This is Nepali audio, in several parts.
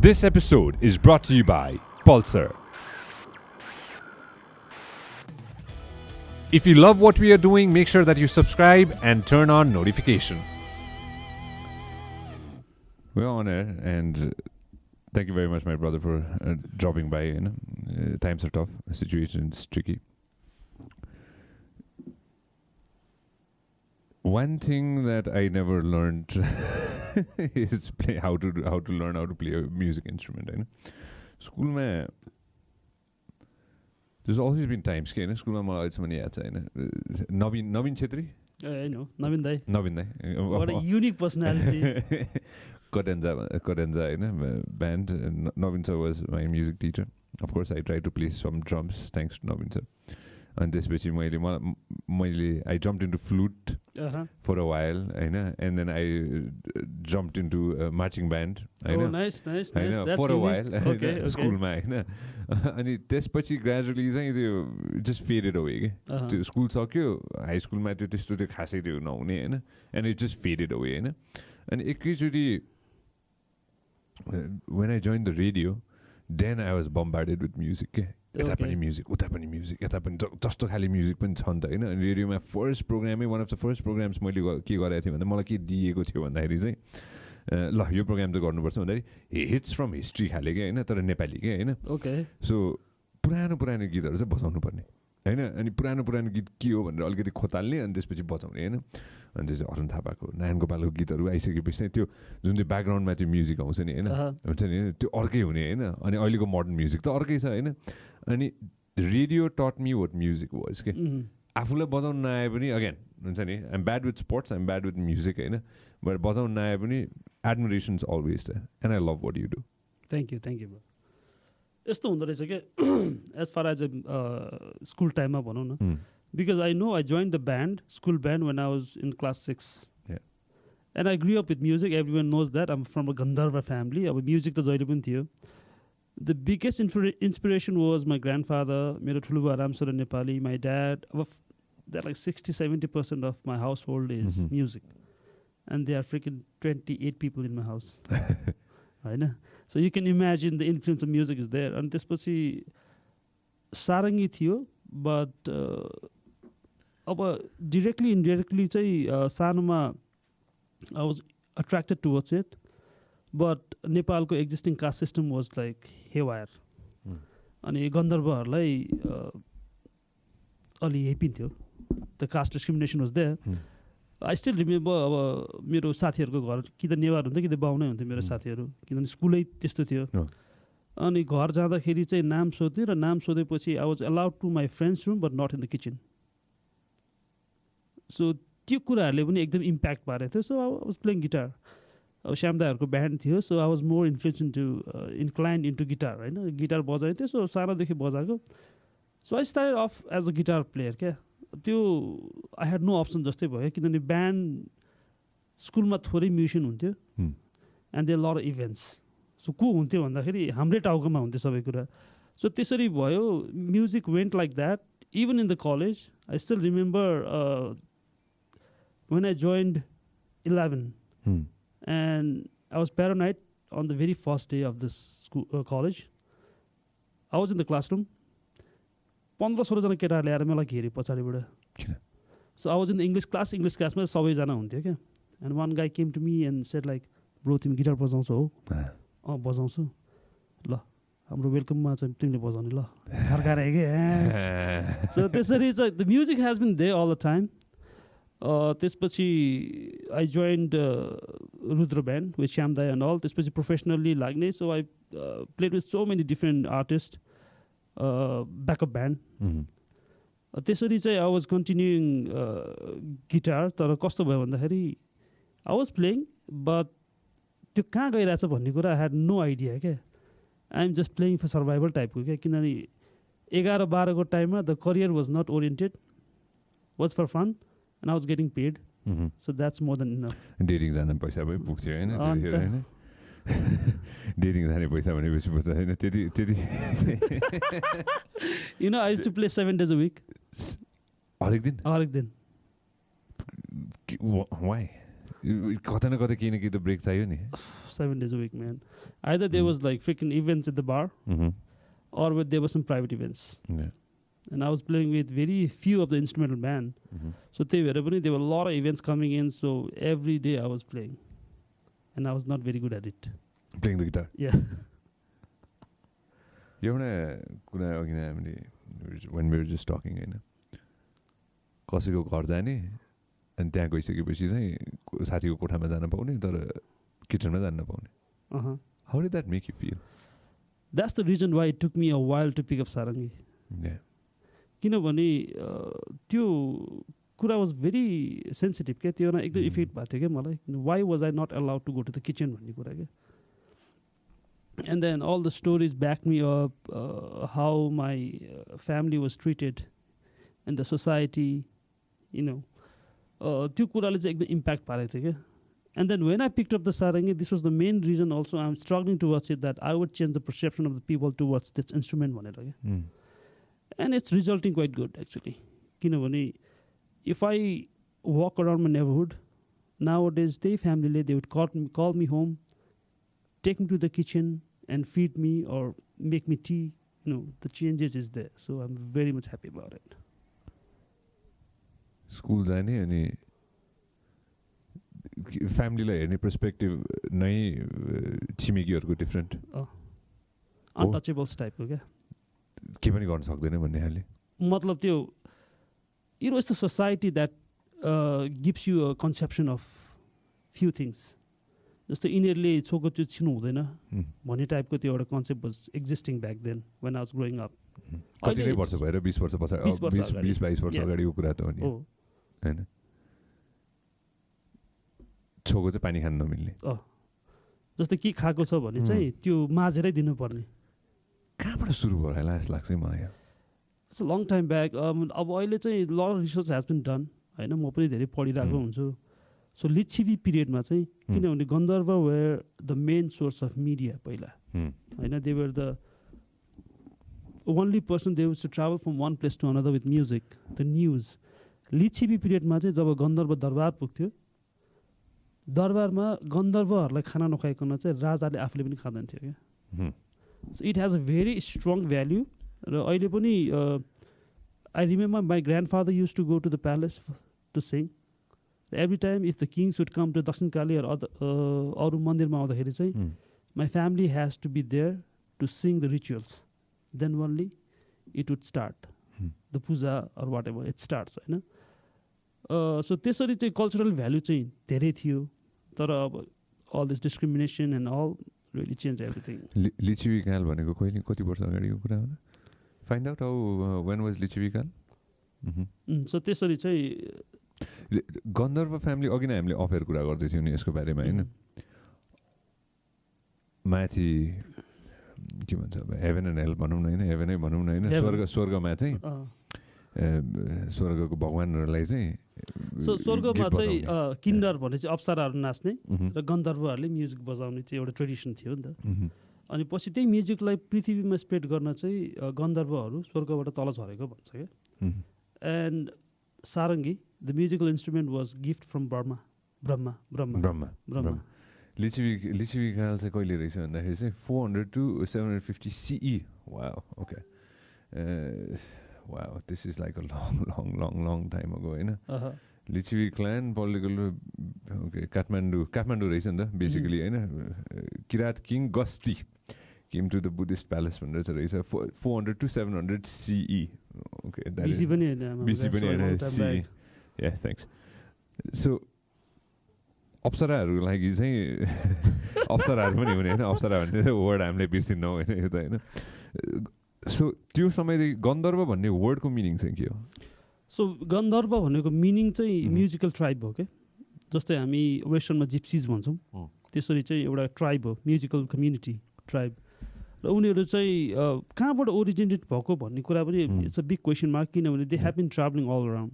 This episode is brought to you by Pulsar. If you love what we are doing, make sure that you subscribe and turn on notification. We're on air, and thank you very much, my brother, for dropping by. You know, times are tough, situation's tricky. One thing that I never learned is how to learn how to play a music instrument. You know, school mein, there's always been times कि हैन स्कुलमा मलाई अहिलेसम्म याद छ हैन नवीन Chhetri I know Navin Dai. What a unique personality. Kodenza हैन band. Navin sir was my music teacher. Of course, I tried to play some drums thanks to Navin sir. And त्यसपछि मैले I jumped into flute for a while, and then I jumped into a marching band. Oh, nice. That's for a while. Okay. Schoolमा हैन अनि त्यसपछि gradually चाहिँ त्यो just faded away के त्यो स्कुल सक्यो हाई स्कुलमा त्यो त्यस्तो त्यो खासै त्यो नहुने हैन and it just faded away हैन अनि एकैचोटी when I joined the radio, then I was bombarded with music के यता पनि म्युजिक उता पनि म्युजिक यता पनि जस्तो खाले म्युजिक पनि छ नि त हैन अनि रेडियोमा फर्स्ट प्रोग्रामै one of the first programs मैले के गरेको थिएँ भन्दा मलाई के दिएको थियो भन्दाखेरि चाहिँ ल यो प्रोग्राम चाहिँ गर्नुपर्छ भन्दाखेरि हिट्स फ्रम हिस्ट्री खाले के हैन तर नेपाली के हैन ओके सो पुरानो गीतहरू चाहिँ बजाउनु पर्ने हैन अनि पुरानो गीत के हो भनेर अलिकति खोताल्ने अनि त्यसपछि बजाउने हैन अनि त्यो चाहिँ अरुण थापाको नारायण गोपालको गीतहरू आइसकेपछि चाहिँ त्यो जुन चाहिँ ब्याकग्राउन्डमा त्यो म्युजिक आउँछ नि हैन हुन्छ नि त्यो अर्कै हुने हैन अनि अहिलेको मोडर्न म्युजिक त अर्कै छ हैन अनि रेडियो टट मी वाट म्युजिक वाज के आफूलाई बजाउन नआए पनि अगेन हुन्छ नि I'm bad with sports I'm bad with music हैन बट बजाउन नआए पनि admirations always there and I love what you do thank you bro यस्तो हुँदो रहेछ क्या एज फार एज स्कुल टाइममा भनौँ न because I know I join the band school band when I was in class 6 and I grew up with music everyone knows that I'm from a Gandharva family अब म्युजिक त जहिले पनि थियो the biggest inspiration was my grandfather मेरो ठुलो बा रामचरण नेपाली माई ड्याड अब that like 60-70% of my household is music and they are freaking 28 people in my house होइन so you can imagine the influence of music is there अनि त्यसपछि सारङ्गी थियो बट अब डिरेक्टली इन्डिरेक्टली चाहिँ सानोमा I was attracted towards it but नेपालको existing caste system was like haywire अनि गन्धर्वहरूलाई अलि हेपिन्थ्यो the caste discrimination was there I still remember अब मेरो साथीहरूको घर कि त नेवार हुन्थ्यो कि त बाहुनै हुन्थ्यो मेरो साथीहरू किनभने स्कुलै त्यस्तो थियो अनि घर जाँदाखेरि चाहिँ नाम सोध्थेँ र नाम सोधेपछि I was allowed to my friends room but not in the kitchen so त्यो कुराहरूले पनि एकदम इम्प्याक्ट पारेको थियो so I was playing guitar अब श्यामदाहरूको ब्यान्ड थियो so I was more influence inclined into guitar होइन गिटार बजाइन्थ्यो सो सानोदेखि बजाएको so I started off as a guitar player क्या त्यो आई ह्याड नो अप्सन जस्तै भयो किनभने ब्यान्ड स्कुलमा थोरै म्युजिसियन हुन्थ्यो and they lot events so को हुन्थ्यो भन्दाखेरि हाम्रै टाउकोमा हुन्थ्यो सबै कुरा सो त्यसरी भयो music went like that even in the college I still remember when I joined 11 and I was paranoid on the very first day of this school college. I was in the classroom. 15-16 जना केटाहरूले आएर मलाई घेरे पछाडिबाट so I was in the English क्लासमा सबैजना हुन्थ्यो क्या and one guy came to me and said like bro तिमी गिटार बजाउँछौ हो बजाउँछु ल हाम्रो वेलकममा चाहिँ तिमीले बजाउने ल थर्काएर क्या सो त्यसरी चाहिँ the music has been there all the time त्यसपछि I joined Rudra band with Shyam दाई एन्ड अल त्यसपछि प्रोफेसनल्ली लाग्ने so I played with so many different artist backup band त्यसरी चाहिँ आई वाज कन्टिन्युइङ गिटार तर कस्तो भयो भन्दाखेरि आई वाज प्लेइङ बट त्यो कहाँ गइरहेछ भन्ने कुरा आई ह्याड नो आइडिया क्या I am just playing for survival टाइपको क्या किनभने 11-12 को टाइममा the career was not oriented was for fun and I was getting paid. So that's more than enough. Dating जान पैसा पनि पुग्थ्यो हैन त्यतिखेर हैन dating जाने पैसा भनेपछि पैसा हैन त्यति You know I used to play 7 days a week. हरेक दिन हरेक दिन why कतै न कतै केही न केही त ब्रेक चाहियो नि 7 days a week, man. Either there was like freaking events at the bar, or there were some private events. Yeah. And I was playing with very few of the instrumental band. So there were a lot of events coming in. So every day I was playing, and I was not very good at it. Playing the guitar. Yeah. एउटा कुरा अघि नै हामीले when we were just talking हैन कसैको घर जाने अनि त्यहाँ गइसकेपछि चाहिँ साथीको कोठामा जान पाउने तर किचनमा जान नपाउने. How did that make you feel? That's the reason why it took me a while to pick up Sarangi. Yeah. किनभने त्यो कुरा was very sensitive के त्यो एकदम इफेक्ट भएको थियो क्या मलाई. Why was I not allowed to go to the kitchen भन्ने कुरा के. And then all the stories back me up, how my family was treated in the society, त्यो कुराले चाहिँ एकदम इम्प्याक्ट पारेको थियो क्या. And then when I picked up the Sarangi, this was the main reason also I'm struggling towards it, that I would change the perception of the people towards this instrument भनेर क्या. And it's resulting quite good actually. किनभने if I walk around my neighborhood, nowadays they would call me home, take me to the kitchen and feed me or make me tea. The changes is there. So I'm very much happy about it. School जाने अनि फ्यामिलीलाई हेर्ने पर्सपेक्टिभ नै छिमेकीहरूको डिफ्रेन्ट अनटचेबल्स टाइपको क्या. के पनि गर्न सक्दैन भन्ने खाले. मतलब त्यो it's the society that gives you a conception of few things. जस्तो यिनीहरूले छोको त्यो छिनु हुँदैन भन्ने टाइपको त्यो एउटा concept was existing back then when I was growing up. कति नै वर्ष भएर 20 वर्ष पछाडि 20-22 वर्ष अगाडिको कुरा त हो नि हैन. छोको चाहिँ पानी खान नमिल्ने. जस्तो के खाएको छ भने चाहिँ त्यो माझेरै दिनुपर्ने. कहाँबाट सुरु भयो होला जस्तो लाग्छ मलाई. It's a long time back. अब अहिले चाहिँ lot research has been done हैन. म पनि धेरै पढिरहेको हुन्छु. सो लिच्छिवी पिरियडमा चाहिँ किनभने Gandharva were the main source of media पहिला हैन. They were the only person they use to travel from one place to another with music, the news. Licchavi पिरियडमा चाहिँ जब गन्धर्व दरबार पुग्थ्यो, दरबारमा गन्धर्वहरूलाई खाना नखुवाइकन चाहिँ राजाले आफूले पनि खाँदैन थियो क्या. So it has a very strong value. र अहिले पनि I remember my grandfather used to go to the palace to sing. Every time if the kings would come to Dakshin Kali or अरू मन्दिरमा आउँदाखेरि चाहिँ my family has to be there to sing the rituals. Then only it would start. The puja or whatever, it starts. हैन. So त्यसरी चाहिँ कल्चरल भ्यालु चाहिँ धेरै थियो. तर अब all this discrimination and all really changed everything. Licchavi काल भनेको कति वर्ष अगाडिको कुरा हो? Find out how when was Licchavi काल? So त्यसरी चाहिँ गन्धर्व फ्यामिली अघि नै हामीले अफेयर कुरा गर्दै थियौँ नि यसको बारेमा हैन. माथि के भन्छ अब हेभन एन्ड हेल भनौँ न हैन. हेभनै भनौँ न हैन. स्वर्गमा चाहिँ स्वर्गको भगवानहरूलाई चाहिँ स्वर्गमा चाहिँ किन्नर भने चाहिँ अप्सराहरू नाच्ने र गन्धर्वहरूले म्युजिक बजाउने चाहिँ एउटा ट्रेडिसन थियो नि त. अनि पछि त्यही म्युजिकलाई पृथ्वीमा स्प्रेड गर्न चाहिँ गन्धर्वहरू स्वर्गबाट तल झरेको भन्छ क्या. And Sarangi, the musical instrument was gift from Brahma. Licchavi काल चाहिँ कहिले रहेछ भन्दाखेरि चाहिँ 400 to 750 CE. Wow, okay. Wow, this is like a long time ago हैन. लिच्छवी क्लान पोलिटिकल काठमाडौँ रहेछ नि त बेसिकली हैन. किरात किङ गस्ती came to the Buddhist palace भनेर चाहिँ रहेछ 400 to 700 CE. Okay, that BC पनि हैन. BC पनि हैन. CE. Yeah, thanks. So अप्सराहरूको लागि चाहिँ अप्सराहरू पनि हुने हैन. अप्सरा भन्ने वर्ड हामीले बिर्सिन्नौँ हैन यो त हैन. सो त्यो समयदेखि गन्धर्व भन्ने वर्डको मिनिङ चाहिँ के हो? सो गन्धर्व भनेको मिनिङ चाहिँ म्युजिकल ट्राइब हो क्या. जस्तै हामी वेस्टर्नमा जिप्सिज भन्छौँ, त्यसरी चाहिँ एउटा ट्राइब हो, म्युजिकल कम्युनिटी ट्राइब. र उनीहरू चाहिँ कहाँबाट ओरिजिनेट भएको भन्ने कुरा पनि it's a big question mark. किनभने they have been travelling all around.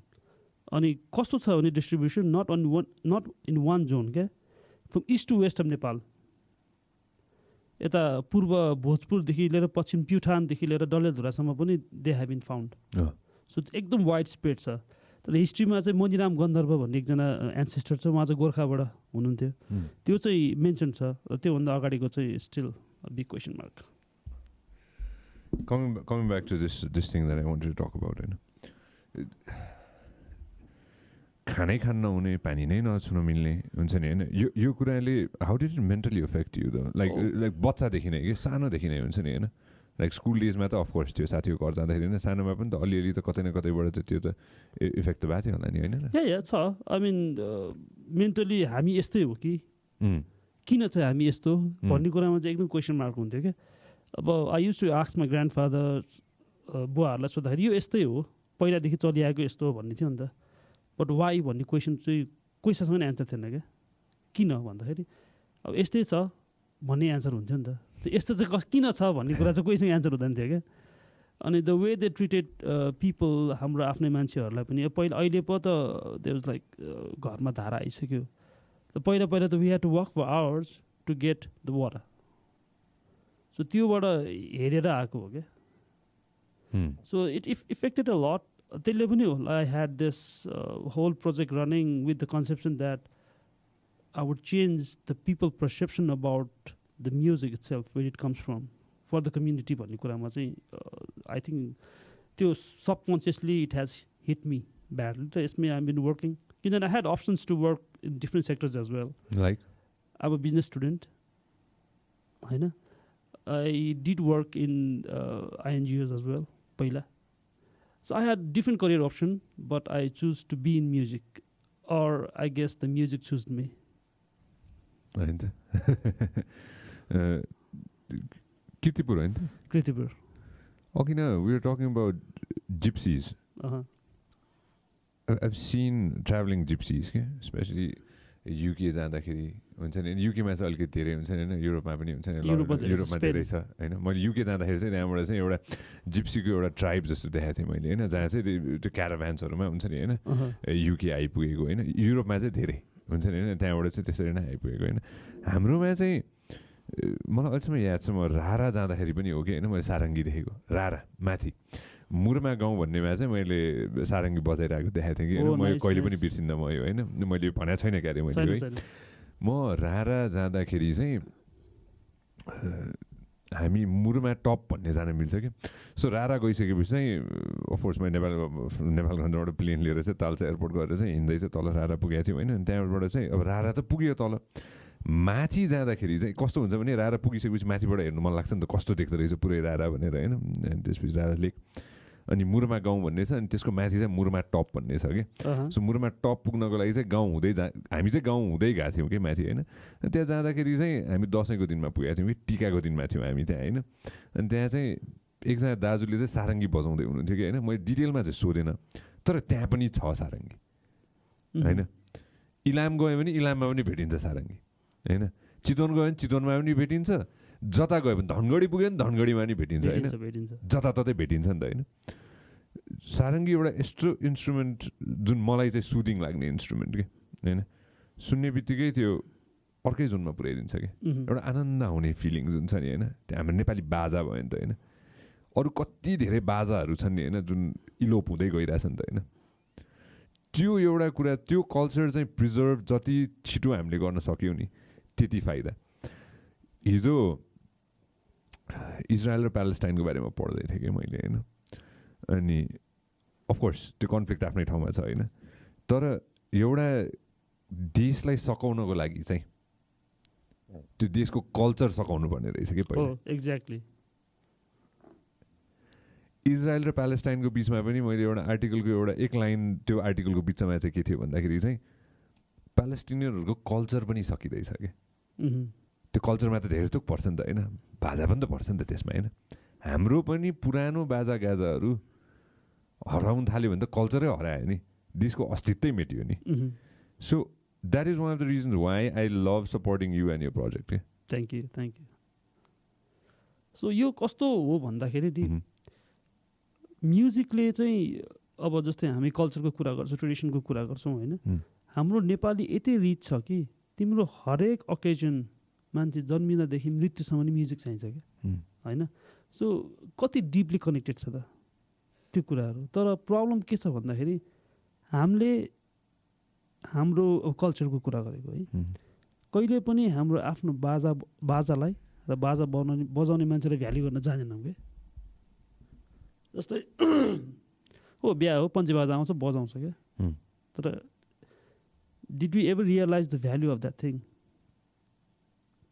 अनि कस्तो छ भने distribution not in one zone क्या. From east to west of Nepal, यता पूर्व भोजपुरदेखि लिएर पश्चिम प्युठानदेखि लिएर डडेलधुरासम्म पनि they have been found. So एकदम वाइड स्प्रेड छ. तर हिस्ट्रीमा चाहिँ मनिराम गन्धर्व भन्ने एकजना एन्सेस्टर छ, उहाँ चाहिँ गोर्खाबाट हुनुहुन्थ्यो, त्यो चाहिँ मेन्सन छ। र त्योभन्दा अगाडिको चाहिँ still big question mark. Coming back to this thing that I wanted to talk about, होइन, खानै खान नहुने, पानी नै नछुन मिल्ने हुन्छ नि होइन, यो कुराले how did it mentally effect you त? लाइक बच्चादेखि नै कि सानोदेखि नै हुन्छ नि होइन, लाइक स्कुल डेजमा त अफकोर्स त्यो साथीको घर जाँदाखेरि होइन, सानोमा पनि त अलिअलि त कतै न कतैबाट त त्यो त इफेक्ट त भएको थियो होला नि होइन? या छ, आई मिन मेन्टली हामी यस्तै हो कि किन चाहिँ हामी यस्तो भन्ने कुरामा चाहिँ एकदम क्वेसन मार्क हुन्थ्यो क्या। अब I use to ask my grandfather, बुवाहरूलाई सोद्धाखेरि यो यस्तै हो, पहिलादेखि चलिआएको यस्तो हो भन्ने थियो नि त। बट वाइ भन्ने क्वेसन चाहिँ कोहीसँग पनि एन्सर थिएन क्या। किन भन्दाखेरि अब यस्तै छ भन्ने एन्सर हुन्थ्यो नि त। यस्तो चाहिँ किन छ भन्ने कुरा चाहिँ कोहीसँग एन्सर हुँदैन थियो क्या। अनि the way they treated people, हाम्रो आफ्नै मान्छेहरूलाई पनि पहिला, अहिले पो त दे वाज लाइक घरमा धारा आइसक्यो। पहिला त we had to work for hours to get the water. So त्योबाट हेरेर आएको हो क्या। So it affected a lot. त्यसले पनि होला, I had this whole project running with the conception that I would change the people perception about the music itself, where it comes from, for the community भन्ने कुरामा चाहिँ आई थिङ्क त्यो subconsciously it has hit me badly. त यसमै आई बिन वर्किङ, किनभने I had options to work in different sectors as well. Like अब बिजनेस स्टुडेन्ट होइन, I did work in INGOs as well पहिला। So I had different career option, but I choose to be in music, or I guess the music chose me. Right. Kirtipur, right? Kirtipur. Okay, now we were talking about gypsies. I've seen traveling gypsies, okay? Especially UK जाँदाखेरि हुन्छ नि, युकेमा चाहिँ अलिकति धेरै हुन्छ नि होइन, युरोपमा पनि हुन्छ नि, युरोपमा धेरै छ होइन। मैले युके जाँदाखेरि चाहिँ त्यहाँबाट चाहिँ एउटा जिप्सीको एउटा ट्राइब जस्तो देखाएको थिएँ मैले होइन, जहाँ चाहिँ त्यो क्याराभ्यान्सहरूमा हुन्छ नि होइन, युके आइपुगेको होइन। युरोपमा चाहिँ धेरै हुन्छ नि होइन, त्यहाँबाट चाहिँ त्यसरी नै आइपुगेको होइन। हाम्रोमा चाहिँ मलाई अहिलेसम्म याद छ, म रारा जाँदाखेरि पनि हो कि होइन, मैले सारङ्गी देखेको, रारा माथि मुरमा गाउँ भन्नेमा चाहिँ मैले सारङ्गी बजाइरहेको देखाएको थिएँ कि होइन। मैले कहिले पनि बिर्सिन्न म यो होइन, मैले भनेको छैन क्यारे मैले है। म रारा जाँदाखेरि चाहिँ हामी मुरमा टप भन्ने जान मिल्छ कि। सो रारा गइसकेपछि चाहिँ अफकोर्स मैले नेपालगञ्जबाट प्लेन लिएर चाहिँ तालचा एयरपोर्ट गरेर चाहिँ हिँड्दै चाहिँ तल रारा पुगेको थियौँ होइन। त्यहाँबाट चाहिँ अब रारा त पुग्यो तल, माथि जाँदाखेरि चाहिँ कस्तो हुन्छ भने रारा पुगिसकेपछि माथिबाट हेर्नु मन लाग्छ नि त, कस्तो देख्दो रहेछ पुरै रारा भनेर होइन। अनि त्यसपछि रारा लेक, अनि मुरमा गाउँ भन्ने छ, अनि त्यसको माथि चाहिँ मुरमा टप भन्ने छ कि। सो मुरमा टप पुग्नको लागि चाहिँ गाउँ हुँदै हामी चाहिँ गाउँ हुँदै गएको थियौँ कि माथि होइन। त्यहाँ जाँदाखेरि चाहिँ हामी दसैँको दिनमा पुगेको थियौँ कि, टिकाको दिनमा थियौँ हामी त्यहाँ होइन। अनि त्यहाँ चाहिँ एकजना दाजुले चाहिँ सारङ्गी बजाउँदै हुनुहुन्थ्यो कि होइन। मैले डिटेलमा चाहिँ सोधेन, तर त्यहाँ पनि छ सारङ्गी होइन। इलाम गयो भने इलाममा पनि भेटिन्छ सारङ्गी होइन, चितवन गयो भने चितवनमा पनि भेटिन्छ, जता गयो भने धनगढी पुग्यो भने धनगढीमा पनि भेटिन्छ होइन, जताततै भेटिन्छ नि त होइन। सारङ्गी एउटा यस्तो इन्स्ट्रुमेन्ट जुन मलाई चाहिँ सुदिङ लाग्ने इन्स्ट्रुमेन्ट के होइन, सुन्ने बित्तिकै त्यो अर्कै जोनमा पुऱ्याइदिन्छ कि, एउटा आनन्द आउने फिलिङ जुन छ नि होइन। त्यो हाम्रो नेपाली बाजा भयो नि त होइन, अरू कति धेरै बाजाहरू छन् नि होइन जुन इलोप हुँदै गइरहेछ नि त होइन। त्यो एउटा कुरा, त्यो कल्चर चाहिँ प्रिजर्भ जति छिटो हामीले गर्न सक्यौँ नि त्यति फाइदा। हिजो इजरायल र प्यालेस्टाइनको बारेमा पढ्दै थिएँ कि मैले होइन। अनि अफकोर्स त्यो कन्फ्लिक्ट आफ्नै ठाउँमा छ होइन, तर एउटा देशलाई सकाउनको लागि चाहिँ त्यो देशको कल्चर सकाउनु पर्ने रहेछ कि पहिला। एक्ज्याक्टली। इजरायल र प्यालेस्टाइनको बिचमा पनि मैले एउटा आर्टिकलको एउटा एक लाइन, त्यो आर्टिकलको बिचमा चाहिँ के थियो भन्दाखेरि चाहिँ प्यालेस्टिनियनहरूको कल्चर पनि सकिँदैछ कि। त्यो कल्चरमा त धेरै थोक पर्छ नि त होइन, बाजा पनि त पर्छ नि त त्यसमा होइन। हाम्रो पनि पुरानो बाजा गाजाहरू हराउनु थाल्यो भने त कल्चरै हरायो नि, देशको अस्तित्वै मेट्यो नि। So that is one of the reasons why I love supporting you and यो प्रोजेक्ट के। Thank you thank you. So यो कस्तो हो भन्दाखेरि नि, म्युजिकले चाहिँ अब जस्तै हामी कल्चरको कुरा गर्छौँ, ट्रेडिसनको कुरा गर्छौँ होइन, हाम्रो नेपाली यति रिच छ कि तिम्रो हरेक अकेजन मान्छे जन्मिँदादेखि मृत्युसम्म नि म्युजिक चाहिन्छ क्या होइन। सो कति डिपली कनेक्टेड छ त त्यो कुराहरू। तर प्रब्लम के छ भन्दाखेरि हामीले हाम्रो कल्चरको कुरा गरेको है, कहिले पनि हाम्रो आफ्नो बाजालाई र बाजा बजाउने मान्छेलाई भ्याल्यु गर्न जानेनौँ क्या। जस्तै हो बिहा हो, पञ्चे बाजा आउँछ बजाउँछ क्या, तर did we ever realise the value of that thing?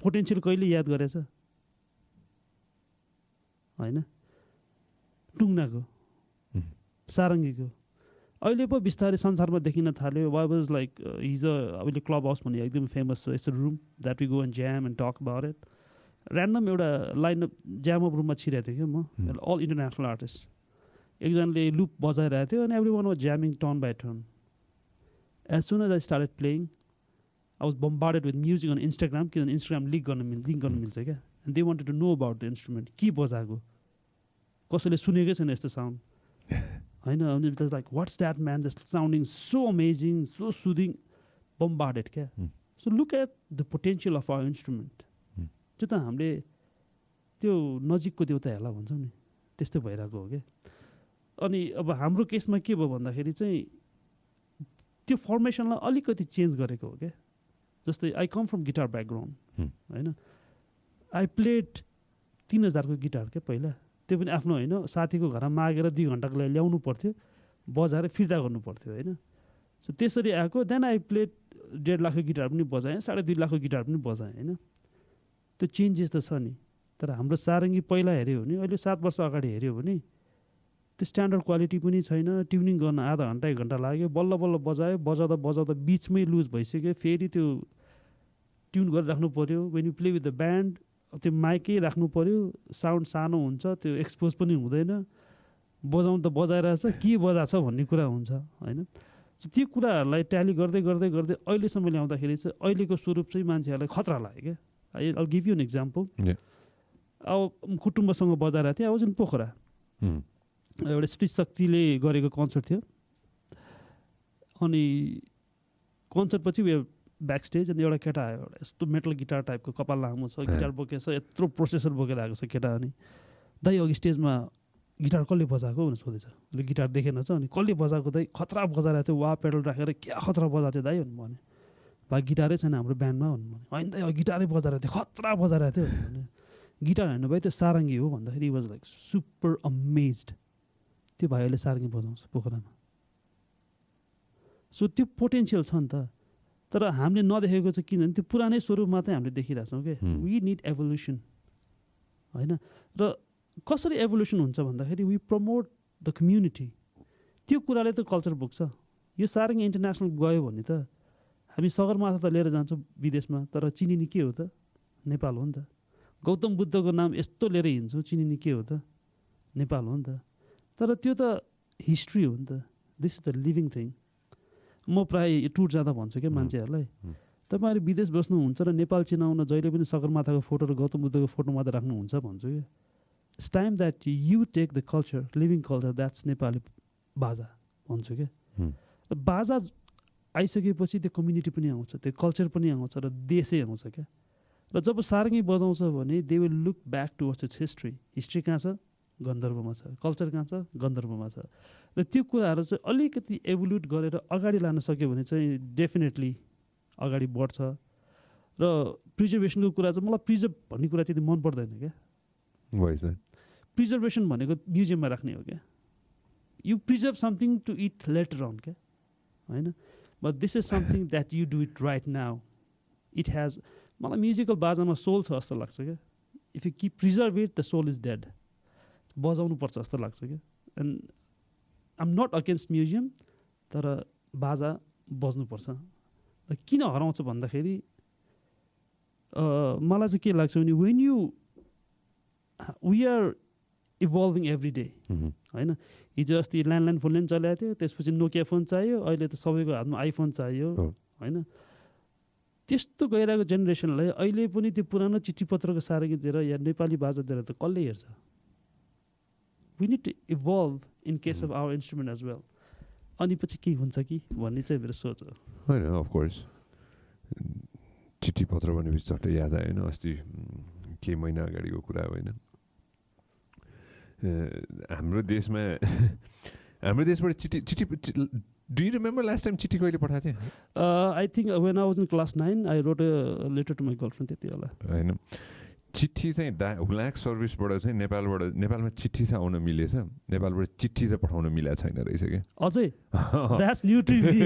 Potential कहिले याद गरेछ होइन? टुङ्नाको, सारङ्गीको अहिले पो बिस्तारै संसारमा देखिन थाल्यो। वाइ वाज लाइक हिजो अहिले क्लब हाउस भन्ने एकदम फेमस छ, it's a room that we go and jam and talk about it. Random एउटा लाइन अफ ज्याम अफ रुममा छिरेको थियो क्या म, अल इन्टरनेसनल आर्टिस्ट। एकजनाले लुप बजाइरहेको थियो अनि everyone was jamming turn by turn. As soon as I started playing I was bombarded with music on Instagram, किनभने इन्स्टाग्राम लिङ्क गर्न मिल्छ क्या। And they wanted to know about the instrument, के बजाएको, कसैले सुनेकै छैन यस्तो साउन्ड होइन। अनि it was like what's that man, just sounding so amazing, so soothing, bombarded क्या। So look at the potential of our instrument. त्यो त हामीले त्यो नजिकको देउता हेला भन्छौँ नि, त्यस्तै भइरहेको हो क्या। अनि अब हाम्रो केसमा के भयो भन्दाखेरि चाहिँ त्यो फर्मेसनलाई अलिकति चेन्ज गरेको हो क्या। जस्तै I come from guitar background होइन, आई प्लेड 3000 को गिटार क्या पहिला, त्यो पनि आफ्नो होइन साथीको घरमा मागेर 2 घन्टाको लागि ल्याउनु पर्थ्यो, बजाएर फिर्ता गर्नु पर्थ्यो होइन। सो त्यसरी आएको। देन आई प्लेड 1.5 लाखको गिटार पनि बजाएँ, 2.5 लाखको गिटार पनि बजाएँ होइन। त्यो चेन्जेस त छ नि। तर हाम्रो सारङ्गी पहिला हेऱ्यो भने, अहिले 7 वर्ष अगाडि हेऱ्यो भने त्यो स्ट्यान्डर्ड क्वालिटी पनि छैन। ट्युनिङ गर्न आधा घन्टा 1 घन्टा लाग्यो, बल्ल बल्ल बजायो, बजाउँदा बिचमै लुज भइसक्यो, फेरि त्यो ट्युन गरेर राख्नु पऱ्यो। When you play with the band त्यो माइकै राख्नु पऱ्यो, साउन्ड सानो हुन्छ, त्यो एक्सपोज पनि हुँदैन, बजाउनु त बजाइरहेछ, के बजाएको छ भन्ने कुरा हुन्छ होइन। त्यो कुराहरूलाई ट्याली गर्दै गर्दै गर्दै अहिलेसम्म ल्याउँदाखेरि चाहिँ अहिलेको स्वरूप चाहिँ मान्छेहरूलाई खतरा लाग्यो क्या। I'll give you an example. अब कुटुम्बसँग बजाइरहेको थिएँ, आई वाज इन पोखरा। एउटा श्री शक्तिले गरेको कन्सर्ट थियो। अनि कन्सर्ट पछि ब्याक स्टेज, अनि एउटा केटा आयो, एउटा यस्तो मेटल गिटार टाइपको, कपाल लामो छ, गिटार बोकेछ, यत्रो प्रोसेसर बोकेर आएको छ केटा। अनि दाइ अघि स्टेजमा गिटार कसले बजाएको भनेर सोधेछ। उसले गिटार देखेन छ, अनि कसले बजाएको दाइ? खतरा बजाइरहेको थियो, वा पेडल राखेर क्या खतरा बजाएको थियो दाइ भने। भाइ गिटारै छैन हाम्रो ब्यान्डमा भन्नु भने। होइन दाइ गिटारै बजाइरहेको थियो, खतरा बजाइरहेको थियो भने। गिटार होइन भाइ त्यो सारङ्गी हो भन्दाखेरि वाज लाइक सुपर अमेज्ड। त्यो भाइ अहिले सारङ्गी बजाउँछ पोखरामा। सो त्यो पोटेन्सियल छ नि त। तर हामीले नदेखेको चाहिँ किनभने त्यो पुरानै स्वरूप मात्रै हामीले देखिरहेछौँ क्या। वी निड एभोल्युसन होइन। र कसरी एभोल्युसन हुन्छ भन्दाखेरि वी प्रमोट द कम्युनिटी। त्यो कुराले त कल्चर बोक्छ। यो सारङ्गी इन्टरनेसनल गयो भने त हामी सगरमाथा त लिएर जान्छौँ विदेशमा, तर चिनिने के हो त? नेपाल हो नि त। गौतम बुद्धको नाम यस्तो लिएर हिँड्छौँ, चिनिने के हो त? नेपाल हो नि त। तर त्यो त हिस्ट्री हो नि त। This is the living thing. म प्रायः टुर जाँदा भन्छु क्या मान्छेहरूलाई, तपाईँहरू विदेश बस्नुहुन्छ र नेपाल चिनाउन जहिले पनि सगरमाथाको फोटो र गौतम बुद्धको फोटो मात्रै राख्नुहुन्छ भन्छु क्या। It's time that you take the culture, living culture, that's Nepali बाजा भन्छु क्या। बाजा आइसकेपछि त्यो कम्युनिटी पनि आउँछ, त्यो कल्चर पनि आउँछ र देशै आउँछ क्या। र जब सारङ्गी बजाउँछ भने they will look back towards it's history. History कहाँ छ? गन्धर्वमा छ। कल्चर कहाँ छ? गन्धर्वमा छ। र त्यो कुराहरू चाहिँ अलिकति एभोल्युट गरेर अगाडि लान सक्यो भने चाहिँ डेफिनेटली अगाडि बढ्छ। र प्रिजर्भेसनको कुरा चाहिँ मलाई प्रिजर्भ भन्ने कुरा त्यति मन पर्दैन क्या। प्रिजर्भेसन भनेको म्युजियममा राख्ने हो क्या। You preserve something to it later on क्या होइन। But this is something that you do it right now. It has, मलाई म्युजिकल बाजामा सोल छ जस्तो लाग्छ क्या। If you keep preserve it the soul is dead. बजाउनु पर्छ जस्तो लाग्छ क्या। And I am not against museum, तर बाजा बज्नुपर्छ। र किन हराउँछ भन्दाखेरि मलाई चाहिँ के लाग्छ भने when you we are evolving every day होइन। हिजो अस्ति ल्यान्डलाइन फोन चलाएको थियो, त्यसपछि नोकिया फोन चाहियो, अहिले त सबैको हातमा आइफोन चाहियो होइन। त्यस्तो गइरहेको जेनेरेसनलाई अहिले पनि त्यो पुरानो चिठी पत्रको सारङ्गी दिएर या नेपाली बाजा दिएर त कसले हेर्छ? We need to evolve in case of our instrument as well. अनि पछि के हुन्छ कि भन्ने चाहिँ मेरो सोच हो होइन। अफकोर्स चिठी पत्र भनेपछि झट्टै याद आयो होइन, अस्ति केही महिना अगाडिको कुरा होइन। हाम्रो देशबाट चिठी do you remember last time चिठी कहिले पठाएको थिएँ? I think when I was in class 9, I wrote a letter to my girlfriend त्यति बेला. होइन चिठी चाहिँ हुलाक सर्भिसबाट चाहिँ नेपालमा चिठी चाहिँ आउन मिलेछ, नेपालबाट चिठी चाहिँ पठाउन मिलेको छैन रहेछ क्या अझै. That's new to me.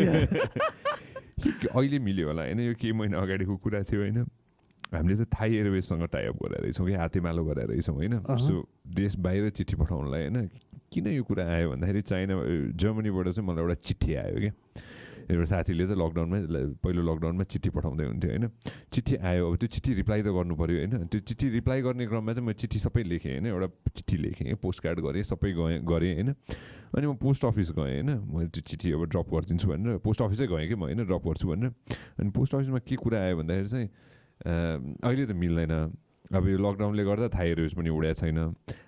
अहिले मिल्यो होला होइन, यो केही महिना अगाडिको कुरा थियो होइन. हामीले चाहिँ थाई एयरवेजसँग टाइअप गरेर रहेछौँ कि हातेमालो गरेर रहेछौँ होइन. सो देश बाहिर चिठी पठाउनलाई होइन. किन यो कुरा आयो भन्दाखेरि चाइना जर्मनीबाट चाहिँ मलाई एउटा चिठी आयो क्या. एउटा साथीले चाहिँ पहिलो लकडाउनमा चिठी पठाउँदै हुन्थ्यो होइन. चिठी आयो, अब त्यो चिठी रिप्लाई त गर्नु पऱ्यो होइन. त्यो चिठी रिप्लाई गर्ने क्रममा चाहिँ म चिठी सबै लेखेँ होइन. एउटा चिठी लेखेँ, पोस्ट कार्ड गरेँ, सबै गरेँ होइन. अनि म पोस्ट अफिस गएँ होइन. मैले त्यो चिठी अब ड्रप गरिदिन्छु भनेर पोस्ट अफिसै गएँ कि म होइन, ड्रप गर्छु भनेर. अनि पोस्ट अफिसमा के कुरा आयो भन्दाखेरि चाहिँ अहिले त मिल्दैन, अब यो लकडाउनले गर्दा थाई एयरवेज पनि उडेको छैन,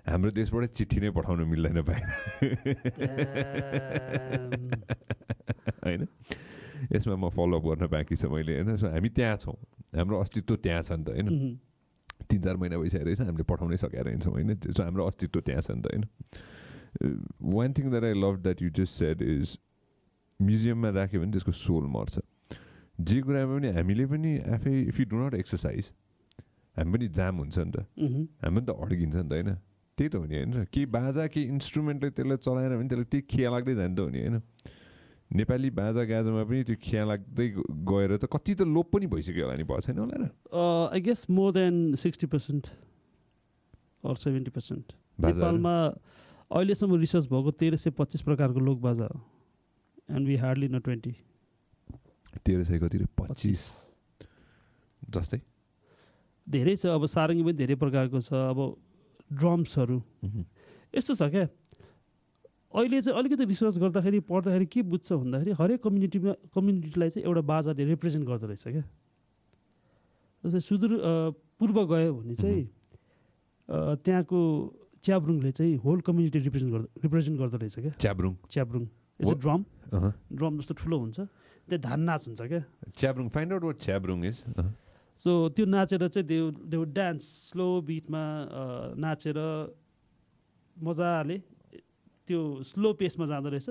हाम्रो देशबाट चिठी नै पठाउन मिल्दैन बाहिर होइन. यसमा म फलोअप गर्न बाँकी छ मैले होइन. सो हामी त्यहाँ छौँ, हाम्रो अस्तित्व त्यहाँ छ नि त होइन. 3-4 महिना भइसकेको रहेछ हामीले पठाउनै सकेर हिँड्छौँ होइन. सो हाम्रो अस्तित्व त्यहाँ छ नि त होइन. One thing that I love that you just said is म्युजियममा राख्यो भने त्यसको सोल मर्छ. जे कुरामा पनि हामीले पनि आफै if you do not exercise हामी पनि जाम हुन्छ नि त, हामी पनि त अड्किन्छ नि त होइन. त्यही त हो नि होइन. केही बाजा केही इन्स्ट्रुमेन्टले त्यसलाई चलाएर भने त्यसलाई त्यही खिया लाग्दै जान्छ हो नि होइन. नेपाली बाजा गाजामा पनि त्यो खिया लाग्दै गएर त कति त लोप पनि भइसक्यो होला नि, भएको छैन होला र? I guess more than 60% or 70%. नेपालमा अहिलेसम्म रिसर्च भएको 1325 प्रकारको लोक बाजा हो. And we hardly no 20. 1300 कति रे? 25 जस्तै धेरै छ. अब सारङ्गी पनि धेरै प्रकारको छ. अब ड्रम्सहरू यस्तो छ क्या. अहिले चाहिँ अलिकति रिसर्च गर्दाखेरि पढ्दाखेरि के बुझ्छ भन्दाखेरि हरेक कम्युनिटीलाई चाहिँ एउटा बाजाले रिप्रेजेन्ट गर्दो रहेछ क्या. जस्तै पूर्व गयो भने चाहिँ त्यहाँको च्याब्रुङले चाहिँ होल कम्युनिटी रिप्रेजेन्ट गर्दो रहेछ क्या. च्याब्रुङ इट्स अ ड्रम जस्तो ठुलो हुन्छ, त्यो धान नाच हुन्छ क्या. Chyabrung, find out what Chyabrung is. So त्यो नाचेर चाहिँ दे वुड डान्स स्लो बिटमा नाचेर मजाले त्यो स्लो पेसमा जाँदो रहेछ.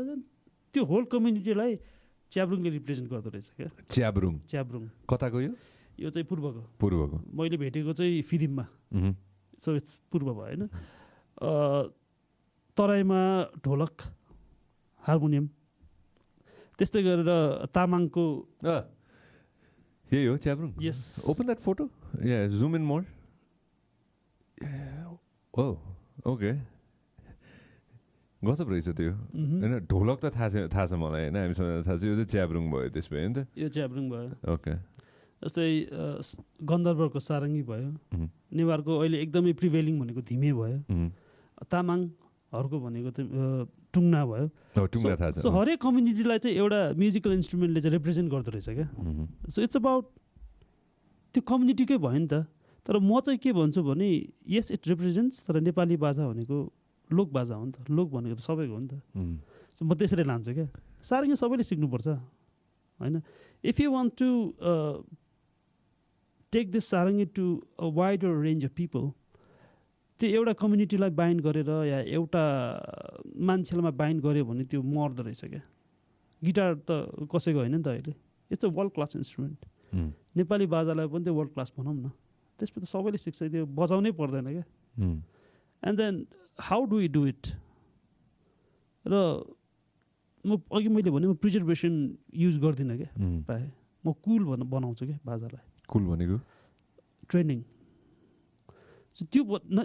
त्यो होल कम्युनिटीलाई च्याब्रुङले रिप्रेजेन्ट गर्दो रहेछ क्या. च्याब्रुङ कताको यो चाहिँ पूर्वको मैले भेटेको चाहिँ फिदिममा. सो इट्स पूर्व भयो होइन. तराईमा ढोलक, हार्मोनियम, त्यस्तै गरेर तामाङको यही हो Chyabrung. Yes. Open that photo. Yeah zoom in more. Oh okay, गजब रहेछ त्यो होइन. ढोलक त थाहा छ मलाई होइन, हामीसँग थाहा छ. यो चाहिँ च्याब्रुङ भयो त्यसपछि होइन त. यो च्याब्रुङ भयो. ओके. जस्तै गन्धर्वको सारङ्गी भयो. नेवारको अहिले एकदमै प्रिभेलिङ भनेको धिमे भयो. तामाङहरूको भनेको टुङ्ना भयो. टुङ्ना थाहा छ. सो हरेक कम्युनिटीलाई चाहिँ एउटा म्युजिकल इन्स्ट्रुमेन्टले चाहिँ रिप्रेजेन्ट गर्दो रहेछ क्या. सो इट्स अबाउट त्यो कम्युनिटीकै भयो नि त. तर म चाहिँ के भन्छु भने यस इट रिप्रेजेन्ट्स, तर नेपाली बाजा भनेको लोक बाजा हो नि त. लोक भनेको त सबैको हो नि त. सो म त्यसरी लान्छु क्या. सारङ्गी सबैले सिक्नुपर्छ होइन. If you want to take this sarangi to a wider range of people, त्यो एउटा कम्युनिटीलाई बाइन्ड गरेर या एउटा मान्छेलाई बाइन्ड गऱ्यो भने त्यो मर्दो रहेछ क्या. गिटार त कसैको होइन नि त अहिले. It's a world class instrument. Nepali बाजालाई पनि त्यो वर्ल्ड क्लास भनौँ न. त्यसमा त सबैले सिक्छ, त्यो बजाउनै पर्दैन क्या. And then how do you do it. र म अघि मैले भने म प्रिजर्भेसन युज गर्दिनँ क्या. प्रायः म कुल बनाउँछु क्या बाजालाई. कुल भनेको ट्रेन्डिङ. त्यो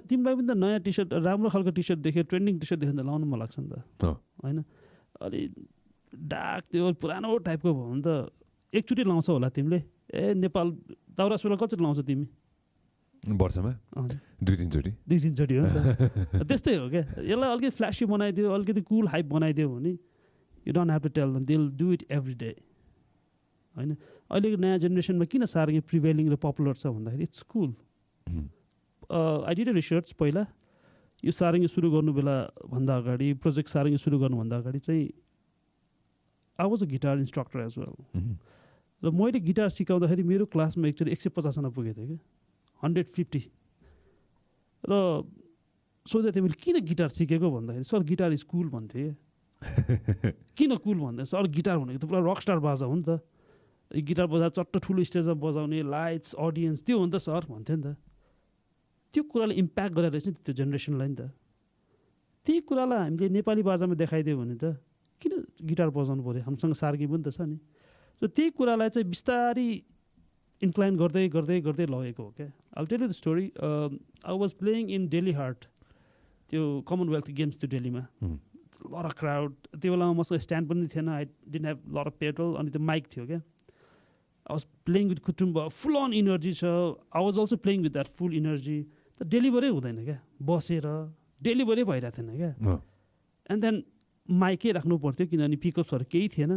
तिमीलाई पनि त नयाँ टी सर्ट, राम्रो खालको टी सर्ट देख्यो, ट्रेन्डिङ टी सर्ट देख्यो भने त लाउनु मन लाग्छ नि त होइन. अलि डार्क त्यो पुरानो टाइपको भयो भने त एकचोटि लाउँछौ होला तिमीले. नेपाल दौरा सुरुवाल कति लाउँछौ तिमी वर्षमा? 2-3 चोटि हो नि त. त्यस्तै हो क्या. यसलाई अलिकति फ्ल्यासी बनाइदियो, अलिकति कुल हाइप बनाइदियो भने you don't have to tell them, they will do it every day होइन. अहिलेको नयाँ जेनेरेसनमा किन सारङ्गी प्रिभेलिङ र पपुलर छ भन्दाखेरि it's cool. I did a research पहिला यो सारङ्गी सुरु गर्नु बेला भन्दा अगाडि, प्रोजेक्ट सारङ्गी सुरु गर्नुभन्दा अगाडि चाहिँ I was a guitar instructor as well. र मैले गिटार सिकाउँदाखेरि मेरो क्लासमा एकचोटि 150जना पुगेको थियो कि 150. र सोध्दै थिएँ मैले किन गिटार सिकेको भन्दाखेरि सर गिटार स्कुल भन्थेँ. किन कुल भन्दा सर गिटार भनेको त पुरा रक स्टार बाजा हो नि त गिटार बजाएर चट्ट ठुलो स्टेजमा बजाउने लाइट्स अडियन्स त्यो हो नि त सर भन्थ्यो नि त त्यो कुराले इम्प्याक्ट गरेर रहेछ नि त्यो जेनेरेसनलाई नि त त्यही कुरालाई हामीले नेपाली बाजामा देखाइदियो भने त किन गिटार बजाउनु पऱ्यो हामीसँग सार्गी पनि त छ नि सो त्यही कुरालाई चाहिँ बिस्तारै इन्क्लाइन गर्दै गर्दै गर्दै लगेको हो क्या I tell you the story I was playing in daily heart त्यो कमनवेल्थ गेम्स थियो दिल्लीमा लट अफ क्राउड त्यो बेलामा मसँग स्ट्यान्ड पनि थिएन I didn't have lot of petrol अनि त्यो माइक थियो क्या I was playing with Kutumba full on energy छ I was also playing with that full energy त डेलिभरै हुँदैन क्या बसेर डेलिभरै भइरहेको थिएन क्या एन्ड देन माइकै राख्नु पर्थ्यो किनभने पिकअप्सहरू केही थिएन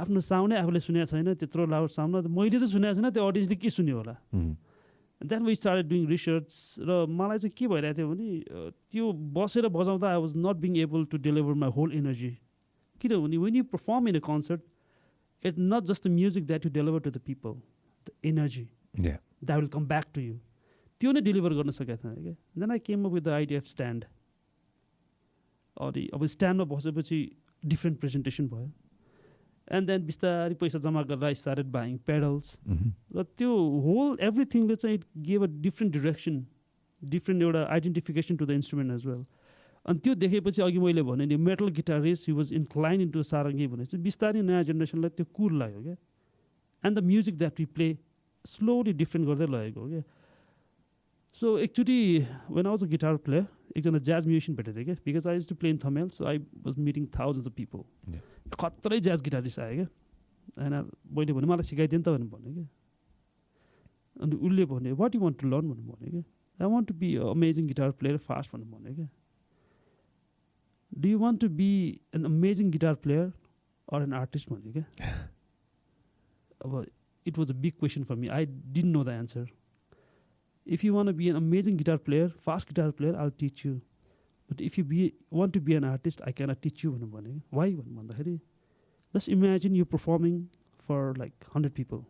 आफ्नो साउन्डै आफूले सुनेको छैन त्यत्रो लाउड साउन्ड मैले त सुनेको छैन त्यो अडियन्सले के सुन्यो होला then we started doing research र मलाई चाहिँ के भइरहेको थियो भने त्यो बसेर बजाउँदा I was not being able to deliver my whole energy किनभने when you perform in a concert it not just the music that you deliver to the people the energy that will come back to you त्यो नै डेलिभर गर्न सकेको थिएन क्या then I came up with the idea of stand अनि अब स्ट्यान्डमा बसेपछि डिफ्रेन्ट प्रेजेन्टेसन भयो एन्ड देन बिस्तारै पैसा जम्मा गरेर आई स्टार्टेड बाइङ पेडल्स र त्यो होल एभ्रिथिङले चाहिँ it gave a different direction different एउटा identification to the instrument as well अनि त्यो देखेपछि अघि मैले भने नि metal guitarist he was incline into sarangi भने चाहिँ बिस्तारै नयाँ जेनेरेसनलाई त्यो कुल लाग्यो क्या and the music that we play slowly different गर्दै लगेको हो क्या सो एकचोटि when I was a guitar player एकजना ज्याज म्युजिसियन भेटेको थिएँ क्या because I use to play in Thamel so I was meeting thousands of people खत्रै ज्याज गिटारिस्ट आयो क्या होइन मैले भने मलाई सिकाइदियो नि त भनेर भन्यो क्या अनि उसले भन्यो what you want to learn भनेर भन्यो क्या I want to be amazing guitar player first भनेर भन्यो क्या do you want to be an amazing guitar player or an artist भन्यो क्या अब it was a big question for me I didn't know the answer if you want to be an amazing guitar player, fast guitar player, I'll teach you. But if you want to be an artist, I cannot teach you. Why? Just imagine you performing for like 100 people.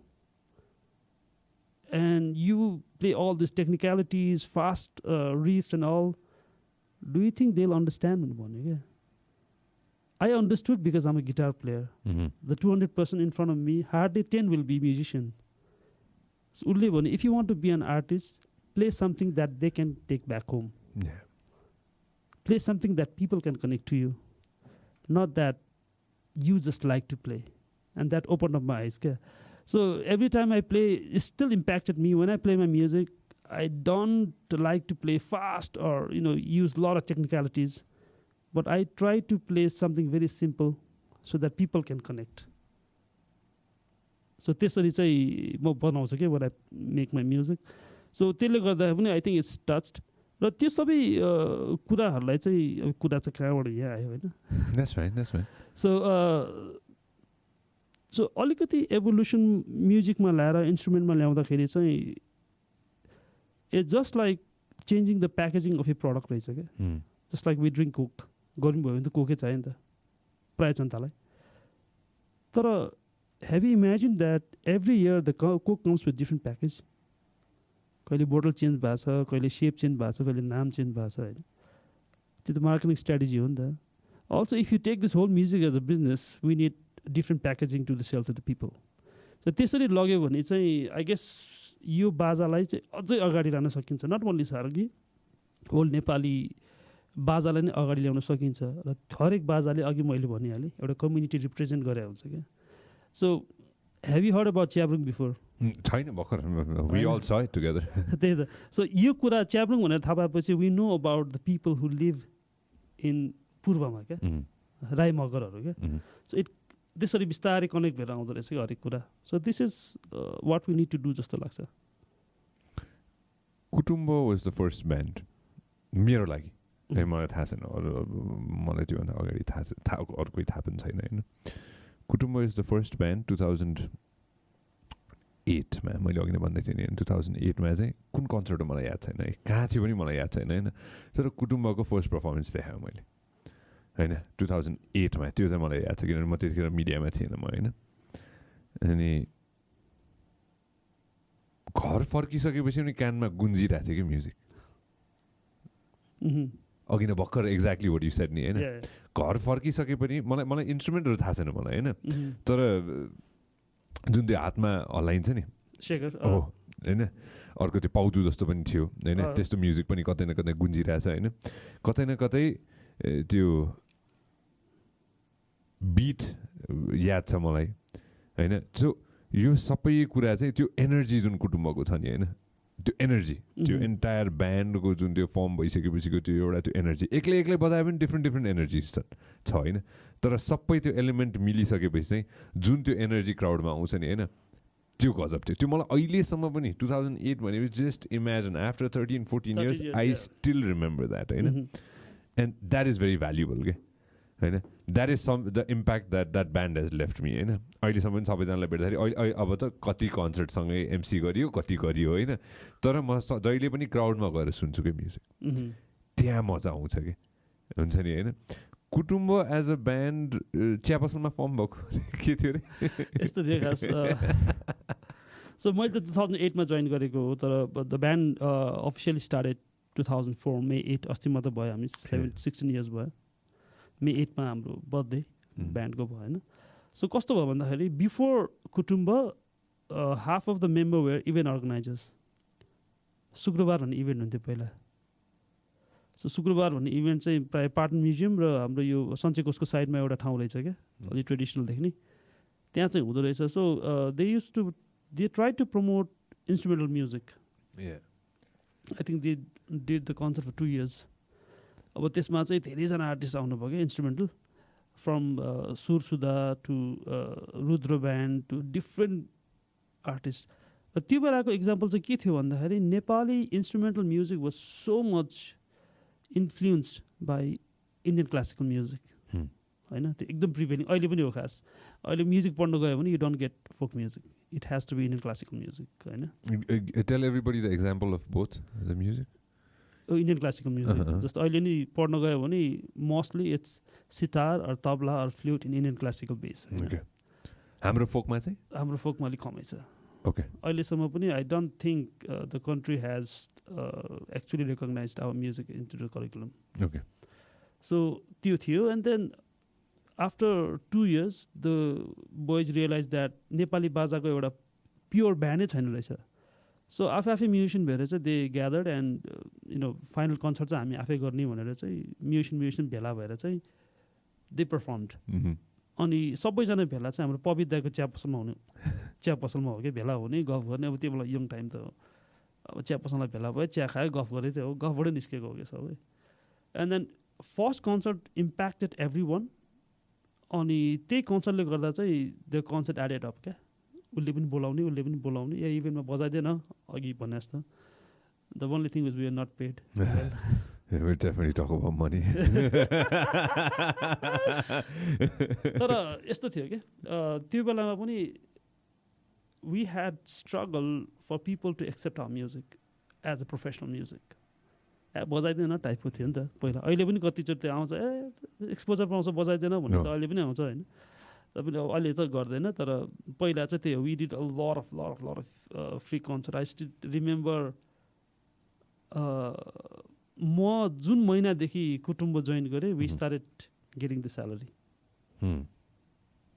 And you play all these technicalities, fast riffs and all. Do you think they'll understand? I understood because I'm a guitar player. The 200 person in front of me, hardly 10 will be musician. So, if you want to be an artist, play something that they can take back home. Yeah. Play something that people can connect to you. Not that you just like to play. And that opened up my eyes. So every time I play, it still impacted me. When I play my music, I don't like to play fast or, use a lot of technicalities. But I try to play something very simple so that people can connect. So त्यसरी चाहिँ म बनाउँछु क्या when I make my music. So त्यसले गर्दा पनि आई थिङ्क इट्स टच्ड र त्यो सबै कुराहरूलाई चाहिँ कुरा चाहिँ कहाँबाट यहाँ आयो होइन सो अलिकति एभोल्युसन म्युजिकमा ल्याएर इन्स्ट्रुमेन्टमा ल्याउँदाखेरि चाहिँ it's just like changing the packaging of a product रहेछ क्या just like we drink coke गर्नुभयो भने त कोकै चाहियो नि त प्रायः जनतालाई तर have you imagined that every year the Coke comes with different package? कहिले बोटल चेन्ज भएको छ कहिले सेप चेन्ज भएको छ कहिले नाम चेन्ज भएको छ होइन त्यो त मार्केटिङ स्ट्राटेजी हो नि त also if you take this whole music as a business we need different packaging to the sell to the people so त्यसरी लग्यो भने चाहिँ आई गेस यो बाजालाई चाहिँ अझै अगाडि लान सकिन्छ not only sarangi whole Nepali बाजालाई नै अगाडि ल्याउन सकिन्छ र हरेक बाजाले अघि मैले भनिहालेँ एउटा कम्युनिटी रिप्रेजेन्ट गरे हुन्छ क्या So, have you heard about Chyabrung before? छैन भर्खर we all saw it together. त्यही त सो यो कुरा च्याब्रुङ भनेर थाहा पाएपछि we know about the people who live in पूर्वमा क्या राई मगरहरू क्या सो इट त्यसरी बिस्तारै कनेक्ट भएर आउँदो रहेछ क्या हरेक कुरा so this is what we need to do जस्तो लाग्छ Kutumba was the first band मेरो लागि मलाई थाहा छैन अरू मलाई त्योभन्दा अगाडि थाहा अरू कोही थाहा पनि छैन होइन Kutumba is the first band 2008 मा मैले अघि नै भन्दै थिएँ नि 2008 मा चाहिँ कुन कन्सर्ट हो मलाई याद छैन है कहाँ थियो पनि मलाई याद छैन होइन तर कुटुम्बको फर्स्ट पर्फर्मेन्स देखाएँ मैले होइन 2008 मा त्यो चाहिँ मलाई याद छ किनभने म त्यतिखेर मिडियामा थिएन म होइन अनि घर फर्किसकेपछि पनि कानमा गुन्जिरहेको थियो कि म्युजिक अघि नै भर्खर एक्ज्याक्टली वाट यु सेड नि होइन Yeah. घर फर्किसके पनि मलाई इन्स्ट्रुमेन्टहरू थाहा छैन मलाई होइन Mhm. तर जुन त्यो हातमा हल्लाइन्छ नि Shaker. हो होइन अर्को त्यो पाउजु जस्तो पनि थियो होइन त्यस्तो म्युजिक पनि कतै न कतै गुन्जिरहेछ होइन कतै न कतै त्यो बिट याद छ मलाई होइन सो यो सबै कुरा चाहिँ त्यो एनर्जी जुन कुटुम्बको छ नि होइन त्यो एनर्जी त्यो एन्टायर ब्यान्डको जुन त्यो फर्म भइसकेपछिको त्यो एउटा त्यो एनर्जी एक्लै बजाए पनि डिफ्रेन्ट एनर्जी छ होइन तर सबै त्यो एलिमेन्ट मिलिसकेपछि चाहिँ जुन त्यो एनर्जी क्राउडमा आउँछ नि होइन त्यो गजब थियो त्यो मलाई अहिलेसम्म पनि 2008 भनेपछि just imagine after 13-14 years I still remember that होइन and that is very valuable के होइन that is some the impact that band has left me होइन अहिलेसम्म पनि सबैजनालाई भेट्दाखेरि अब त कति कन्सर्टसँगै एमसी गरियो कति गरियो होइन तर म जहिले पनि क्राउडमा गएर सुन्छु कि म्युजिक त्यहाँ मजा आउँछ कि हुन्छ नि होइन कुटुम्ब एज अ ब्यान्ड चिया पसलमा फर्म भएको के थियो अरे यस्तो थियो खास सो मैले त 2008 मा जोइन गरेको हो तर the band officially started 2004 May 8 अस्ति मात्र भयो हामी 16 years भयो May 8 मा हाम्रो बर्थडे ब्यान्डको भयो होइन सो कस्तो भयो भन्दाखेरि before Kutumba half of the member were event organizers शुक्रबार भन्ने इभेन्ट हुन्थ्यो पहिला सो शुक्रबार भन्ने इभेन्ट चाहिँ प्रायः पाटन म्युजियम र हाम्रो यो सञ्चय कोषको साइडमा एउटा ठाउँ रहेछ क्या अलि ट्रेडिसनल देख्ने त्यहाँ चाहिँ हुँदो रहेछ so they try to promote instrumental music I think they did the concert for 2 years अब त्यसमा चाहिँ धेरैजना आर्टिस्ट आउनुभयो क्या instrumental from Sursudha to Rudra band to different artist त्यो बेलाको इक्जाम्पल चाहिँ के थियो भन्दाखेरि Nepali instrumental music was so much influenced by Indian classical music होइन त्यो एकदम प्रिभेलिङ अहिले पनि हो खास अहिले म्युजिक पढ्न गयो भने you don't get folk music it has to be Indian classical music होइन tell everybody the example of both the music Indian classical music जस्तो अहिले नि पढ्न गयो भने mostly it's sitar or tabla or flute in Indian classical base हाम्रो फोकमा चाहिँ हाम्रो फोकमा अलिक कमै छ ओके अहिलेसम्म पनि I don't think the country has actually recognize our music into the curriculum okay so त्यो थियो and then after 2 years the boys realize that Nepali बाजाको एउटा प्योर ब्यान्डै छैन रहेछ सो आफै म्युजिसियन भएर चाहिँ they gathered and final concert चाहिँ हामी आफै गर्ने भनेर चाहिँ म्युजिसियन भेला भएर चाहिँ दे पर्फर्मड अनि सबैजना भेला चाहिँ हाम्रो पवित्रको चिया पसलमा हो कि भेला हुने गफ गर्ने अब त्यो बेला यङ टाइम त हो अब चिया पसलमा भेला भयो चिया खायो गफ गरेको थियो गफबाटै निस्केको हो कि सबै and then first concert impacted everyone अनि त्यही कन्सर्टले गर्दा चाहिँ त्यो कन्सर्ट एडेड अप क्या उसले पनि बोलाउने या इभेन्टमा बजाइदिएन अघि भने जस्तो the only thing is we are not paid We definitely talk about money. तर यस्तो थियो कि त्यो बेलामा पनि we had struggle for people to accept our music as a professional music. बजाइदिएन टाइपको थियो नि त पहिला अहिले पनि कतिचोटि त्यो आउँछ एक्सपोजर पाउँछ बजाइदिएन भने त अहिले पनि आउँछ होइन तपाईँले अब अहिले त गर्दैन तर पहिला चाहिँ त्यो we did a lot of free concert I still remember म जुन महिनादेखि कुटुम्ब जोइन गरेँ we started getting the salary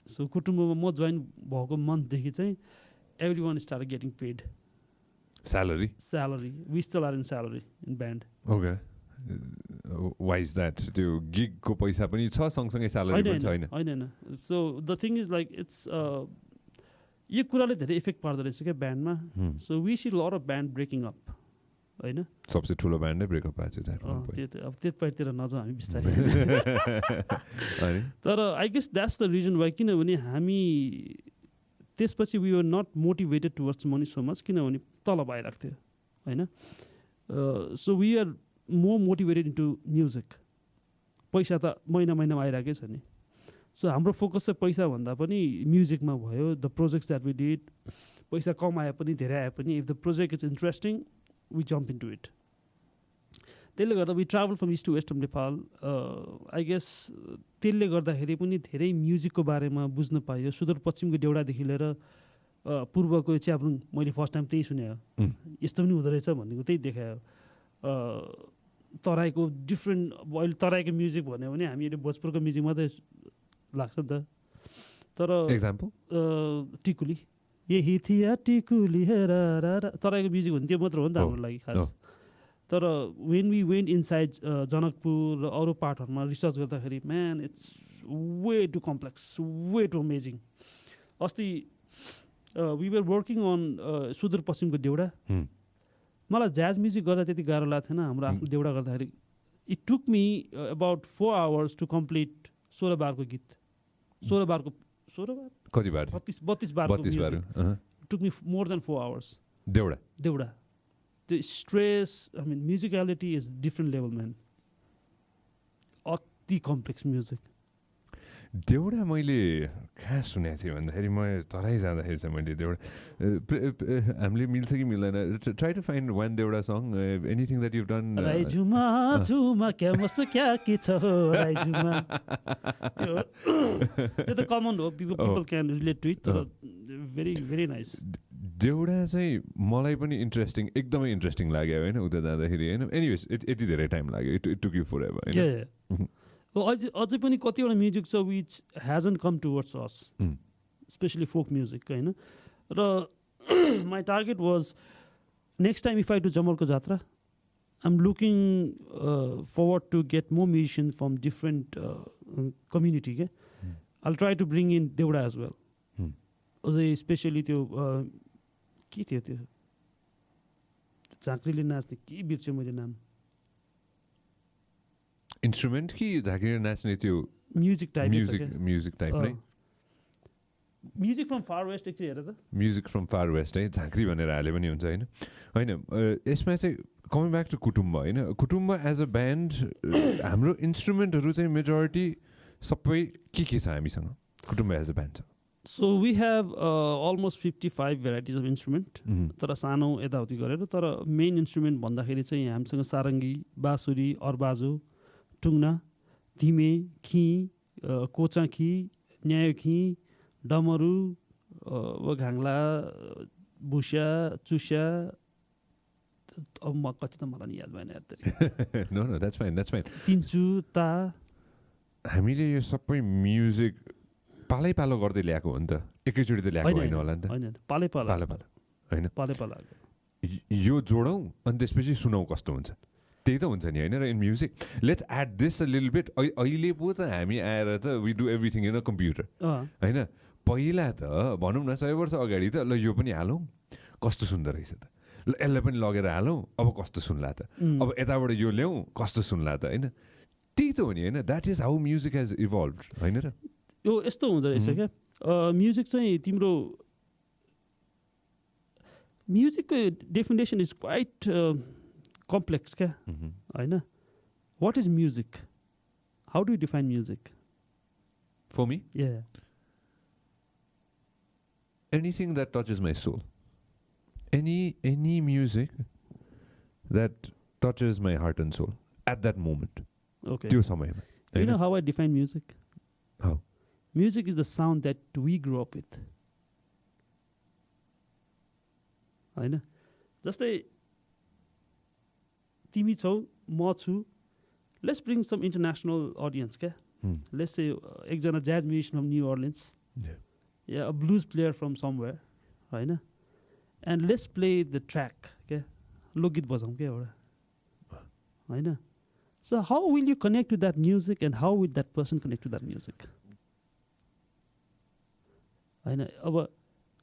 so कुटुम्बमा म जोइन भएको मन्थदेखि चाहिँ everyone start getting paid Salary? Salary. We still are in salary in band. Okay. Why is that? त्यो गिगको पैसा पनि छ सँगसँगै स्यालेरी पनि छैन हैन so the thing is like it's यो कुराले धेरै इफेक्ट पार्दो रहेछ क्या ब्यान्डमा so we see lot of band breaking up होइन सबसे ठुलो ब्यान्डै ब्रेकअप भएको छ अब त्यो पाइतिर नजाउँ हामी बिस्तारै तर I guess that's the reason why किनभने हामी त्यसपछि we were not motivated towards money so much किनभने तलब आइरहेको थियो होइन so we are more motivated into music पैसा त महिनामा आइरहेकै छ नि सो हाम्रो फोकस चाहिँ पैसाभन्दा पनि म्युजिकमा भयो the projects that we did पैसा कम आए पनि धेरै आए पनि if the project is interesting we jump into it त्यसले गर्दा we travel from east to west of Nepal I guess त्यसले गर्दाखेरि पनि धेरै म्युजिकको बारेमा बुझ्न पायो सुदूरपश्चिमको देउडादेखि लिएर पूर्वको च्याब्रुङ मैले फर्स्ट टाइम त्यही सुने हो यस्तो पनि हुँदो रहेछ भनेको त्यही देखायो तराईको डिफ्रेन्ट अहिले तराईको म्युजिक भन्यो भने हामीले भोजपुरको म्युजिक मात्रै लाग्छ नि त तर एक्जाम्पल टिकुली यही थिया टिकुली हेर तराईको म्युजिक भने त्यो मात्र हो नि त हाम्रो लागि खास तर when we went inside Janakpur र अरू पार्टहरूमा रिसर्च गर्दाखेरि man it's way too complex way too amazing अस्ति वी वर वर्किङ अन सुदूरपश्चिमको देउडा मलाई ज्याज म्युजिक गर्दा त्यति गाह्रो लाग्थेन हाम्रो आफ्नो देउडा गर्दाखेरि it took me about 4 hours to complete 16 बारको गीत 16 बारको कति बार 32 बारको took me more than 4 hours Deuda the stress I mean musicality is different level man अति कम्प्लेक्स म्युजिक देउडा मैले कहाँ सुनेको थिएँ भन्दाखेरि म तराई जाँदाखेरि चाहिँ मैले देउडा हामीले मिल्छ कि मिल्दैन try to find one Deuda song anything that you done राइजुमा झुमा क्या मस क्या के छ हो राइजुमा त्यो त कमन हो people can relate to it तर भेरी भेरी नाइस देउडा चाहिँ मलाई पनि इन्ट्रेस्टिङ एकदमै इन्ट्रेस्टिङ लाग्यो होइन उता जाँदाखेरि होइन एनिवेज यति धेरै टाइम लाग्यो it took you forever होइन अझै पनि कतिवटा म्युजिक छ which hasn't come towards us specially folk music होइन र my target was next time if I do जमलको Jatra I am looking forward to get more musician from different community के I try to bring in Deuda as well अझै स्पेसली त्यो के थियो त्यो झाँक्रीले नाच्ने के बिर्स्यो मैले नाम इन्स्ट्रुमेन्ट कि झाँक्रीले नाच्ने त्यो म्युजिक टाइप म्युजिक टाइप नै म्युजिक फ्रम फार वेस्ट एकचोटि हेर त म्युजिक फ्रम फार वेस्ट है झाँक्री भनेर हाले पनि हुन्छ होइन होइन यसमा चाहिँ कमिङ ब्याक टु कुटुम्ब होइन कुटुम्ब एज अ ब्यान्ड हाम्रो इन्स्ट्रुमेन्टहरू चाहिँ मेजोरिटी सबै के छ हामीसँग कुटुम्ब एज अ ब्यान्ड छ So we have almost 55 varieties of instrument. तर सानो यताउति गरेर तर मेन इन्स्ट्रुमेन्ट भन्दाखेरि चाहिँ हामीसँग सारङ्गी बाँसुरी अर्बाजो टुङ्ना धिमे खी कोचाखी न्यायोखी डमरू घाङ्ला भुस्या चुस्या अब म कति त मलाई नि याद भएन नो द्याट्स फाइन तिन्चु ता हामीले यो सबै म्युजिक पालै पालो गर्दै ल्याएको हो नि त एकैचोटि त ल्याएको होइन होला नि त पालै पालो होइन यो जोडौँ अनि त्यसपछि सुनौ कस्तो हुन्छ त्यही त हुन्छ नि होइन र in music let's add this a लिल बिट अहिले पो त हामी आएर त we do everything in a computer होइन पहिला त भनौँ न 100 वर्ष अगाडि त ल यो पनि हालौँ कस्तो सुन्दो रहेछ त ल यसलाई पनि लगेर हालौँ अब कस्तो सुन्ला त अब यताबाट यो ल्याउँ कस्तो सुन्ला त होइन त्यही त हो नि होइन that is how music has evolve होइन र यो यस्तो हुँदो रहेछ क्या म्युजिक चाहिँ तिम्रो म्युजिकको डेफिनेसन इज क्वाइट कम्प्लेक्स क्या होइन what is music how do you define music for me anything that touches my soul any music that touches my heart and soul at that moment. Okay. त्यो समयमा You know how I define music? How? Music is the sound that we grew up with. होइन जस्तै तिमी छौ म छु let's bring some international audience क्या लेट्स से एकजना jazz musician from New Orleans या a blues player from somewhere होइन and let's play the track क्या लोकगीत बजाउँ क्या एउटा होइन so how will you connect to that music and how will that person connect to that music होइन अब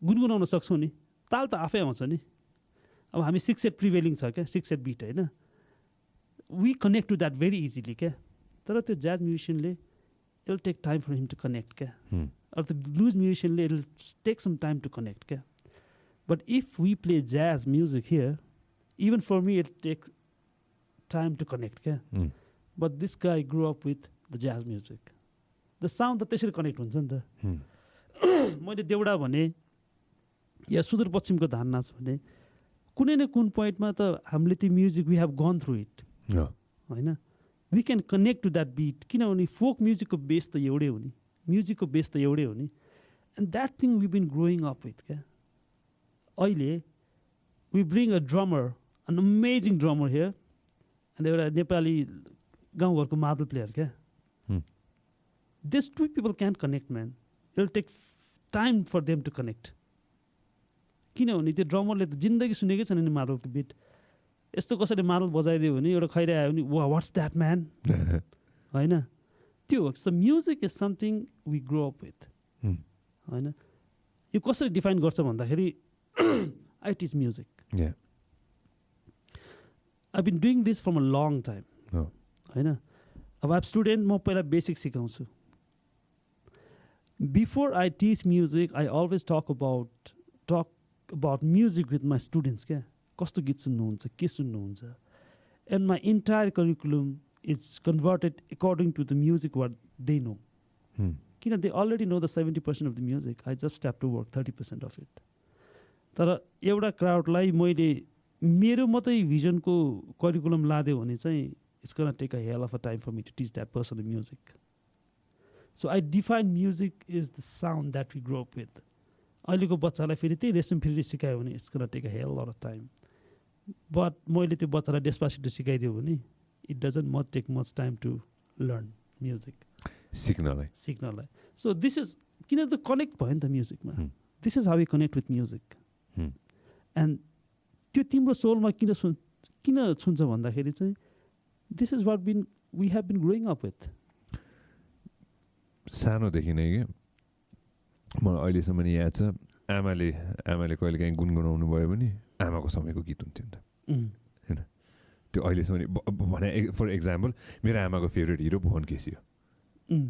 गुनगुनाउन सक्छौँ नि ताल त आफै आउँछ नि अब हामी 6/8 प्रिभेलिङ छ क्या 6/8 बिट होइन we connect to that very easily क्या तर त्यो ज्याज म्युजिसियनले it will take time for him to connect क्या अब त्यो ब्लुज म्युजिसियनले it will take some time to connect क्या but if we play jazz music here even for me it take time to connect क्या but this guy grow up with the jazz music the sound त त्यसरी कनेक्ट हुन्छ नि त मैले देउडा भने या सुदूरपश्चिमको धान नाच भने कुनै न कुन पोइन्टमा त हामीले त्यो music we have gone through it होइन we can connect to that beat किनभने फोक म्युजिकको बेस त एउटै हो नि म्युजिकको बेस त एउटै हो नि and that thing we been growing up with क्या अहिले we bring a drummer an amazing drummer here अनि एउटा नेपाली गाउँघरको मादल प्लेयर क्या this to people can connect man it will take time for them to connect किनभने त्यो ड्रमरले त जिन्दगी सुनेकै छैन नि मादलको बिट यस्तो कसैले मादल बजाइदियो भने एउटा खैरे आयो भने वा वाट्स द्याट म्यान होइन त्यो हो so music is something we grow up with होइन यो कसरी डिफाइन गर्छ भन्दाखेरि I teach music I been doing this from a long time होइन अब अब स्टुडेन्ट म पहिला बेसिक सिकाउँछु before I teach music I always talk about music with my students क्या कस्तो गीत सुन्नुहुन्छ के सुन्नुहुन्छ and my entire curriculum is converted according to the music what they know किन they already know the 70% of the music I just have to work 30% of it तर एउटा क्राउडलाई मैले मेरो मात्रै भिजनको करिकुलम लादियो भने चाहिँ it's gonna take a hell of a time for me to teach that person the music so I define music is the sound that we grow up with अहिलेको बच्चालाई फेरि त्यही रेसम फेरि सिकायो भने it's gonna take a hell of time but मैले त्यो बच्चालाई डेस्पासिटो सिकाइदियो भने it doesn't much take much time to learn music सिक्नलाई सो दिस इज किन त कनेक्ट भयो नि त म्युजिकमा this is how you connect with music and त्यो तिम्रो सोलमा किन छुन्छ भन्दाखेरि चाहिँ this is what been we have been growing up with सानोदेखि नै क्या मलाई अहिलेसम्म याद छ आमाले कहिले काहीँ गुनगुनाउनु भयो भने आमाको समयको गीत हुन्थ्यो नि त होइन त्यो अहिलेसम्म भने फर एक्जाम्पल मेरो आमाको फेभरेट हिरो भुवन केसी हो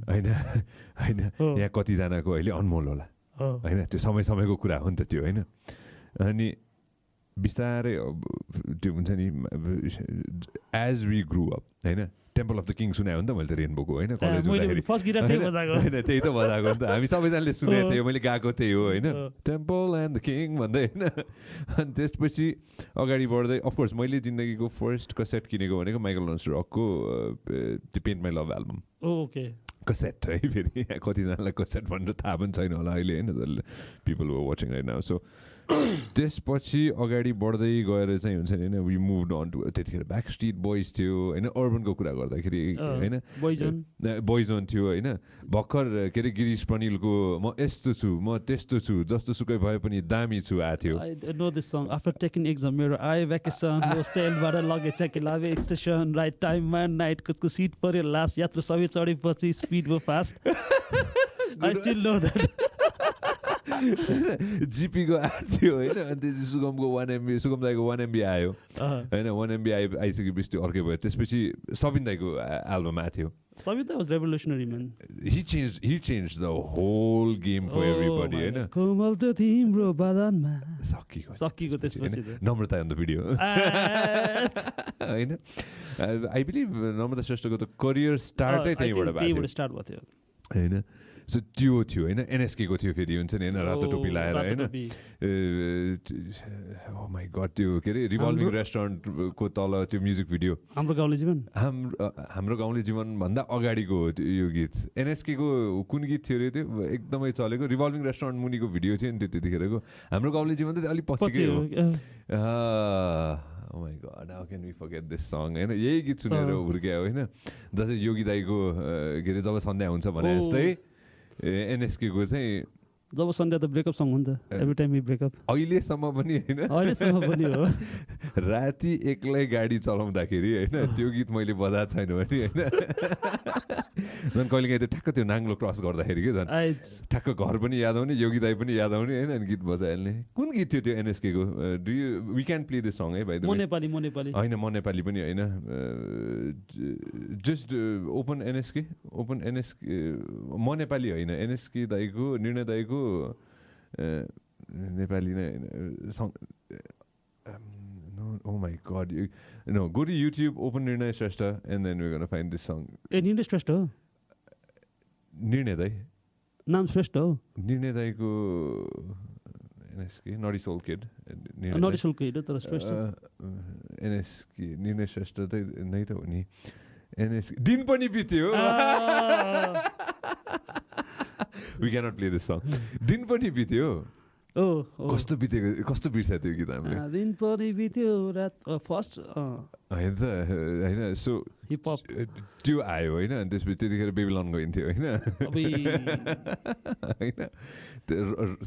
होइन यहाँ कतिजनाको अहिले अनमोल होला होइन त्यो समयको कुरा हो नि त त्यो होइन अनि बिस्तारै त्यो हुन्छ नि एज वी ग्रु अप होइन टेम्पल अफ द किङ सुनायो नि त मैले त रेनबोको होइन कलेज होइन त्यही त बजाएको नि त हामी सबैजनाले सुनेको थियो मैले गाएको त्यही हो होइन टेम्पल एन्ड द किङ भन्दै होइन अनि त्यसपछि अगाडि बढ्दै अफकोर्स मैले जिन्दगीको फर्स्ट कसेट किनेको भनेको माइकल रक्सको त्यो paint my love album okay cassette है फेरि कतिजनालाई कसेट भनेर थाहा पनि छैन होला अहिले होइन पिपल वर वाचिङ राइट नाउ सो त्यसपछि अगाडि बढ्दै गएर चाहिँ हुन्छ नि होइन वी मुभ अन टु त्यतिखेर ब्याक स्ट्रिट बोइज थियो होइन अर्बनको कुरा गर्दाखेरि होइन बोइजोन थियो होइन भर्खर के अरे गिरीश प्रनिलको म यस्तो छु म त्यस्तो छु जस्तो सुकै भए पनि दामी छु आएको थियो know this song after taking exam मेरो आयो भ्याकेसन होस्टेलबाट लगे चाहिँ लाभे स्टेसन राइट टाइममा नाइटको सिट पऱ्यो लास्ट यात्रा सबै चढेपछि स्पिड भयो fast I still know that जिपीको आएको थियो होइन अनि त्यसपछि सुगमको 1 MB सुगम दाईको 1 MB आयो होइन 1 MB आइसकेपछि त्यो अर्कै भयो त्यसपछि सबिन दाईको एल्बम आएको थियो Sabin was revolutionary, man. He changed the whole game for everybody, होइन कोमल त तिम्रो बदनमा सकिको त्यसपछि नम्रता on the video होइन आई बिलिभ नम्रता श्रेष्ठको त करियर स्टार्टै त्यहीँबाट भएको थियो होइन सो त्यो थियो होइन एनएसकेको थियो फेरि हुन्छ नि होइन रातो टोपी लाएर होइन ओ माई गड त्यो के अरे रिभल्भिङ रेस्टुरेन्टको तल त्यो म्युजिक भिडियो हाम्रो गाउँले जीवन हाम्रो गाउँले जीवन भन्दा अगाडिको यो गीत एनएसकेको कुन गीत थियो अरे त्यो एकदमै चलेको रिभल्भिङ रेस्टुरेन्ट मुनिको भिडियो थियो नि त्यो त्यतिखेरको हाम्रो गाउँले जीवन त अलिक पछिकै हो Oh my God, how can we forget this song? होइन यही गीत सुनेर हुर्क्यायो होइन जस्तै योगी दाईको के अरे जब सन्ध्या हुन्छ भने जस्तै एनएसकेको चाहिँ जब सन्ध्या त ब्रेकअप सङ हो नि त एभ्री टाइम वी ब्रेकअप अहिलेसम्म पनि होइन अहिलेसम्म पनि हो राति एक्लै गाडी चलाउँदाखेरि होइन त्यो गीत मैले बजाएको छैन भने होइन झन् कहिले काहीँ त्यो ठ्याक्क त्यो नाङ्लो क्रस गर्दाखेरि के झन् ठ्याक्क घर पनि याद आउने योगी दाई पनि याद आउने होइन अनि गीत बजाइहाल्ने कुन गीत थियो त्यो एनएसकेको do you we can play this song है भाइ म नेपाली होइन म नेपाली पनि होइन जस्ट ओपन एनएसके म नेपाली होइन एनएसके दाईको निर्णय दाईको नेपाली नै होइन oh my god go to YouTube open निर्णय Shrestha and then we're gonna find this song निर्णय श्रेष्ठ हो निर्णय दाई नाम श्रेष्ठ हो निर्णय दाईको एनएसके नटी सोल किड नटी सोल किड तर श्रेष्ठ एनएसके निर्णय श्रेष्ठ त नै त हो नि एनएसके दिन पनि बित्यो we cannot play this song दिन पनि बित्यो कस्तो बिर्स्या त्यो गीत हामीले दिन पनि बित्यो रात फर्स्ट होइन त होइन सो हिपहप त्यो आयो होइन अनि त्यसपछि त्यतिखेर बेबिलोन गइन्थ्यो होइन होइन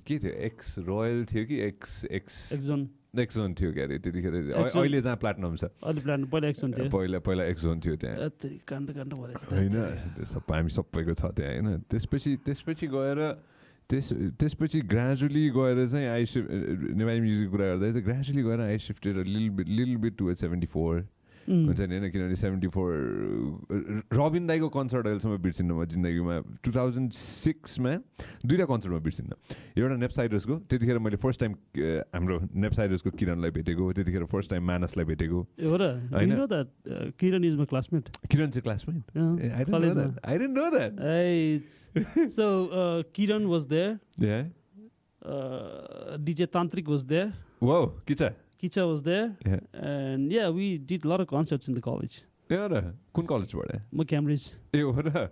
के थियो एक्स रोयल थियो कि एक्सोन थियो क्या अरे त्यतिखेर अहिले जहाँ प्लाटिनम छ पहिला एक्सोन थियो त्यहाँ होइन हामी सबैको छ त्यहाँ होइन त्यसपछि गएर त्यसपछि ग्रेजुअली गएर चाहिँ नेपाली म्युजिकको कुरा गर्दा चाहिँ ग्रेजुअली गएर आई सिफ्टेड लिल बिट टु 74 हुन्छ नि होइन किनभने 74 रबिन दाईको कन्सर्ट अहिलेसम्म बिर्सिन्न म जिन्दगीमा 2006मा दुईवटा कन्सर्टमा बिर्सिन्न एउटा नेप्साइडर्सको त्यतिखेर मैले फर्स्ट टाइम हाम्रो नेप्साइडर्सको किरणलाई भेटेको त्यतिखेर फर्स्ट टाइम मानसलाई भेटेको किरण इज माई क्लासमेट किरण चाहिँ classmate I didn't know that. So Kiran was there. Yeah. DJ Tantric was there. Whoa, Kicha was there. Yeah. And yeah, we did a lot of concerts in the college. Yeah, कुन कलेज पढे? म Cambridge. ए हो र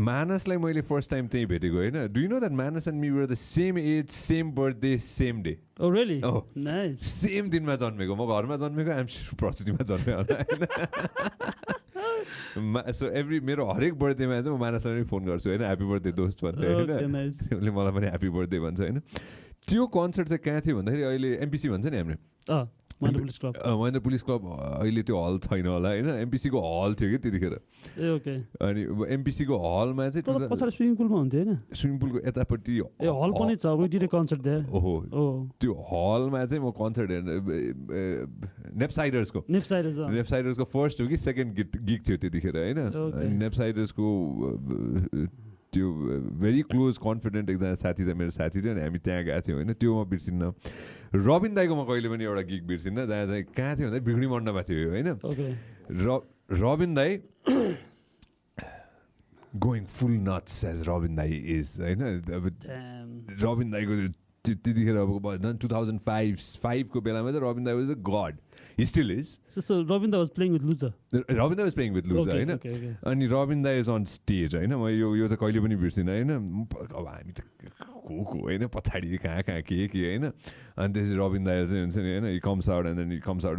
मानसलाई मैले फर्स्ट टाइम त्यही भेटेको होइन do you know that Manas and me were the same age same birthday same day Oh really? Oh nice. Same दिनमा जन्मेको म घरमा जन्मेको आइम प्रस्तुतिमा जन्मे होला होइन सो मेरो हरेक बर्थडेमा चाहिँ म मानसलाई पनि फोन गर्छु होइन ह्याप्पी बर्थडे दोस्त भन्दै होइन उसले मलाई पनि ह्याप्पी बर्थडे भन्छ होइन त्यो कन्सर्ट चाहिँ कहाँ थियो भन्दाखेरि अहिले एमपिसी भन्छ नि हाम्रो महेन्द्र पुलिस क्लब अहिले त्यो हल छैन होला होइन एमपिसीको हल थियो कि त्यतिखेर अनि एमपिसीको हलमा चाहिँ स्विमिङ पुलमा हुन्थ्यो होइन स्विमिङ पुलको यतापट्टि हल पनि छ कन्सर्ट ओहो त्यो हलमा चाहिँ म कन्सर्ट हेर्न नेप्साइडर्सको फर्स्ट हो कि सेकेन्ड गिग थियो त्यतिखेर होइन नेप्साइडर्सको त्यो भेरी क्लोज कन्फिडेन्ट एकजना साथी छ मेरो साथी थियो अनि हामी त्यहाँ गएको थियौँ होइन त्यो म बिर्सिन्न रबिन दाईको म कहिले पनि एउटा गिग बिर्सिन्न जहाँ चाहिँ कहाँ थियो भन्दा बिगडी मण्डपमा थियो होइन रबिन दाई गोइङ फुल नट्स एज रबिन दाई इज होइन अब रबिन दाईको त्यतिखेर अब 2005 को बेलामा चाहिँ रबिन दाई was a god he still is so Robin was playing with Luza होइन अनि रबिन दाई इज अन स्टेज होइन म यो चाहिँ कहिले पनि बिर्सिनँ होइन अब हामी त को होइन पछाडि कहाँ के होइन अनि त्यसपछि रबिन दाई चाहिँ हुन्छ नि होइन he comes out and then he comes out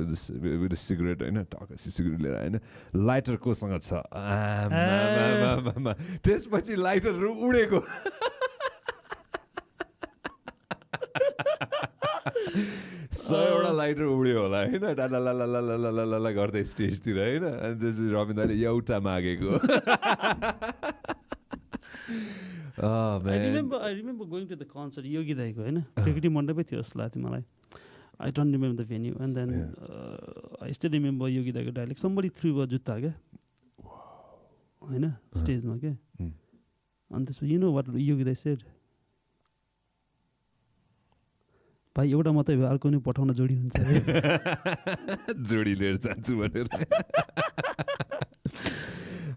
with cigarette होइन टक्क सिगरेट लिएर होइन लाइटर कोसँग छ त्यसपछि लाइटरहरू उडेको 100 लाइटर उड्यो होला होइन डाला गर्दै स्टेजतिर होइन अनि त्यसपछि रबिन दाइले एउटा मागेको I remember going to the concert योगी दाईको होइन क्रिकेटी मण्डपै थियो जस्तो लाग्थ्यो मलाई I don't remember the venue and then I still remember योगी दाईको डायलग somebody threw a जुत्ता क्या होइन स्टेजमा क्या अनि त्यसपछि you know what योगी दाई said भाइ एउटा मात्रै भयो अर्को नि पठाउन जोडी हुन्छ जोडी लिएर जान्छु भनेर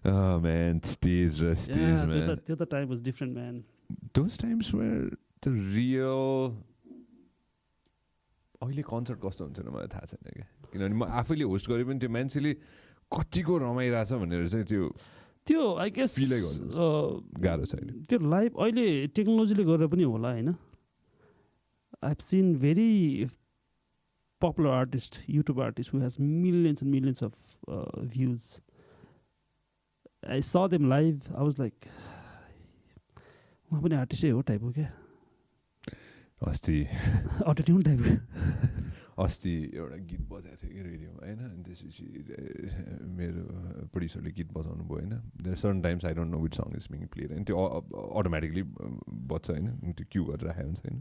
Oh man, stage man. The time was different, man. Those times were the real. अहिले कन्सर्ट कस्तो हुन्छ मलाई थाहा छैन क्या किनभने म आफैले होस्ट गरे पनि त्यो मान्छेले कतिको रमाइरहेछ भनेर चाहिँ त्यो आई गेस फिलै गर्नु गाह्रो छैन त्यो लाइभ अहिले टेक्नोलोजीले गरेर पनि होला होइन I have seen very popular artist, YouTube artist who has millions and millions of views. I saw them live. I was like, म पनि आर्टिस्टै हो टाइपको क्या अस्ति अटोट्युन टाइपको अस्ति एउटा गीत बजाएको थियो कि रेडियोमा होइन अनि त्यसपछि मेरो प्रोड्युसरले गीत बजाउनु भयो होइन there certain times I don't know which song is being played होइन त्यो अटोमेटिकली बज्छ होइन त्यो क्यु गरेर राखेको हुन्छ होइन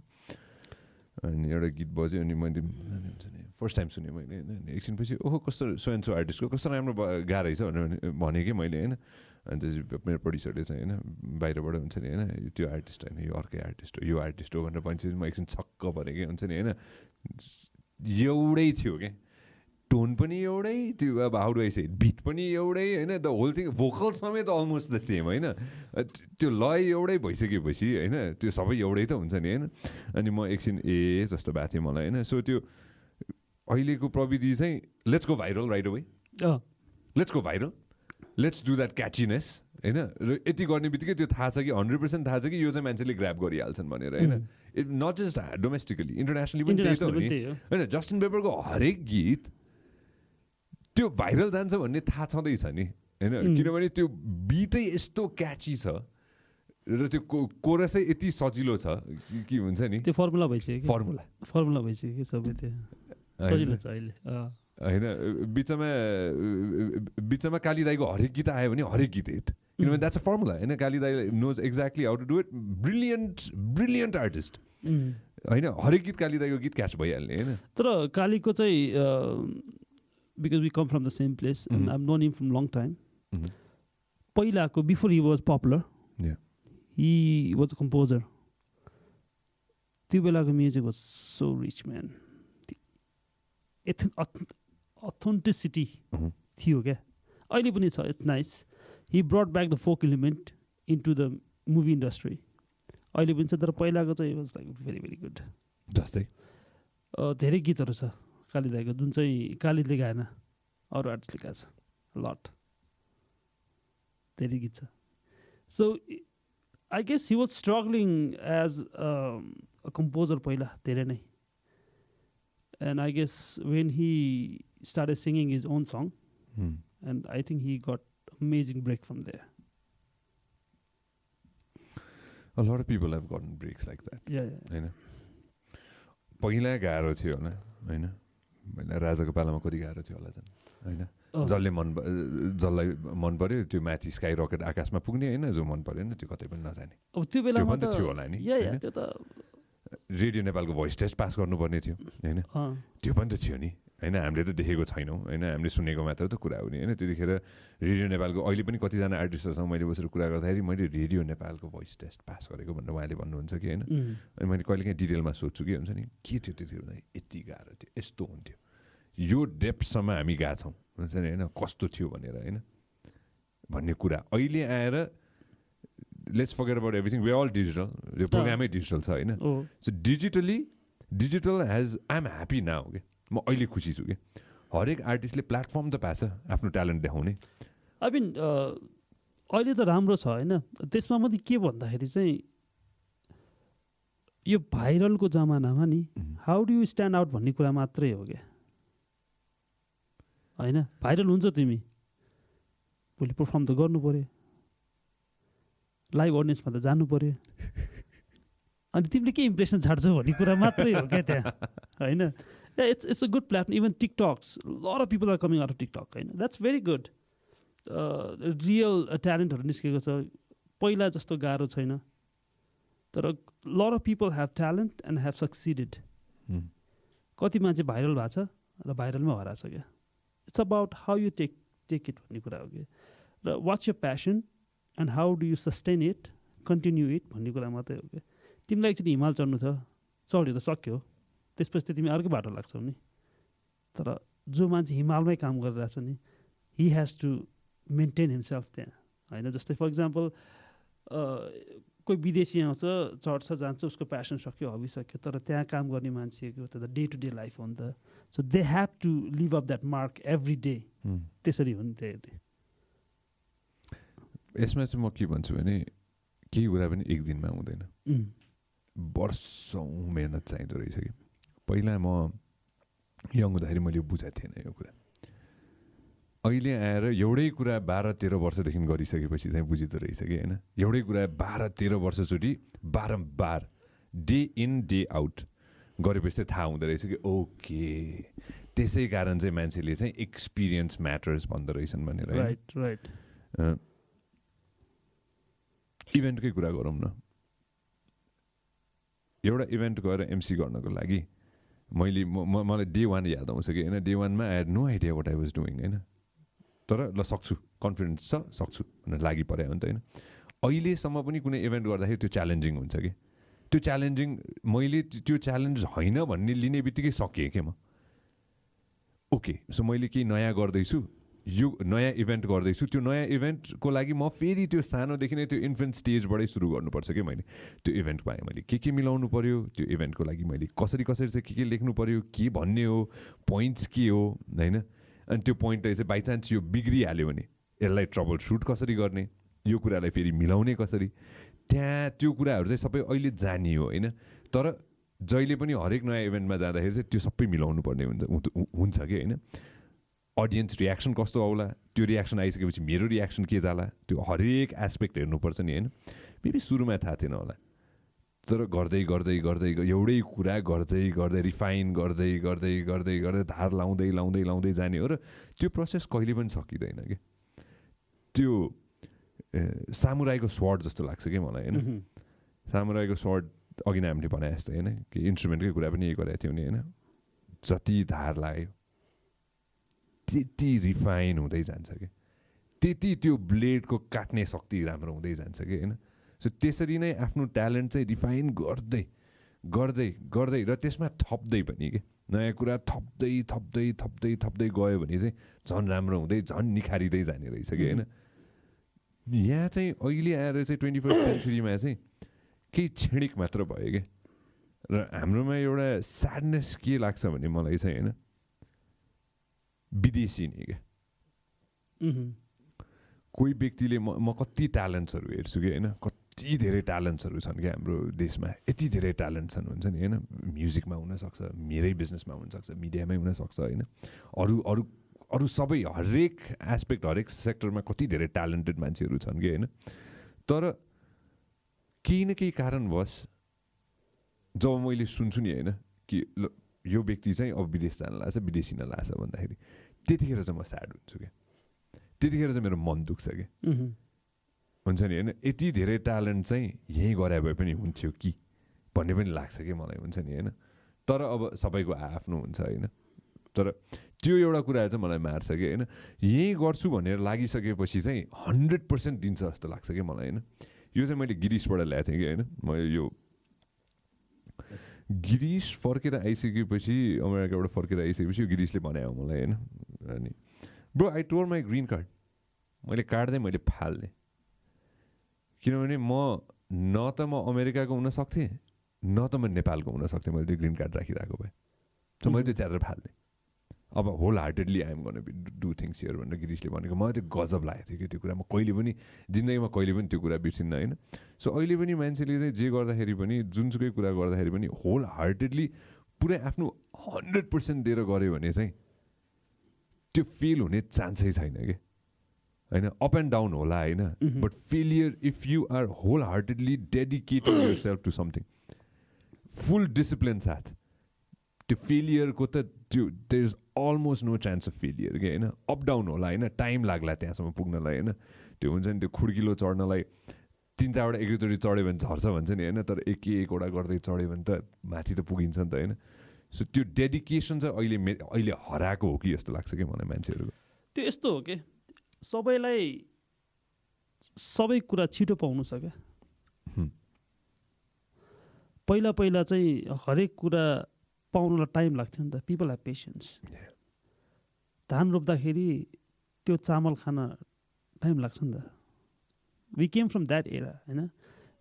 अनि एउटा गीत बज्यो अनि मैले हुन्छ नि फर्स्ट टाइम सुनेँ मैले होइन एकछिनपछि ओहो कस्तो सोएन्सो आर्टिस्टको कस्तो राम्रो गा रहेछ भनेर कि मैले होइन अनि त्यसपछि मेरो प्रड्युसरले चाहिँ होइन बाहिरबाट हुन्छ नि होइन त्यो आर्टिस्ट होइन यो अर्कै आर्टिस्ट हो यो आर्टिस्ट हो भनेर भन्छ म एकछिन छक्क परेँ कि हुन्छ नि होइन एउटै थियो क्या टोन पनि एउटै त्यो अब how do I say beet पनि एउटै होइन द होल थिङ भोकल समेत अलमोस्ट द सेम होइन त्यो लय एउटै भइसकेपछि होइन त्यो सबै एउटै त हुन्छ नि होइन अनि म एकछिन जस्तो भएको थियो मलाई होइन सो त्यो अहिलेको प्रविधि चाहिँ let's go viral right away let's go viral let's do that catchiness होइन र यति गर्ने बित्तिकै त्यो थाहा छ कि 100% थाहा छ कि यो चाहिँ मान्छेले ग्राब गरिहाल्छन् भनेर होइन नट जस्ट डोमेस्टिकली इन्टरनेसनली पनि त्यही त हो नि होइन जस्टिन बेबरको हरेक गीत त्यो भाइरल जान्छ भन्ने थाहा छँदैछ नि होइन किनभने त्यो बिटै यस्तो क्याची छ र त्यो कोरसै यति सजिलो छ कि हुन्छ नि त्यो फर्मुला भइसक्यो फर्मुला भइसक्यो कि सबै त्यो सजिलो छ अहिले होइन बिचमा काली दाईको हरेक गीत आयो भने हरेक गीत हिट किनभने द्याट्स अ फर्मुला होइन काली दाई knows exactly how to do it brilliant artist होइन हरेक गीत काली दाईको गीत क्याच भइहाल्ने होइन तर कालीको चाहिँ because we come from the same place and I'm known him from long time पहिलाको before he was popular he was a composer त्यो बेलाको music was so rich man authenticity थियो क्या अहिले पनि छ it's nice he brought back the folk element into the movie industry अहिले पनि छ तर पहिलाको चाहिँ was like very very good जस्तै धेरै गीतहरू छ काली दाईको जुन चाहिँ कालीले गाएन अरू आर्टिस्टले गाएको छ लट धेरै गीत छ so I guess he was struggling as a composer पहिला धेरै नै and I guess when he started singing his own song and I think he got amazing break from there. A lot of people have gotten breaks like that. Yeah. हैन पहिला गाह्रो थियो होला हैन पहिला राजाको पालामा कति गाह्रो थियो होला झन् हैन जसलाई मन पर्यो त्यो माथि स्काई रकेट आकाशमा पुग्ने हैन जो मन पर्यो नि त्यो कतै पनि नजाने अब त्यो बेलामा त थियो होला नि त्यो त रेडियो नेपालको भोइस टेस्ट पास गर्नुपर्ने थियो होइन त्यो पनि त थियो नि होइन हामीले त देखेको छैनौँ होइन हामीले सुनेको मात्र त कुरा हो नि होइन त्यतिखेर रेडियो नेपालको अहिले पनि कतिजना आर्टिस्टहरूसँग मैले बसेर कुरा गर्दाखेरि मैले रेडियो नेपालको भोइस टेस्ट पास गरेको भनेर उहाँले भन्नुहुन्छ कि होइन अनि मैले कहिलेकाहीँ डिटेलमा सोध्छु कि हुन्छ नि के थियो त्यतिखेर यति गाह्रो थियो यस्तो हुन्थ्यो यो डेप्थसम्म हामी गएको छौँ हुन्छ नि होइन कस्तो थियो भनेर होइन भन्ने कुरा अहिले आएर let's forget about everything we all digital यो प्रोग्रामै डिजिटल छ होइन so digital has I am happy now के म अहिले खुसी छु कि हरेक आर्टिस्टले प्लेटफर्म त पाछ आफ्नो ट्यालेन्ट देखाउने आई मिन अहिले त राम्रो छ होइन त्यसमा मात्रै के भन्दाखेरि चाहिँ यो भाइरलको जमानामा नि how do you stand out भन्ने कुरा मात्रै हो क्या होइन भाइरल हुन्छ तिमी भोलि पर्फर्म त गर्नु पऱ्यो लाइभ अडियन्समा त जानु पऱ्यो अनि तिमीले के इम्प्रेसन छाड्छौ भन्ने कुरा मात्रै हो क्या त्यहाँ होइन it's a good platform even TikToks lot of people are coming out of TikTok होइन द्याट्स भेरी गुड रियल ट्यालेन्टहरू निस्केको छ पहिला जस्तो गाह्रो छैन तर lot of people have talent and have succeeded कति मान्छे भाइरल भएको छ र भाइरलमा हराएको छ क्या it's about how you take it भन्ने कुरा हो कि र what's your passion and how do you sustain it continue it भन्ने कुरा मात्रै हो क्या तिमीलाई एकचोटि हिमाल चढ्नु छ चढ्यो त सक्यो त्यसपछि त तिमी अर्कै बाटो लाग्छौ नि तर जो मान्छे हिमालमै काम गरिरहेछ नि he has to maintain himself त्यहाँ होइन जस्तै फर इक्जाम्पल कोही विदेशी आउँछ चढ्छ जान्छ उसको प्यासन सक्यो हबी सक्यो तर त्यहाँ काम गर्ने मान्छेको त डे टु डे लाइफ हो नि त so they have to live up that mark every day त्यसरी हो नि त्यही यसमा चाहिँ म के भन्छु भने केही कुरा पनि एक दिनमा हुँदैन वर्षौँ मेहनत चाहिँदो रहेछ कि पहिला म यङ हुँदाखेरि मैले बुझाएको थिएन यो कुरा अहिले आएर एउटै कुरा 12-13 वर्षदेखि गरिसकेपछि चाहिँ बुझिँदो रहेछ कि होइन एउटै कुरा 12-13 वर्षचोटि बारम्बार डे इन डे आउट गरेपछि चाहिँ थाहा हुँदो रहेछ कि ओके त्यसै कारण चाहिँ मान्छेले चाहिँ एक्सपिरियन्स म्याटर्स भन्दो रहेछन् भनेर राइट इभेन्टकै कुरा गरौँ न एउटा इभेन्ट गएर एमसी गर्नको लागि मलाई डे 1 याद आउँछ कि होइन डे 1मा I had no idea what I was doing होइन तर ल सक्छु कन्फिडेन्स छ सक्छु भनेर लागि पऱ्यो भने त होइन अहिलेसम्म पनि कुनै इभेन्ट गर्दाखेरि त्यो च्यालेन्जिङ हुन्छ कि त्यो च्यालेन्जिङ मैले त्यो च्यालेन्ज होइन भन्ने लिने बित्तिकै सकेँ क्या म ओके सो मैले केही नयाँ गर्दैछु यो नयाँ इभेन्ट गर्दैछु त्यो नयाँ इभेन्टको लागि म फेरि त्यो सानोदेखि नै त्यो इन्फेन्ट स्टेजबाटै सुरु गर्नुपर्छ कि मैले त्यो इभेन्टमा मैले के मिलाउनु पऱ्यो त्यो इभेन्टको लागि मैले कसरी चाहिँ के लेख्नु पऱ्यो के भन्ने हो पोइन्ट्स के हो होइन अनि त्यो पोइन्टलाई चाहिँ बाइचान्स यो बिग्रिहाल्यो भने यसलाई ट्रबल सुट कसरी गर्ने यो कुरालाई फेरि मिलाउने कसरी, त्यहाँ त्यो कुराहरू चाहिँ सबै अहिले जानियो होइन। तर जहिले पनि हरेक नयाँ इभेन्टमा जाँदाखेरि चाहिँ त्यो सबै मिलाउनु पर्ने हुन्छ कि होइन। अडियन्स रियाक्सन कस्तो आउला, त्यो रियाक्सन आइसकेपछि मेरो रियाक्सन के जाला, त्यो हरेक एस्पेक्ट हेर्नुपर्छ नि होइन। फेरि सुरुमा थाहा थिएन होला, तर गर्दै गर्दै गर्दै एउटै कुरा गर्दै गर्दै रिफाइन गर्दै गर्दै गर्दै गर्दै धार लाउँदै लाउँदै लाउँदै जाने हो। र त्यो प्रोसेस कहिले पनि सकिँदैन कि। त्यो सामुराईको स्वord जस्तो लाग्छ कि मलाई होइन। सामुराईको स्वord अघि नै हामीले भने जस्तो होइन कि इन्स्ट्रुमेन्टकै कुरा पनि यही गरेको थियो नि होइन। जति धार लाग्यो त्यति रिफाइन हुँदै जान्छ कि, त्यति त्यो ब्लेडको काट्ने शक्ति राम्रो हुँदै जान्छ कि होइन। सो त्यसरी नै आफ्नो ट्यालेन्ट चाहिँ रिफाइन गर्दै गर्दै गर्दै र त्यसमा थप्दै पनि के, नयाँ कुरा थप्दै थप्दै थप्दै थप्दै गयो भने चाहिँ झन् राम्रो हुँदै झन् निखारिँदै जाने रहेछ कि होइन। यहाँ चाहिँ अहिले आएर चाहिँ 21st सेन्चुरीमा चाहिँ केही क्षणिक मात्र भयो क्या। र हाम्रोमा एउटा स्याडनेस के लाग्छ भने मलाई चाहिँ होइन, विदेशी नै क्या। कोही व्यक्तिले म कति ट्यालेन्ट्सहरू हेर्छु कि होइन, कति धेरै ट्यालेन्ट्सहरू छन् क्या हाम्रो देशमा, यति धेरै ट्यालेन्ट छन् हुन्छ नि होइन। म्युजिकमा हुनसक्छ, मेरै बिजनेसमा हुनसक्छ, मिडियामै हुनसक्छ होइन, अरू अरू अरू सबै हरेक एस्पेक्ट हरेक सेक्टरमा कति धेरै ट्यालेन्टेड मान्छेहरू छन् कि होइन। तर केही न केही कारणवश जब मैले सुन्छु नि होइन कि यो व्यक्ति चाहिँ अब विदेश जान लाग्छ, विदेशी नलाछ भन्दाखेरि त्यतिखेर चाहिँ म स्याड हुन्छु क्या। त्यतिखेर चाहिँ मेरो मन दुख्छ कि हुन्छ नि होइन। यति धेरै ट्यालेन्ट चाहिँ यहीँ गरे भए पनि हुन्थ्यो कि भन्ने पनि लाग्छ कि मलाई हुन्छ नि होइन। तर अब सबैको आफ्नो हुन्छ होइन। तर त्यो एउटा कुरा चाहिँ मलाई मार्छ कि होइन, यहीँ गर्छु भनेर लागिसकेपछि चाहिँ 100% दिन्छ जस्तो लाग्छ कि मलाई होइन। यो चाहिँ मैले गिरिसबाट ल्याएको थिएँ कि होइन। म यो गिरिस फर्केर आइसकेपछि, अमेरिकाबाट फर्केर आइसकेपछि यो गिरिसले बनायो मलाई होइन। अनि bro I tore my green card, मैले काट्दै मैले फाल्ने, किनभने म न त म अमेरिकाको हुन सक्थेँ न त म नेपालको हुन सक्थेँ मैले त्यो ग्रिन कार्ड राखिरहेको भए। सो मैले त्यो च्यादर फाल्थेँ। अब होल हार्टेडली आइएम गर्न डु थिङ्स हियर भनेर गिरिसले भनेको मलाई त्यो गजब लागेको थियो कि त्यो कुरा। म कहिले पनि जिन्दगीमा कहिले पनि त्यो कुरा बिर्सिन्न होइन। सो अहिले पनि मान्छेले चाहिँ जे गर्दाखेरि पनि जुनसुकै कुरा गर्दाखेरि पनि होल हार्टेडली पुरै आफ्नो 100% दिएर गऱ्यो भने चाहिँ त्यो फेल हुने चान्सै छैन कि होइन। अप एन्ड डाउन होला होइन, but failure if you are wholeheartedly dedicated yourself to something full discipline साथ, त्यो फेलियरको त त्यो there is almost no chance of failure कि होइन। अप डाउन होला होइन, टाइम लाग्ला त्यहाँसम्म पुग्नलाई होइन। त्यो हुन्छ नि त्यो खुड्किलो चढ्नलाई 3-4वटा एकैचोटि चढ्यो भने झर्छ भन्छ नि होइन। तर एकवटा गर्दै चढ्यो भने त माथि त पुगिन्छ नि त होइन। सो त्यो डेडिकेसन चाहिँ अहिले हराएको हो कि जस्तो लाग्छ कि मलाई मान्छेहरूको। त्यो यस्तो हो कि सबैलाई सबै कुरा छिटो पाउनु छ क्या। पहिला पहिला चाहिँ हरेक कुरा पाउनुलाई टाइम लाग्थ्यो नि त। People have patience. धान रोप्दाखेरि त्यो चामल खान टाइम लाग्छ नि त। We came from that era होइन।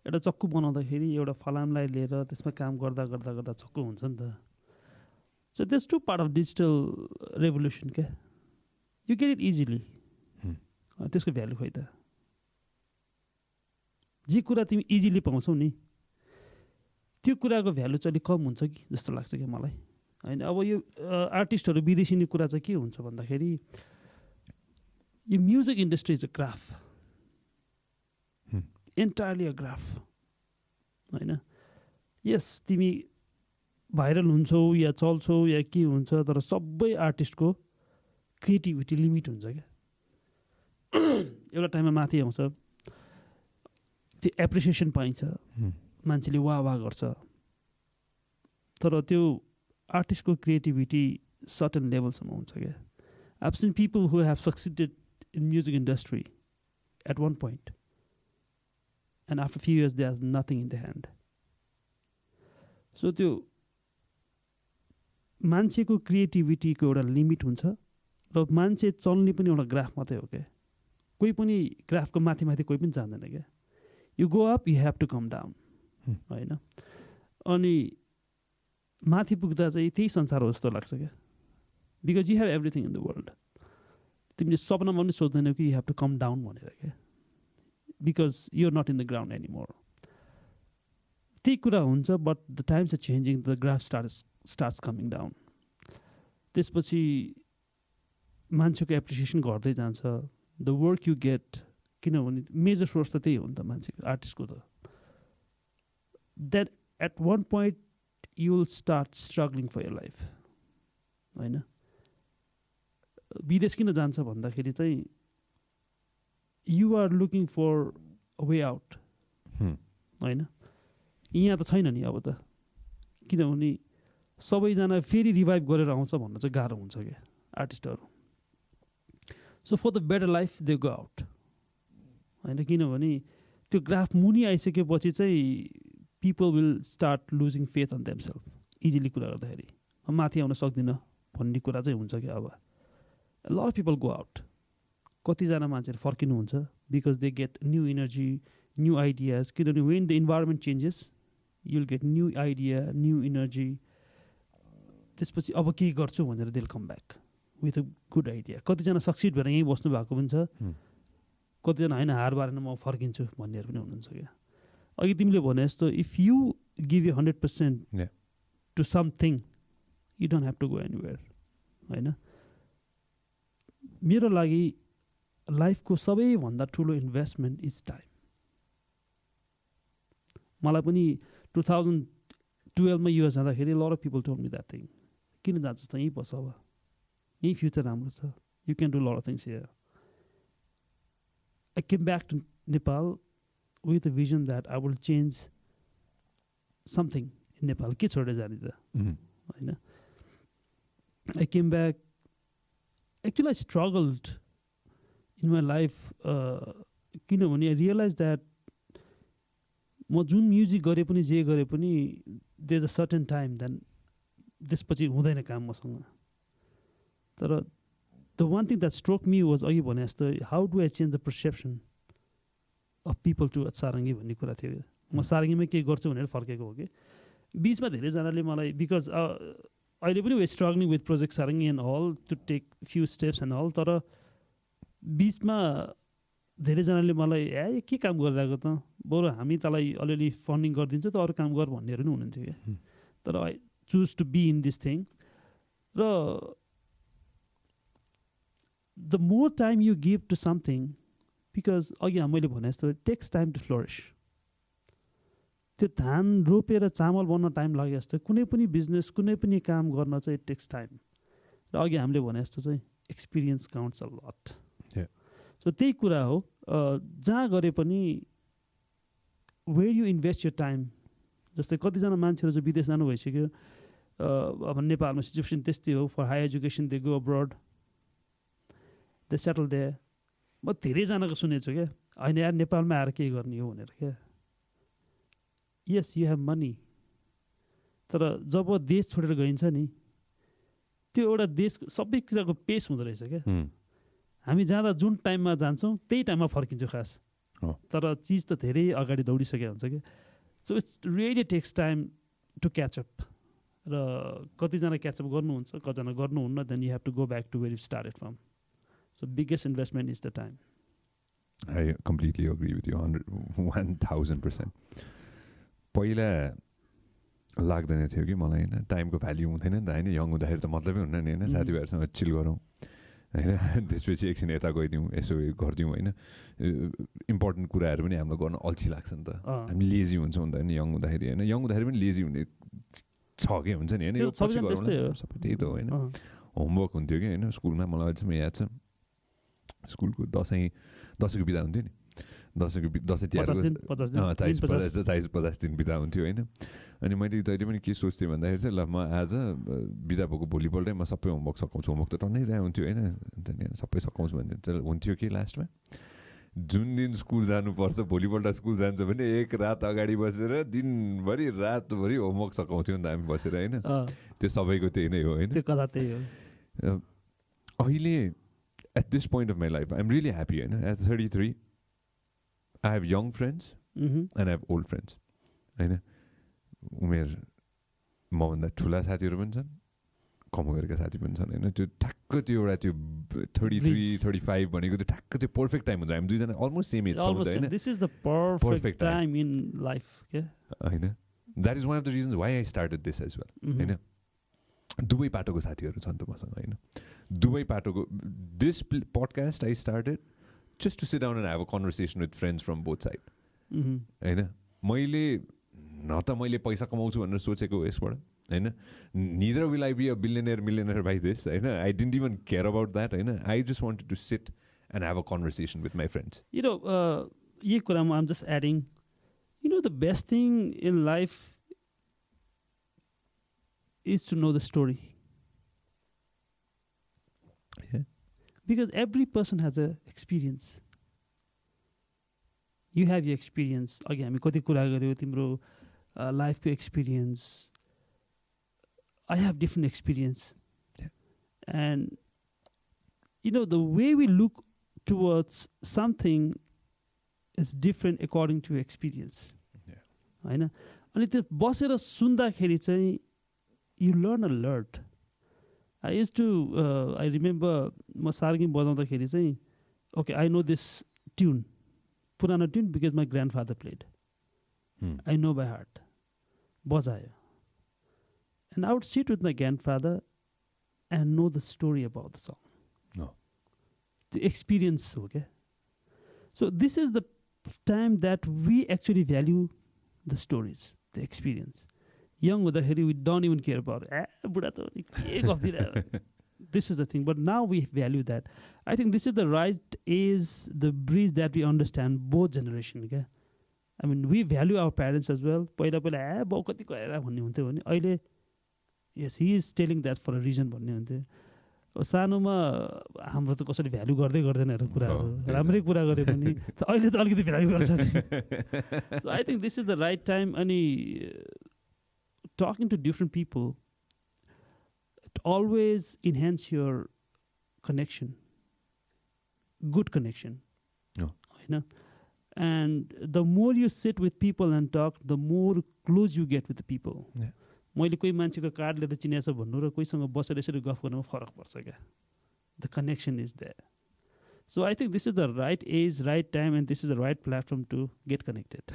एउटा चक्कु बनाउँदाखेरि एउटा फलामलाई लिएर त्यसमा काम गर्दा गर्दा गर्दा चक्कु हुन्छ नि त। So this too part of digital revolution क्या। यु गेट इट इजिली, त्यसको भ्यालु खोइ त। जे कुरा तिमी इजिली पाउँछौ नि त्यो कुराको भ्यालु चाहिँ अलिक कम हुन्छ कि जस्तो लाग्छ कि मलाई होइन। अब यो आर्टिस्टहरू विदेशी कुरा चाहिँ के हुन्छ भन्दाखेरि यो music industry is a craft, entirely a craft होइन। यस तिमी भाइरल हुन्छौ या चल्छौ या के हुन्छ, तर सबै आर्टिस्टको क्रिएटिभिटी लिमिट हुन्छ क्या। एउटा टाइममा माथि आउँछ, त्यो एप्रिसिएसन पाइन्छ, मान्छेले वाह वाह गर्छ, तर त्यो आर्टिस्टको क्रिएटिभिटी सर्टन लेभलसम्म हुन्छ क्या। I have seen people who have succeeded in music industry at one point and after few years there is nothing in their hand. So त्यो मान्छेको क्रिएटिभिटीको एउटा लिमिट हुन्छ र मान्छे चल्ने पनि एउटा ग्राफ मात्रै हो क्या। कोही पनि ग्राफको माथि माथि कोही पनि जान्दैन क्या। You go up you have to come down होइन। अनि माथि पुग्दा चाहिँ त्यही संसार हो जस्तो लाग्छ क्या। Because you have everything in the world. तिमीले सपनामा पनि सोच्दैनौ कि you have to come down भनेर क्या। because you're not in the ground anymore. त्यही कुरा हुन्छ, but the times are changing, the graph starts coming down. त्यसपछि मान्छेको एप्रिसिएसन घट्दै जान्छ, the work you get, किनभने मेजर सोर्स त त्यही हो नि त मान्छेको, आर्टिस्टको त. That at one point you will start struggling for your life. होइन, विदेश किन जान्छ भन्दाखेरि चाहिँ you are looking for a way out. होइन, यहाँ त छैन नि अब त, किनभने सबैजना फेरि रिभाइभ गरेर आउँछ भन्न चाहिँ गाह्रो हुन्छ क्या आर्टिस्टहरू. So for the better life they go out. होइन, किनभने त्यो ग्राफ मुनि आइसकेपछि चाहिँ people will start losing faith on themselves. Easily कुरा गर्दाखेरि माथि आउन सक्दिनँ भन्ने कुरा चाहिँ हुन्छ क्या. अब lot of people go out. कतिजना मान्छेहरू फर्किनुहुन्छ because they get new energy, new ideas. किनभने when the environment changes you will get new idea, new energy. त्यसपछि अब के गर्छु भनेर they will come back with a good idea. कतिजना सक्सिड भएर यहीँ बस्नु भएको पनि छ, कतिजना होइन हार बारेर म फर्किन्छु भन्नेहरू पनि हुनुहुन्छ क्या. अघि तिमीले भने जस्तो if you give you 100% to something you don't have to go anywhere. होइन, मेरो लागि लाइफको सबैभन्दा ठुलो इन्भेस्टमेन्ट इज टाइम. मलाई पनि 2012 युएस जाँदाखेरि lot of people told me that thing. किन जान्छस् त, यहीँ बस, अब यहीँ फ्युचर राम्रो छ, you can do lot of things here. I came back to Nepal with a vision that I will change something in Nepal. के छोडेर जाने त, होइन. I came back. Actually, I struggled in my life. किनभने I realized that म जुन म्युजिक गरे पनि जे गरे पनि there's a certain time then त्यसपछि हुँदैन काम मसँग. तर the one thing that struck me was अघि भने जस्तो how do I change the perception of people to Sarangi भन्ने कुरा थियो. म सारङ्गीमै के गर्छु भनेर फर्केको हो कि. बिचमा धेरैजनाले मलाई बिकज अहिले पनि we struggling with project Sarangi and all to take few steps and all. तर बिचमा धेरैजनाले मलाई ए के काम गरिरहेको त, बरु हामी तँलाई अलिअलि फन्डिङ गरिदिन्छ त अरू काम गर भन्नेहरू पनि हुनुहुन्थ्यो क्या. तर I choose to be in this thing. र the more time you give to something, because अघि मैले भने जस्तो टेक्स टाइम टु फ्लोरिस. त्यो धान रोपेर चामल बन्न टाइम लाग्यो जस्तो कुनै पनि बिजनेस, कुनै पनि काम गर्न चाहिँ इट टेक्स टाइम. र अघि हामीले भने जस्तो चाहिँ experience counts a lot. So त्यही कुरा हो, जहाँ गरे पनि where you invest your time. जस्तै कतिजना मान्छेहरू चाहिँ विदेश जानु भइसक्यो. अब नेपालमा सिचुएसन त्यस्तै हो. For high education they go abroad, they settle there. म धेरैजनाको सुनेको छु क्या, होइन यार नेपालमा आएर के गर्ने हो भनेर क्या. यस यु हेभ मनी, तर जब देश छोडेर गइन्छ नि त्यो एउटा देशको सबै कुराको पेस हुँदो रहेछ क्या. हामी जाँदा जुन टाइममा जान्छौँ त्यही टाइममा फर्किन्छौँ खास, तर चिज त धेरै अगाडि दौडिसकेको हुन्छ क्या. So it's really takes time to catch up. र कतिजना क्याचअप गर्नुहुन्छ, कतिजना गर्नुहुन्न, then you have to go back to where you started from. So biggest investment is the time. I completely agree with you 1000%. पहिला लाग्दैन थियो कि मलाई होइन टाइमको भ्याल्यु हुँदैन नि त होइन. यङ हुँदाखेरि त मतलबै हुन्न नि होइन, साथीभाइहरूसँग चिल गरौँ होइन, त्यसपछि एकछिन यता गइदिउँ, यसो गरिदिउँ होइन. इम्पोर्टेन्ट कुराहरू पनि हामीलाई गर्न अल्छी लाग्छ नि त. हामी लेजी हुन्छौँ नि त होइन यङ हुँदाखेरि होइन. यङ हुँदाखेरि पनि लेजी हुने छ कि हुन्छ नि होइन. सबै त्यही त हो होइन. होमवर्क हुन्थ्यो कि होइन स्कुलमा. मलाई अहिलेसम्म याद छ स्कुलको दसैँको बिदा हुन्थ्यो नि. दसैँ तिहारको 40-50 दिन बिदा हुन्थ्यो होइन. अनि मैले जहिले पनि के सोच्थेँ भन्दाखेरि चाहिँ ल म आज बिदा भएको भोलिपल्टै म सबै होमवर्क सघाउँछु. होमवर्क त टन्नै त्यहाँ हुन्थ्यो होइन, सबै सघाउँछु भन्ने हुन्थ्यो कि लास्टमा जुन दिन स्कुल जानुपर्छ भोलिपल्ट स्कुल जान्छ भने एक रात अगाडि बसेर दिनभरि रातभरि होमवर्क सघाउँथ्यो नि त हामी बसेर होइन. त्यो सबैको त्यही नै हो होइन. अहिले at this point of my life, I'm really happy. At 33, I have young friends and I have old friends. उमेर मभन्दा ठुला साथीहरू पनि छन्, कम गरेका साथी पनि छन् होइन त्यो ठ्याक्क त्यो एउटा त्यो 33-35 भनेको त्यो ठ्याक्क त्यो पर्फेक्ट टाइम हुन्छ हामी दुईजना अलमोस्ट सेम एज होइन this is the perfect time in life होइन that is one of the reasons why I started this as well होइन दुवै पाटोको साथीहरू छन् त मसँग होइन दुवै पाटोको this podcast I started just to sit down and have a conversation with friends from both side होइन मैले न त मैले पैसा कमाउँछु भनेर सोचेको यसबाट होइन neither will I be a millionaire by this होइन I didn't even care about that होइन I just wanted to sit and have a conversation with my friends यही कुरामा um just adding the best thing in life is to know the story. Yeah. Because every person has a experience. You have your experience. Again, हामी कति कुरा गर्यो तिम्रो लाइफको experience. I have different experience. Yeah. And the way we look towards something is different according to experience. Yeah. होइन अनि त्यो बसेर सुन्दाखेरि चाहिँ you learn a lot. I used to, I remember म सारङ्गी बजाउँदाखेरि चाहिँ okay, I know this tune, पुरानो tune because my grandfather played. I know by heart. बजायो. And I would sit with my grandfather and know the story about the song. No. The experience, okay? So this is the time that we actually value the stories, the experience. Young हुँदाखेरि we don't even care about it. बुढा त के गफिदिरहेको. This is the thing. But now we value that. I think this is the right age, the bridge that we understand both generation. Okay? I mean, we value our parents as well. पहिला बाउ कति गएर भन्ने हुन्थ्यो भने अहिले yes, he is telling that for a reason भन्ने हुन्थ्यो. सानोमा हाम्रो त कसैले भ्यालु गर्दैन हेर कुराहरू राम्रै कुरा गरे पनि अहिले त अलिकति भ्यालु गर्छ. So I think this is the right time. अनि talking to different people, it always enhance your connection, good connection. No. And the more you sit with people and talk, the more close you get with the people. मैले कोही मान्छेको कार्ड लिएर चिनेछ भन्नु र कोहीसँग बसेर यसरी गफ गर्नुमा फरक पर्छ क्या. The connection is there. So I think this is the right age, right time, and this is the right platform to get connected.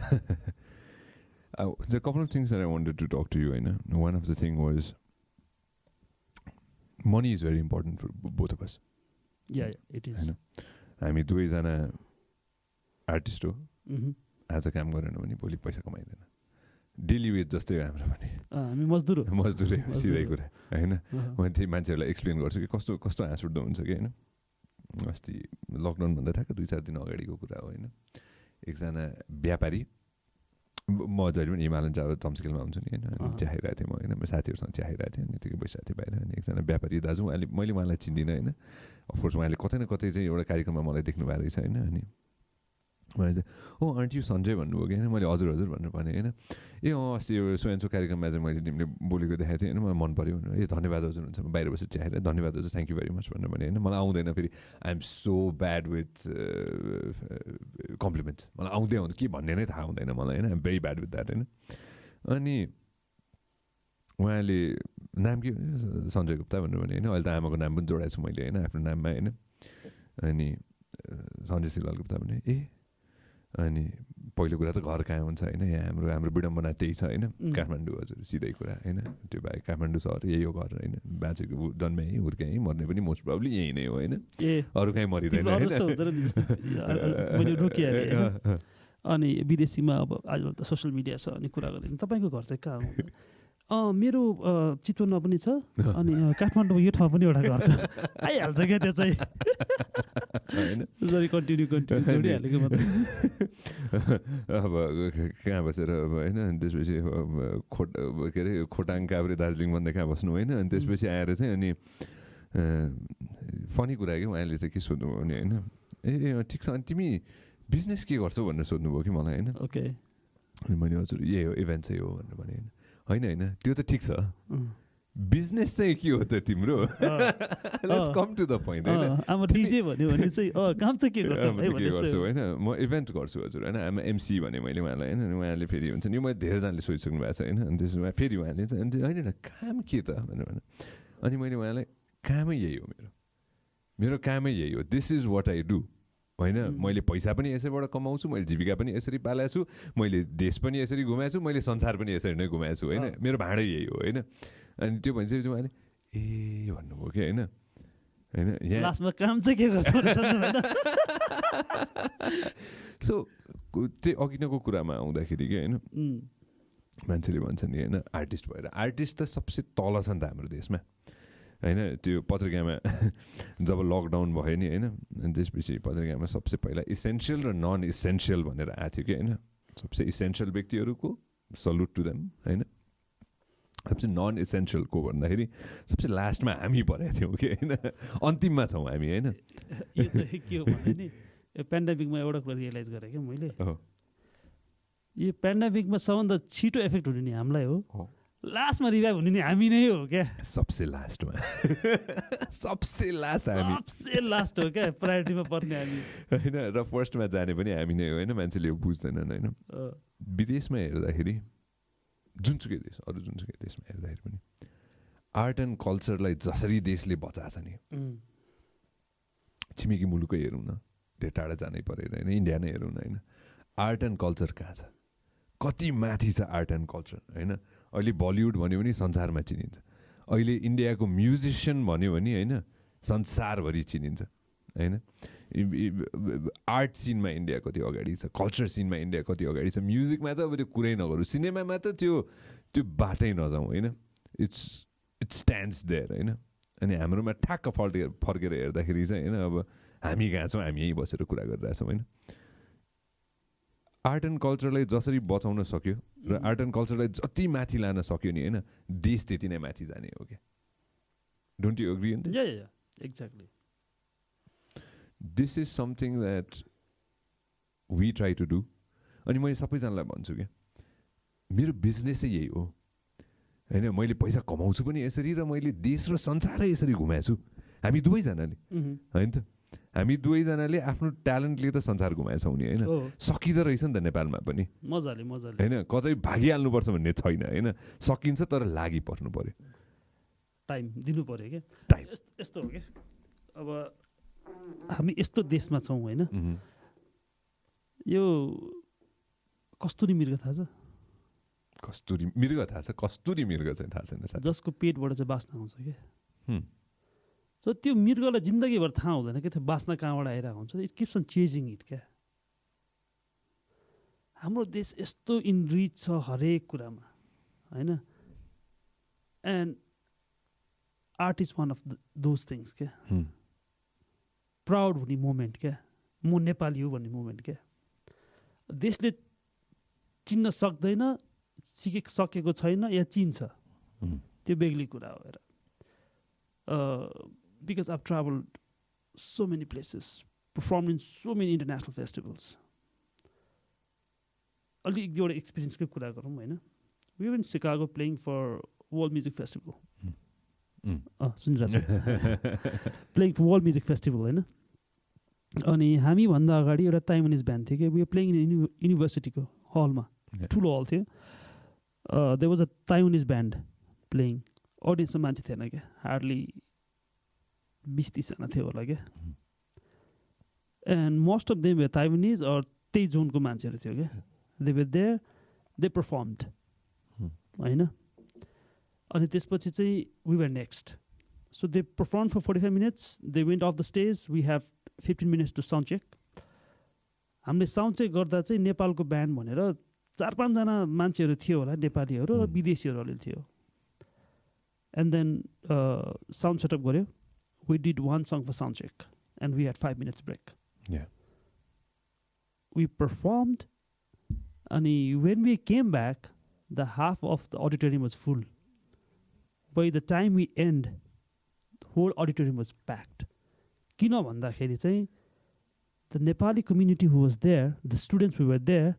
There are a couple of things that I wanted to talk to you. One of the thing was money is very important for both of us. Yeah, it is. हामी दुवैजना आर्टिस्ट हो. आज काम गरेन भने भोलि पैसा कमाइँदैन. डेली वेज जस्तै हो हाम्रो पनि. हामी मजदुरै हो सिधै कुरा होइन. म त्यही मान्छेहरूलाई एक्सप्लेन गर्छु कि कस्तो कस्तो हाँस उठ्दो हुन्छ कि होइन. अस्ति लकडाउनभन्दा ठ्याक्क 2-4 दिन अगाडिको कुरा हो होइन. एकजना व्यापारी म जहिले पनि हिमालयन चम्सिकलमा हुन्छु नि होइन. चिया खाइरहेको थिएँ म होइन. मेरो साथीहरूसँग चिया खाइरहेको थिएँ. अनि यतिकै बसिरहेको थिएँ बाहिर. अनि एकजना व्यापारी दाजु मैले उहाँलाई चिन्दिनँ होइन. अफकोर्स उहाँले कतै न कतै चाहिँ एउटा कार्यक्रममा मलाई देख्नु भएको रहेछ होइन. अनि उहाँले चाहिँ आन्ट यु सञ्जय भन्नुभयो कि होइन. मैले हजुर भनेर भने होइन. अस्ति यो स्वयंसो कार्यक्रममा चाहिँ मैले तिमीले बोलेको देखाएको थिएँ होइन. मलाई मन पऱ्यो भनेर धन्यवाद हजुर हुन्छ. म बाहिर बसेर चिया खाइरहेँ. धन्यवाद हजुर, थ्याङ्क यू भेरी मच भनेर भने होइन. मलाई आउँदैन फेरि. I am so bad with compliments. मलाई आउँदैन के भन्ने नै थाहा हुँदैन मलाई होइन. I am very bad with that होइन. अनि उहाँले नाम के सञ्जय गुप्ता भनेर भने होइन. अहिले त आमाको नाम पनि जोडाएको छु मैले होइन आफ्नो नाममा होइन. अनि सञ्जय सिलवाल गुप्ता भने अनि पहिलो कुरा त घर कहाँ हुन्छ होइन. यहाँ हाम्रो विडम्बना त्यही छ होइन. काठमाडौँ हजुर सिधै कुरा होइन. त्यो बाहेक काठमाडौँ सहर यही हो घर होइन. बाँचेको जन्मे यहीँ हुर्के यहीँ मर्ने पनि मोस्ट प्रब्ली यहीँ नै हो होइन. अरू कहीँ मरिँदैन. अनि विदेशीमा अब आजकल त सोसियल मिडिया छ अनि कुरा गरेर तपाईँको घर चाहिँ कहाँ हो. मेरो चितवनमा पनि छ अनि काठमाडौँमा यो ठाउँ पनि एउटा घर छ. आइहाल्छ क्या त्यो चाहिँ. कन्टिन्यू जोडिहालेको मात्रै. अब कहाँ बसेर अब होइन. अनि त्यसपछि के अरे खोटाङ काभ्रे दार्जिलिङ भन्दै कहाँ बस्नु होइन. अनि त्यसपछि आएर चाहिँ अनि फनी कुरा कि उहाँले चाहिँ के सोध्नु भने होइन. ठिक छ अनि तिमी बिजनेस के गर्छौ भनेर सोध्नुभयो कि मलाई होइन. ओके. अनि मैले हजुर यही हो इभेन्ट चाहिँ हो भनेर भने होइन त्यो त ठिक छ. बिजनेस चाहिँ के हो त तिम्रो. Let's come to the point होइन. अब डिजे भन्यो भने चाहिँ काम चाहिँ के गर्छु होइन. म इभेन्ट गर्छु हजुर होइन. आमा एमसी भने मैले उहाँलाई होइन. उहाँले फेरि हुन्छ नि मैले धेरैजनाले सोधिसक्नु भएको छ होइन. अनि त्यसमा फेरि उहाँले चाहिँ होइन काम के त भनेर भने अनि मैले उहाँलाई कामै यही हो मेरो कामै यही हो, this is what I do होइन। मैले पैसा पनि यसैबाट कमाउँछु, मैले जीविका पनि यसरी पालेको छु, मैले देश पनि यसरी घुमाएको छु, मैले संसार पनि यसरी नै घुमाएको छु होइन, मेरो भाँडै यही हो होइन। अनि त्यो भनिसकेपछि उहाँले ए भन्नुभयो कि होइन यहाँ लास्टमा काम चाहिँ के गर्छ सो त्यही अघि नैको कुरामा आउँदाखेरि कि होइन मान्छेले भन्छ नि होइन आर्टिस्ट भएर, आर्टिस्ट त सबसे तल छ नि त हाम्रो देशमा होइन। त्यो पत्रिकामा जब लकडाउन भयो नि होइन, अनि त्यसपछि पत्रिकामा सबसे पहिला इसेन्सियल र नन इसेन्सियल भनेर आएको थियो कि होइन। सबसे इसेन्सियल व्यक्तिहरूको सल्युट टु देम होइन, सबसे नन इसेन्सियल को भन्दाखेरि सबसे लास्टमा हामी परेको थियौँ कि होइन, अन्तिममा छौँ हामी होइन। यो चाहिँ के हो भने नि पेन्डेमिकमा एउटा कुरा रियलाइज गरेँ क्या मैले, यो पेन्डेमिकमा सबभन्दा छिटो इफेक्ट हुने नि हामीलाई हो, लास्टमा रिभाइभ हुने नि हामी नै हो क्या, सबसे लास्टमा सबसे लास्ट हामी, सबसे लास्ट हो क्या प्रायोरिटीमा पर्ने हामी होइन। र फर्स्टमा जाने पनि हामी नै हो होइन, मान्छेले बुझ्दैनन् होइन। विदेशमा हेर्दाखेरि जुनसुकै देश, अरू जुनसुकै देशमा हेर्दाखेरि पनि आर्ट एन्ड कल्चरलाई जसरी देशले बचाएको छ नि, छिमेकी मुलुकै हेरौँ न, धेरै टाढा जानै परेन होइन, इन्डिया नै हेरौँ न होइन, आर्ट एन्ड कल्चर कहाँ छ, कति माथि छ आर्ट एन्ड कल्चर होइन। अहिले बलिउड भन्यो भने संसारमा चिनिन्छ, अहिले इन्डियाको म्युजिसियन भन्यो भने होइन संसारभरि चिनिन्छ होइन। आर्ट सिनमा इन्डिया कति अगाडि छ, कल्चर सिनमा इन्डिया कति अगाडि छ, म्युजिकमा त अब त्यो कुरै नगरौँ, सिनेमामा त त्यो बाटै नजाउँ होइन, इट स्ट्यान्ड्स देयर होइन। अनि हाम्रोमा ठ्याक्क फर्केर हेर्दाखेरि चाहिँ होइन अब हामी कहाँ छौँ, हामी यहीँ बसेर कुरा गरिरहेछौँ होइन। आर्ट एन्ड कल्चरलाई जसरी बचाउन सक्यो र आर्ट एन्ड कल्चरलाई जति माथि लान सक्यो नि होइन, देश त्यति नै माथि जाने हो क्या। Don't you agree? Exactly, this is something that we try to do. अनि मैले सबैजनालाई भन्छु क्या, मेरो बिजनेसै यही हो होइन, मैले पैसा कमाउँछु पनि यसरी र मैले देश र संसारै यसरी घुमाएको छु। हामी दुवैजनाले होइन त, हामी दुवैजनाले आफ्नो ट्यालेन्टले त संसार घुमाएछौँ नि होइन, सकिँदो रहेछ नि त नेपालमा पनि मजाले होइन, कतै भागिहाल्नुपर्छ भन्ने छैन होइन, सकिन्छ तर लागि पर्नु पर्यो, टाइम दिनु पर्यो क्या। टाइम यस्तो हो क्या, अब हामी यस्तो देशमा छौँ होइन, यो कस्तुरी मृग थाहा छ? कस्तुरी मृग थाहा छ, कस्तुरी मृग चाहिँ थाहा छैन, जसको पेटबाट चाहिँ बास्ना आउँछ क्या। सो त्यो मृगलाई जिन्दगीभर थाहा हुँदैन कि त्यो बास्ना कहाँबाट आइरहेको हुन्छ, it keeps on chasing it क्या। हाम्रो देश यस्तो इनरिच छ हरेक कुरामा होइन, and art is one of those things क्या। प्राउड हुने मोमेन्ट क्या, म नेपाली हो भन्ने मोमेन्ट क्या। देशले चिन्न सक्दैन, सकेको छैन या चिन्छ, त्यो बेग्ली कुरा हो हेर। Because I've traveled so many places, performed in so many international festivals. Only your experience ke kura garum हैन. We were in Chicago playing for World Music Festival. Playing for World Music Festival हैन. अनि हामी भन्दा अगाडि एउटा ताइवानिज ब्यान्ड थियो कि, we were playing in university को हलमा, ठुलो हल थियो। There was a Taiwanese band playing. Audience मा मान्छे थिएन क्या, hardly 20-30 जना थियो होला क्या। And most of them were Taiwanese or त्यही जोनको मान्छेहरू थियो क्या। They were there, they performed होइन। अनि त्यसपछि चाहिँ we were next. So they performed for 45 minutes, they went off the stage, we have 15 minutes to sound check. हामीले साउन्ड चेक गर्दा चाहिँ नेपालको ब्यान्ड भनेर 4-5 जना मान्छेहरू थियो होला, नेपालीहरू र विदेशीहरू अलि थियो। And then sound setup गर्यो, we did one song for sound check and we had 5 minutes break. Yeah. We performed and when we came back, the half of the auditorium was full. By the time we end, the whole auditorium was packed. किन भन्दाखेरि चाहिँ the Nepali community who was there, the students who were there,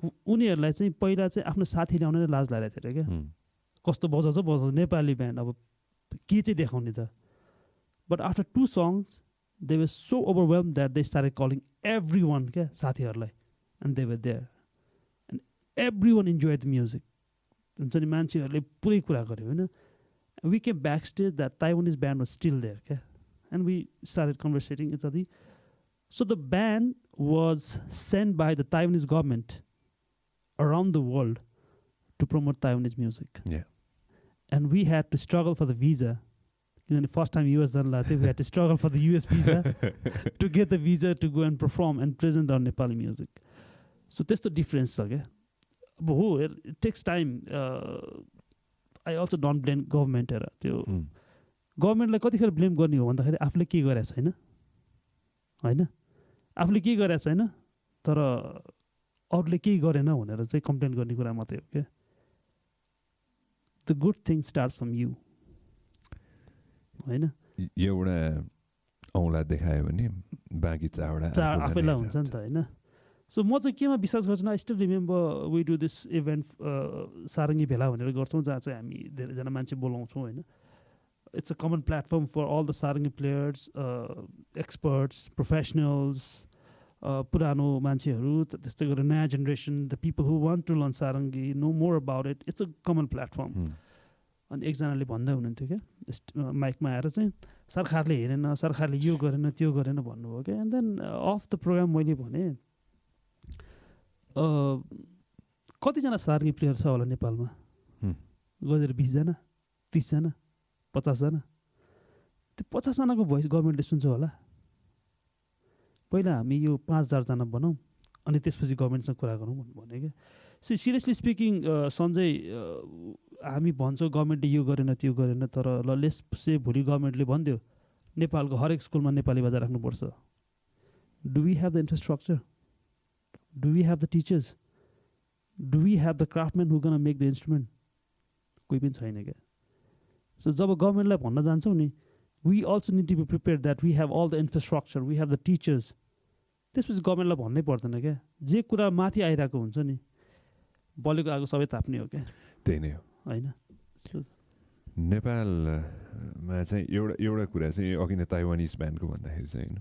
उनीहरूलाई चाहिँ पहिला चाहिँ आफ्नो साथी ल्याउन लाज लागेको थियो क्या। कस्तो बजाउँछ नेपाली ब्यान्ड, अब के चाहिँ देखाउने त। But after 2 songs, they were so overwhelmed that they started calling everyone क्या साथीहरूलाई, and they were there. And everyone enjoyed the music. हुन्छ नि मान्छेहरूले पुरै कुरा गर्यो होइन। We came backstage, that Taiwanese band was still there, okay? And we started conversating इत्यादि. So the band was sent by the Taiwanese government around the world to promote Taiwanese music. Yeah. And we had to struggle for the visa. The first time US done that, we had to struggle for the US visa to get the visa to go and perform and present our Nepali music. So that's the difference, okay? But it takes time. I also don't blame government. Government like कतिखेर blame गर्ने हो भन्दाखेरि आफूले के गरेछ हैन हैन आफूले के गरेछ हैन तर अरूले केही गरेन भनेर चाहिँ कम्प्लेन गर्ने कुरा मात्रै हो के the good thing starts from you हैन एउटा औँला देखायो भने बाँकी चारवटा आफैलाई हुन्छ नि त हैन सो म चाहिँ केमा विश्वास गर्छु I still remember we do this event Sarangi Bhela भनेर गर्छौँ जहाँ चाहिँ हामी धेरैजना मान्छे बोलाउँछौँ होइन it's a common platform for all the sarangi players experts professionals पुरानो मान्छेहरू त्यस्तै गरेर नयाँ generation the people who want to learn sarangi know more about it it's a common platform अनि एकजनाले भन्दै हुनुहुन्थ्यो क्या माइकमा आएर चाहिँ सरकारले हेरेन सरकारले यो गरेन त्यो गरेन भन्नुभयो क्या and then of the program मैले भने कतिजना सारङ्गी प्लेयर छ होला नेपालमा गएर 20जना 30जना 50जना त्यो 50जनाको भोइस गभर्मेन्टले सुन्छ होला पहिला हामी यो 5000जना बनाऊँ अनि त्यसपछि गभर्मेन्टसँग कुरा गरौँ भने क्या सो सिरियसली स्पिकिङ सञ्जय हामी भन्छौँ गभर्मेन्टले यो गरेन त्यो गरेन तर ल लेट्स से भोलि गभर्मेन्टले भनिदियो नेपालको हरेक स्कुलमा नेपाली भाषा राख्नुपर्छ do we have the infrastructure do we have the teachers do we have the craftsman who gonna make the instrument कोही पनि छैन क्या सो जब गभर्मेन्टलाई भन्न जान्छौँ नि we also need to be prepare that we have all the infrastructure we have the teachers त्यसपछि गभर्मेन्टलाई भन्नै पर्दैन क्या जे कुरा माथि आइरहेको हुन्छ नि बलेको आगो सबै ताप्ने हो क्या त्यही नै हो होइन नेपालमा चाहिँ एउटा कुरा चाहिँ अघि नै ताइवानिज ब्यान्डको भन्दाखेरि चाहिँ होइन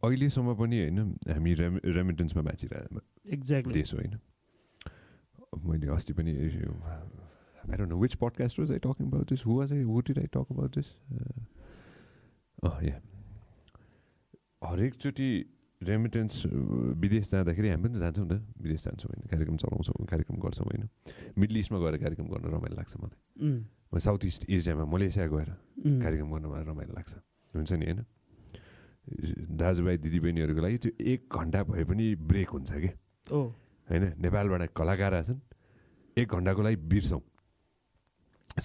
अहिलेसम्म पनि होइन हामी रेमिटेन्समा बाँचिरहेको एक्ज्याक्टली देश होइन मैले अस्ति पनि I don't know which podcast was I talking about this? Who did I talk about this? Yeah. हरेकचोटि रेमिटेन्स विदेश जाँदाखेरि हामी पनि जान्छौँ नि त विदेश जान्छौँ होइन कार्यक्रम चलाउँछौँ कार्यक्रम गर्छौँ होइन मिडल इस्टमा गएर कार्यक्रम गर्न रमाइलो लाग्छ मलाई म साउथ इस्ट एसियामा मलेसिया गएर कार्यक्रम गर्न मलाई रमाइलो लाग्छ हुन्छ नि होइन दाजुभाइ दिदीबहिनीहरूको लागि त्यो 1 घन्टा भए पनि ब्रेक हुन्छ कि होइन नेपालबाट कलाकार आछन् 1 घन्टाको लागि बिर्सौँ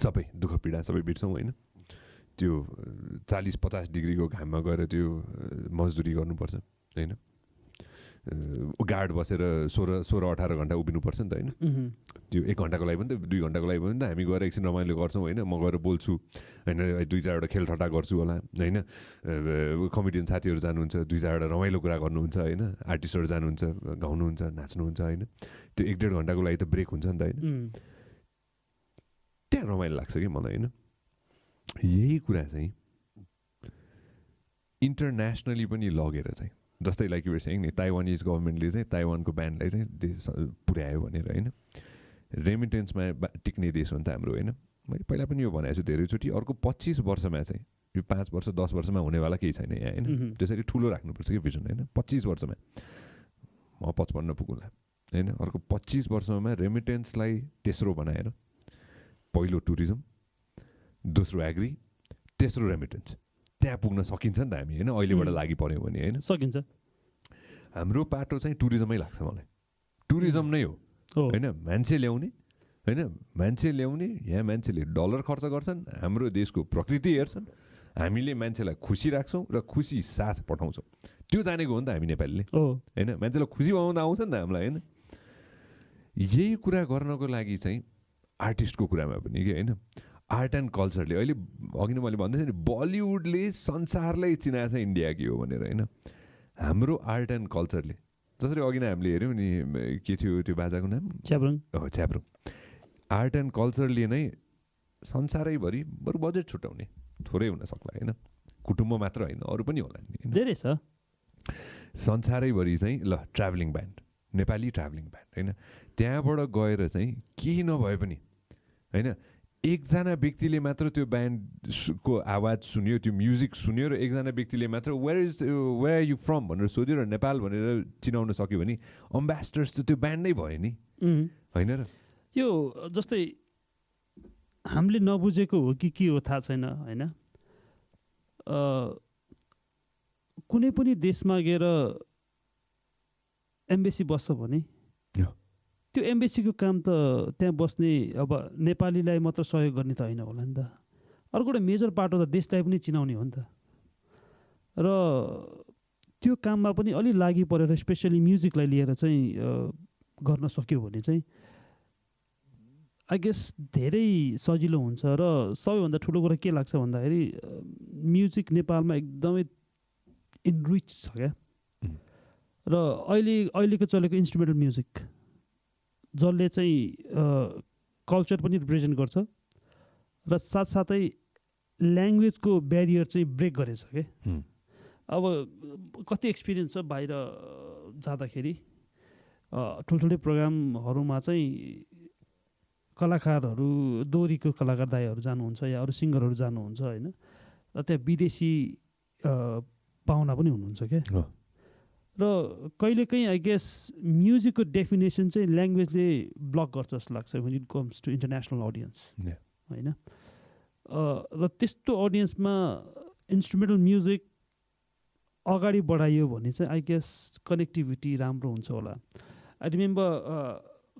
सबै दुःख पीडा सबै बिर्सौँ होइन त्यो 40-50 डिग्रीको घाममा गएर त्यो मजदुरी गर्नुपर्छ होइन गार्ड बसेर 16-18 घन्टा उभिनुपर्छ नि त होइन त्यो 1 घन्टाको लागि पनि त 2 घन्टाको लागि पनि त हामी गएर एकछिन रमाइलो गर्छौँ होइन म गएर बोल्छु होइन 2-4वटा खेलठट्टा गर्छु होला होइन कमेडियन साथीहरू जानुहुन्छ 2-4वटा रमाइलो कुरा गर्नुहुन्छ होइन आर्टिस्टहरू जानुहुन्छ गाउनुहुन्छ नाच्नुहुन्छ होइन त्यो 1-1.5 घन्टाको लागि त ब्रेक हुन्छ नि त होइन त्यहाँ रमाइलो लाग्छ कि मलाई होइन यही कुरा चाहिँ इन्टरनेसनली पनि लगेर चाहिँ जस्तै लाइक युआर सेइङ नि ताइवानिज गभर्मेन्टले चाहिँ ताइवानको ब्यान्डलाई चाहिँ पुर्यायो भनेर होइन रेमिटेन्समा टिक्ने देश हो नि त हाम्रो होइन मैले पहिला पनि यो भनेको छु धेरैचोटि अर्को 25 वर्षमा चाहिँ यो 5 वर्ष 10 वर्षमा हुनेवाला केही छैन यहाँ होइन त्यसरी ठुलो राख्नुपर्छ कि भिजन होइन 25 वर्षमा म 55 पुगुँला होइन अर्को 25 वर्षमा रेमिटेन्सलाई तेस्रो बनाएर पहिलो टुरिज्म दोस्रो एग्री तेस्रो रेमिटेन्स त्यहाँ पुग्न सकिन्छ नि त हामी होइन अहिलेबाट लागि पऱ्यो भने होइन सकिन्छ हाम्रो पाटो चाहिँ टुरिज्ममै लाग्छ मलाई टुरिज्म नै हो होइन मान्छे ल्याउने होइन मान्छे ल्याउने यहाँ मान्छेले डलर खर्च गर्छन् हाम्रो देशको प्रकृति हेर्छन् हामीले मान्छेलाई खुसी राख्छौँ र खुसी साथ पठाउँछौँ त्यो जानेको हो नि त हामी नेपालीले होइन मान्छेलाई खुसी बनाउँदा आउँछ नि त हामीलाई होइन यही कुरा गर्नको लागि चाहिँ आर्टिस्टको कुरामा पनि कि होइन आर्ट एन्ड कल्चरले अहिले अघि नै मैले भन्दै थिएँ नि बलिउडले संसारलाई चिनाएको छ इन्डिया के हो भनेर होइन हाम्रो आर्ट एन्ड कल्चरले जसरी अघि नै हामीले हेऱ्यौँ नि के थियो त्यो बाजाको नाम च्याब्रुङ आर्ट एन्ड कल्चरले नै संसारैभरि बरु बजेट छुट्याउने थोरै हुन सक्ला होइन कुटुम्ब मात्र होइन अरू पनि होला नि धेरै छ संसारैभरि चाहिँ ल travelling band Nepali travelling band होइन त्यहाँबाट गएर चाहिँ केही नभए पनि होइन एकजना व्यक्तिले मात्र त्यो ब्यान्डको आवाज सुन्यो त्यो म्युजिक सुन्यो र एकजना व्यक्तिले मात्र वेयर यु फ्रम भनेर सोध्यो र नेपाल भनेर चिनाउन सक्यो भने अम्बेसडर्स त त्यो ब्यान्ड नै भयो नि होइन र यो जस्तै हामीले नबुझेको हो कि के हो थाहा छैन होइन कुनै पनि देशमा गएर एम्बेसी बस्छ भने त्यो एम्बेसीको काम त त्यहाँ बस्ने अब नेपालीलाई मात्र सहयोग गर्ने त होइन होला नि त अर्को एउटा मेजर पार्ट हो त देशलाई पनि चिनाउने हो नि त र त्यो काममा पनि अलि लागि परेर स्पेसली म्युजिकलाई लिएर चाहिँ गर्न सक्यो भने चाहिँ आई गेस धेरै सजिलो हुन्छ र सबैभन्दा ठुलो कुरा के लाग्छ भन्दाखेरि म्युजिक नेपालमा एकदमै इनरिच छ क्या र अहिलेको चलेको इन्स्ट्रुमेन्टल म्युजिक जसले चाहिँ कल्चर पनि रिप्रेजेन्ट गर्छ र साथसाथै ल्याङ्ग्वेजको ब्यारियर चाहिँ ब्रेक गरेछ क्या अब कति एक्सपिरियन्स छ बाहिर जाँदाखेरि ठुल्ठुलै प्रोग्रामहरूमा चाहिँ कलाकारहरू दोहोरीको कलाकार दाईहरू जानुहुन्छ या अरू सिङ्गरहरू जानुहुन्छ होइन र त्यहाँ विदेशी पाहुना पनि हुनुहुन्छ क्या र कहिलेकाहीँ आई गेस म्युजिकको डेफिनेसन चाहिँ ल्याङ्ग्वेजले ब्लक गर्छ जस्तो लाग्छ when it comes to international audience होइन र त्यस्तो अडियन्समा इन्स्ट्रुमेन्टल म्युजिक अगाडि बढाइयो भने चाहिँ आई गेस कनेक्टिभिटी राम्रो हुन्छ होला आई रिमेम्बर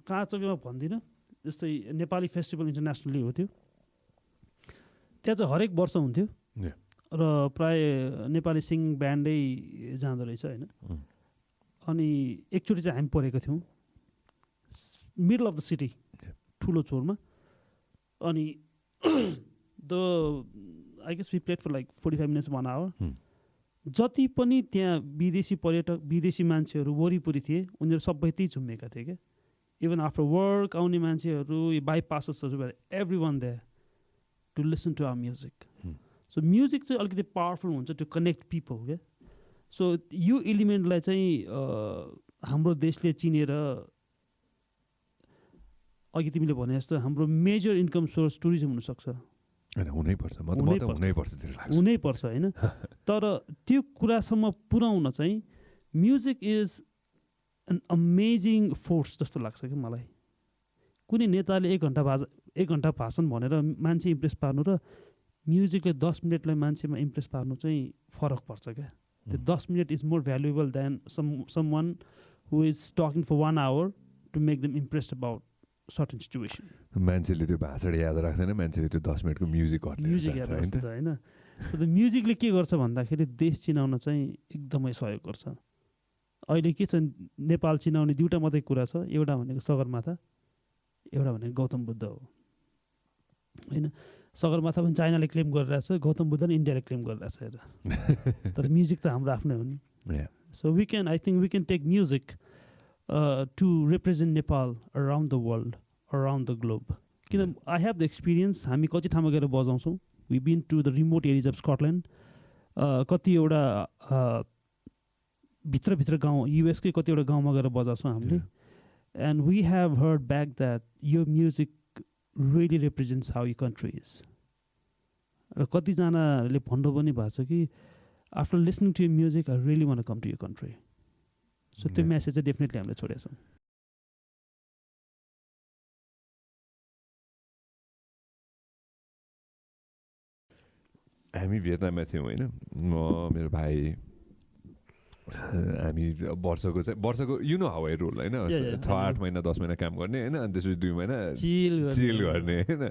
कहाँ चाहिँ म भन्दिनँ जस्तै नेपाली फेस्टिभल इन्टरनेसनली हो त्यो त्यहाँ चाहिँ हरेक वर्ष हुन्थ्यो र प्राय नेपाली सिङ्गिङ ब्यान्डै जाँदो रहेछ होइन अनि एकचोटि चाहिँ हामी परेको थियौँ मिडल अफ द सिटी ठुलो चोरमा अनि the I guess we played for like 45 minutes 1 hour जति पनि त्यहाँ विदेशी पर्यटक विदेशी मान्छेहरू वरिपरि थिए उनीहरू सबै त्यही झुम्मेका थिए क्या इभन आफ्टर वर्क आउने मान्छेहरू बाइपासेसहरू every one there to listen to our music so music चाहिँ अलिकति पावरफुल हुन्छ टु कनेक्ट पिपल क्या सो यो इलिमेन्टलाई चाहिँ हाम्रो देशले चिनेर अघि तिमीले भने जस्तो हाम्रो मेजर इन्कम सोर्स टुरिज्म हुनसक्छ हुनैपर्छ होइन तर त्यो कुरासम्म पुर्याउन चाहिँ music is an amazing force जस्तो लाग्छ क्या मलाई कुनै नेताले 1 घन्टा भाषण भनेर मान्छे इम्प्रेस पार्नु र म्युजिकले 10 मिनटलाई मान्छेमा इम्प्रेस पार्नु चाहिँ फरक पर्छ क्या त्यो 10 minute is more valuable than someone who is talking for 1 hour to make them impressed about certain situation मान्छेले त्यो भाषण याद राख्दैन मान्छेले त्यो 10 मिनटको म्युजिक याद राख्छ होइन त्यो म्युजिकले के गर्छ भन्दाखेरि देश चिनाउन चाहिँ एकदमै सहयोग गर्छ अहिले के छ नेपाल चिनाउने दुईवटा मात्रै कुरा छ एउटा भनेको सगरमाथा एउटा भनेको गौतम बुद्ध हो होइन सगरमाथा पनि चाइनाले क्लेम गरिरहेछ गौतम बुद्ध पनि इन्डियाले क्लेम गरिरहेछ हेर तर म्युजिक त हाम्रो आफ्नै हो नि so I think we can take music to represent Nepal around the world around the globe किन आई हेभ द एक्सपिरियन्स हामी कति ठाउँमा गएर बजाउँछौँ we been to the remote areas of Scotland कतिवटा भित्र गाउँ युएसकै कतिवटा गाउँमा गएर बजाउँछौँ हामीले and we have heard back that यो म्युजिक really represents how your country is. र कतिजनाले भन्नु पनि भएको छ कि after listening to music I really want to come to your country so त्यो मेसेज चाहिँ डेफिनेटली हामीले छोडेका छौँ हामी भियतनाममा थियौँ होइन म मेरो भाइ हामी वर्षको you know how I roll होइन 6-8 महिना 10 महिना काम गर्ने होइन अनि त्यसपछि 2 महिना चिल गर्ने होइन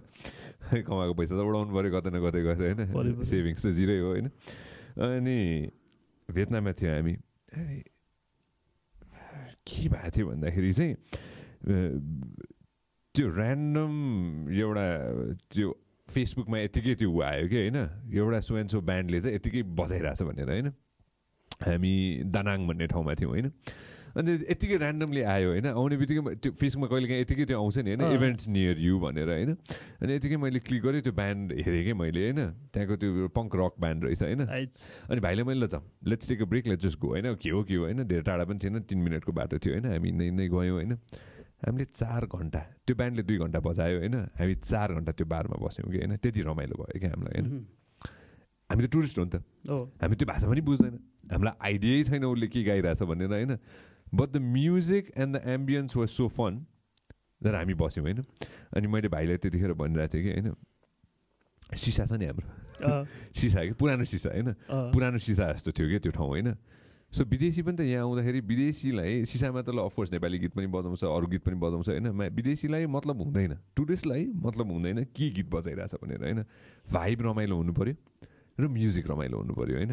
कमाएको पैसा त उडाउनु पऱ्यो कतै न कतै गएर होइन सेभिङ्स त जिरै हो होइन अनि भियतनाममा थियो हामी के भएको थियो भन्दाखेरि चाहिँ त्यो ऱ्यान्डम एउटा त्यो फेसबुकमा यतिकै त्यो आयो कि होइन एउटा सो ब्यान्डले चाहिँ यतिकै बजाइरहेछ भनेर होइन हामी दानाङ भन्ने ठाउँमा थियौँ होइन अनि यतिकै ऱ्यान्डमली आयो होइन आउने बित्तिकै त्यो फेसबुकमा कहिले काहीँ यतिकै त्यो आउँछ नि होइन इभेन्ट्स नियर यु भनेर होइन अनि यतिकै मैले क्लिक गरेँ त्यो ब्यान्ड हेरेँ कि मैले होइन त्यहाँको त्यो पङ्क रक ब्यान्ड रहेछ होइन अनि भाइले मैले ल जाउँ let's take a break let's just go होइन के हो होइन धेरै टाढा पनि थिएन 3 मिनटको बाटो थियो होइन हामी हिँड्दै गयौँ होइन हामीले 4 घन्टा त्यो ब्यान्डले 2 घन्टा बजायो होइन हामी 4 घन्टा त्यो बारमा बस्यौँ कि होइन त्यति रमाइलो भयो क्या हामीलाई होइन हामी त टुरिस्ट हो नि त हामी त्यो भाषा पनि बुझ्दैन हामीलाई आइडियै छैन उसले के गाइरहेछ भनेर होइन but the music and the ambience was so fun र हामी बस्यौँ होइन अनि मैले भाइलाई त्यतिखेर भनिरहेको थिएँ कि होइन सिसा छ नि हाम्रो सिसा कि पुरानो सिसा होइन पुरानो सिसा जस्तो थियो कि त्यो ठाउँ होइन सो विदेशी पनि त यहाँ आउँदाखेरि विदेशीलाई सिसामा त ल अफकोर्स नेपाली गीत पनि बजाउँछ अरू गीत पनि बजाउँछ होइन विदेशीलाई मतलब हुँदैन टुरिस्टलाई मतलब हुँदैन के गीत बजाइरहेछ भनेर होइन भाइब रमाइलो हुनु पऱ्यो र म्युजिक रमाइलो हुनु पऱ्यो होइन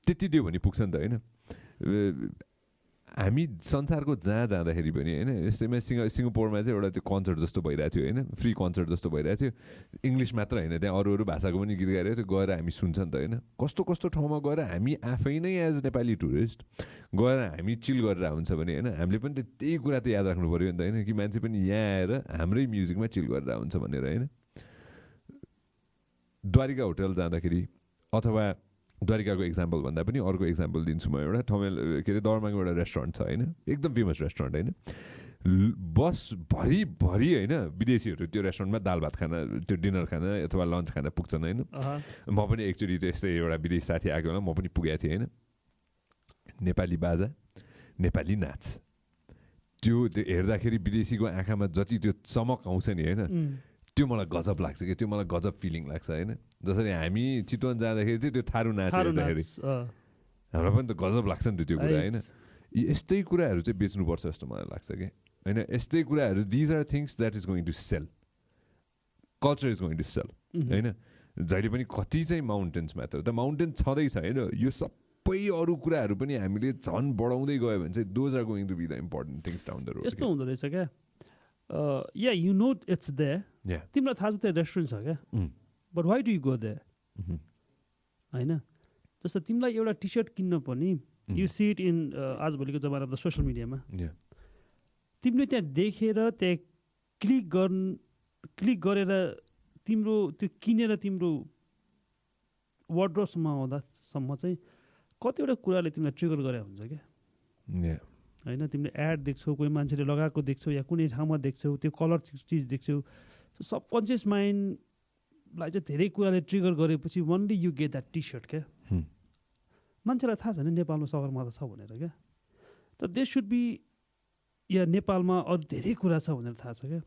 त्यति दियो भने पुग्छ नि त होइन हामी संसारको जहाँ जाँदाखेरि पनि होइन यस्तैमा सिङ्गापुरमा चाहिँ एउटा त्यो कन्सर्ट जस्तो भइरहेको थियो होइन फ्री कन्सर्ट जस्तो भइरहेको थियो इङ्ग्लिस मात्र होइन त्यहाँ अरू अरू भाषाको पनि गीत गाइरहेको थियो गएर हामी सुन्छ नि त होइन कस्तो कस्तो ठाउँमा गएर हामी आफै नै एज नेपाली टुरिस्ट गएर हामी चिल गरेर हुन्छ भने होइन हामीले पनि त त्यही कुरा त याद राख्नु पऱ्यो नि त होइन कि मान्छे पनि यहाँ आएर हाम्रै म्युजिकमा चिल गरेर हुन्छ भनेर होइन द्वारिका होटल जाँदाखेरि अथवा द्वारिकाको एक्जाम्पल भन्दा पनि अर्को एक्जाम्पल दिन्छु म एउटा ठाउँमा के अरे दरमाको एउटा रेस्टुरेन्ट छ होइन एकदम फेमस रेस्टुरेन्ट होइन बस भरि होइन विदेशीहरू त्यो रेस्टुरेन्टमा दाल भात खाना त्यो डिनर खाना अथवा लन्च खाना पुग्छन् होइन म पनि एकचोटि त्यो यस्तै एउटा विदेशी साथी आएको बेला म पनि पुगेको थिएँ होइन नेपाली बाजा नेपाली नाच त्यो हेर्दाखेरि विदेशीको आँखामा जति त्यो चमक आउँछ नि होइन त्यो मलाई गजब लाग्छ कि त्यो मलाई गजब फिलिङ लाग्छ होइन जसरी हामी चितवन जाँदाखेरि चाहिँ त्यो थारू नाच हेर्दाखेरि हामीलाई पनि त गजब लाग्छ नि त त्यो कुरा होइन यस्तै कुराहरू चाहिँ बेच्नुपर्छ जस्तो मलाई लाग्छ कि होइन यस्तै कुराहरू these are things that is going to sell culture is going to sell होइन जहिले पनि कति चाहिँ माउन्टेन्स म्याटर त माउन्टेन छँदैछ होइन यो सबै अरू कुराहरू पनि हामीले झन् बढाउँदै गयो भने चाहिँ those are going to be the important things down the road यस्तो हुँदो रहेछ क्या yeah you know it's there तिमीलाई थाहा छ त्यो रेस्टुरेन्ट छ क्या but why do you go there होइन जस्तो तिमीलाई एउटा टी सर्ट किन्न पनि यु सी इट इन आजभोलिको जमानामा त सोसियल मिडियामा तिमीले त्यहाँ देखेर त्यहाँ क्लिक गरेर तिम्रो त्यो किनेर तिम्रो वार्डरोबसम्म आउँदासम्म चाहिँ कतिवटा कुराले तिमीलाई ट्रिगर गरे हुन्छ क्या होइन तिमीले एड देख्छौ कोही मान्छेले लगाएको देख्छौ या कुनै ठाउँमा देख्छौ त्यो कलर चिज देख्छौ सबकन्सियस माइन्डलाई चाहिँ धेरै कुराले ट्रिगर गरेपछि only you get that T shirt क्या मान्छेलाई थाहा छैन नेपालमा सगरमाथा छ भनेर क्या त दे सुड बी या नेपालमा अरू धेरै कुरा छ भनेर थाहा छ क्या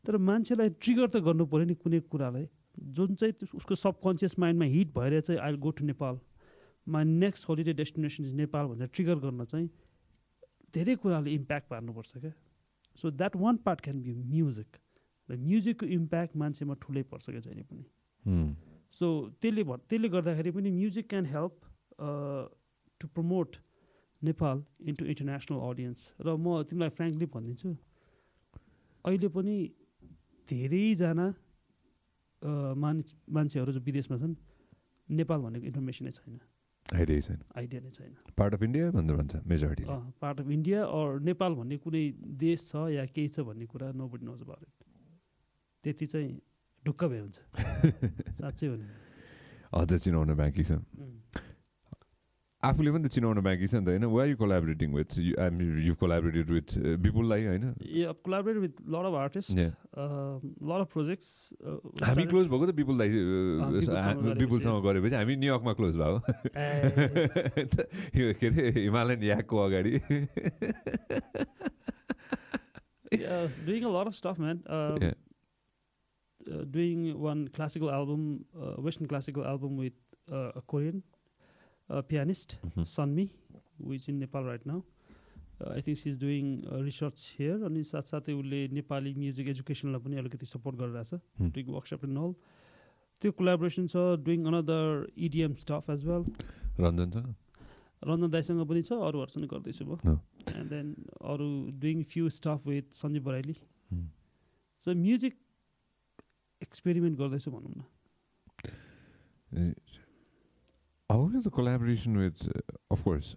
तर मान्छेलाई ट्रिगर त गर्नु पऱ्यो नि कुनै कुरालाई जुन चाहिँ उसको सबकन्सियस माइन्डमा हिट भएर चाहिँ I go to Nepal my next holiday destination is Nepal भनेर ट्रिगर गर्न चाहिँ धेरै कुराले इम्प्याक्ट पार्नुपर्छ क्या so that one part can be music र म्युजिकको इम्प्याक्ट मान्छेमा ठुलै पर्छ क्या जहिले पनि सो त्यसले गर्दाखेरि पनि music can help to promote Nepal into international audience र म तिमीलाई फ्रेङ्कली भनिदिन्छु अहिले पनि धेरैजना मान्छेहरू जो विदेशमा छन् नेपाल भनेको इन्फर्मेसनै छैन आइडिया नै छैन पार्ट अफ इन्डिया भनेर भन्छ majority part of India or Nepal भन्ने कुनै देश छ या केही छ भन्ने कुरा नोबडी नोज अबाउट इट त्यति चाहिँ ढुक्क भए हुन्छ साँच्चै हो नि अझ चिनाउन बाँकी छ आफूले पनि त चिनाउन बाँकी छ नि त होइन where are you collaborating with you collaborated with विपुललाई होइन collaborated with lot of artist lot of projects हामी क्लोज भएको त विपुलसँग गरेपछि हामी न्युयोर्कमा क्लोज भयो के अरे हिमालयन याकको अगाडि doing a lot of stuff man doing one classical album Western classical album with a Korean pianist Sanmi who is in Nepal right now I think she's doing research here अनि साथसाथै उसले नेपाली म्युजिक एजुकेसनलाई पनि अलिकति सपोर्ट गरिरहेछ doing workshop and all त्यो कोलाबोरेसन छ doing another EDM stuff as well रञ्जन दाइसँग पनि छ अरूहरूसँग गर्दैछु म and then अरू doing few stuff with Sanjay Baraili so music experiment गर्दैछु भनौँ न How is the collaboration with, of course,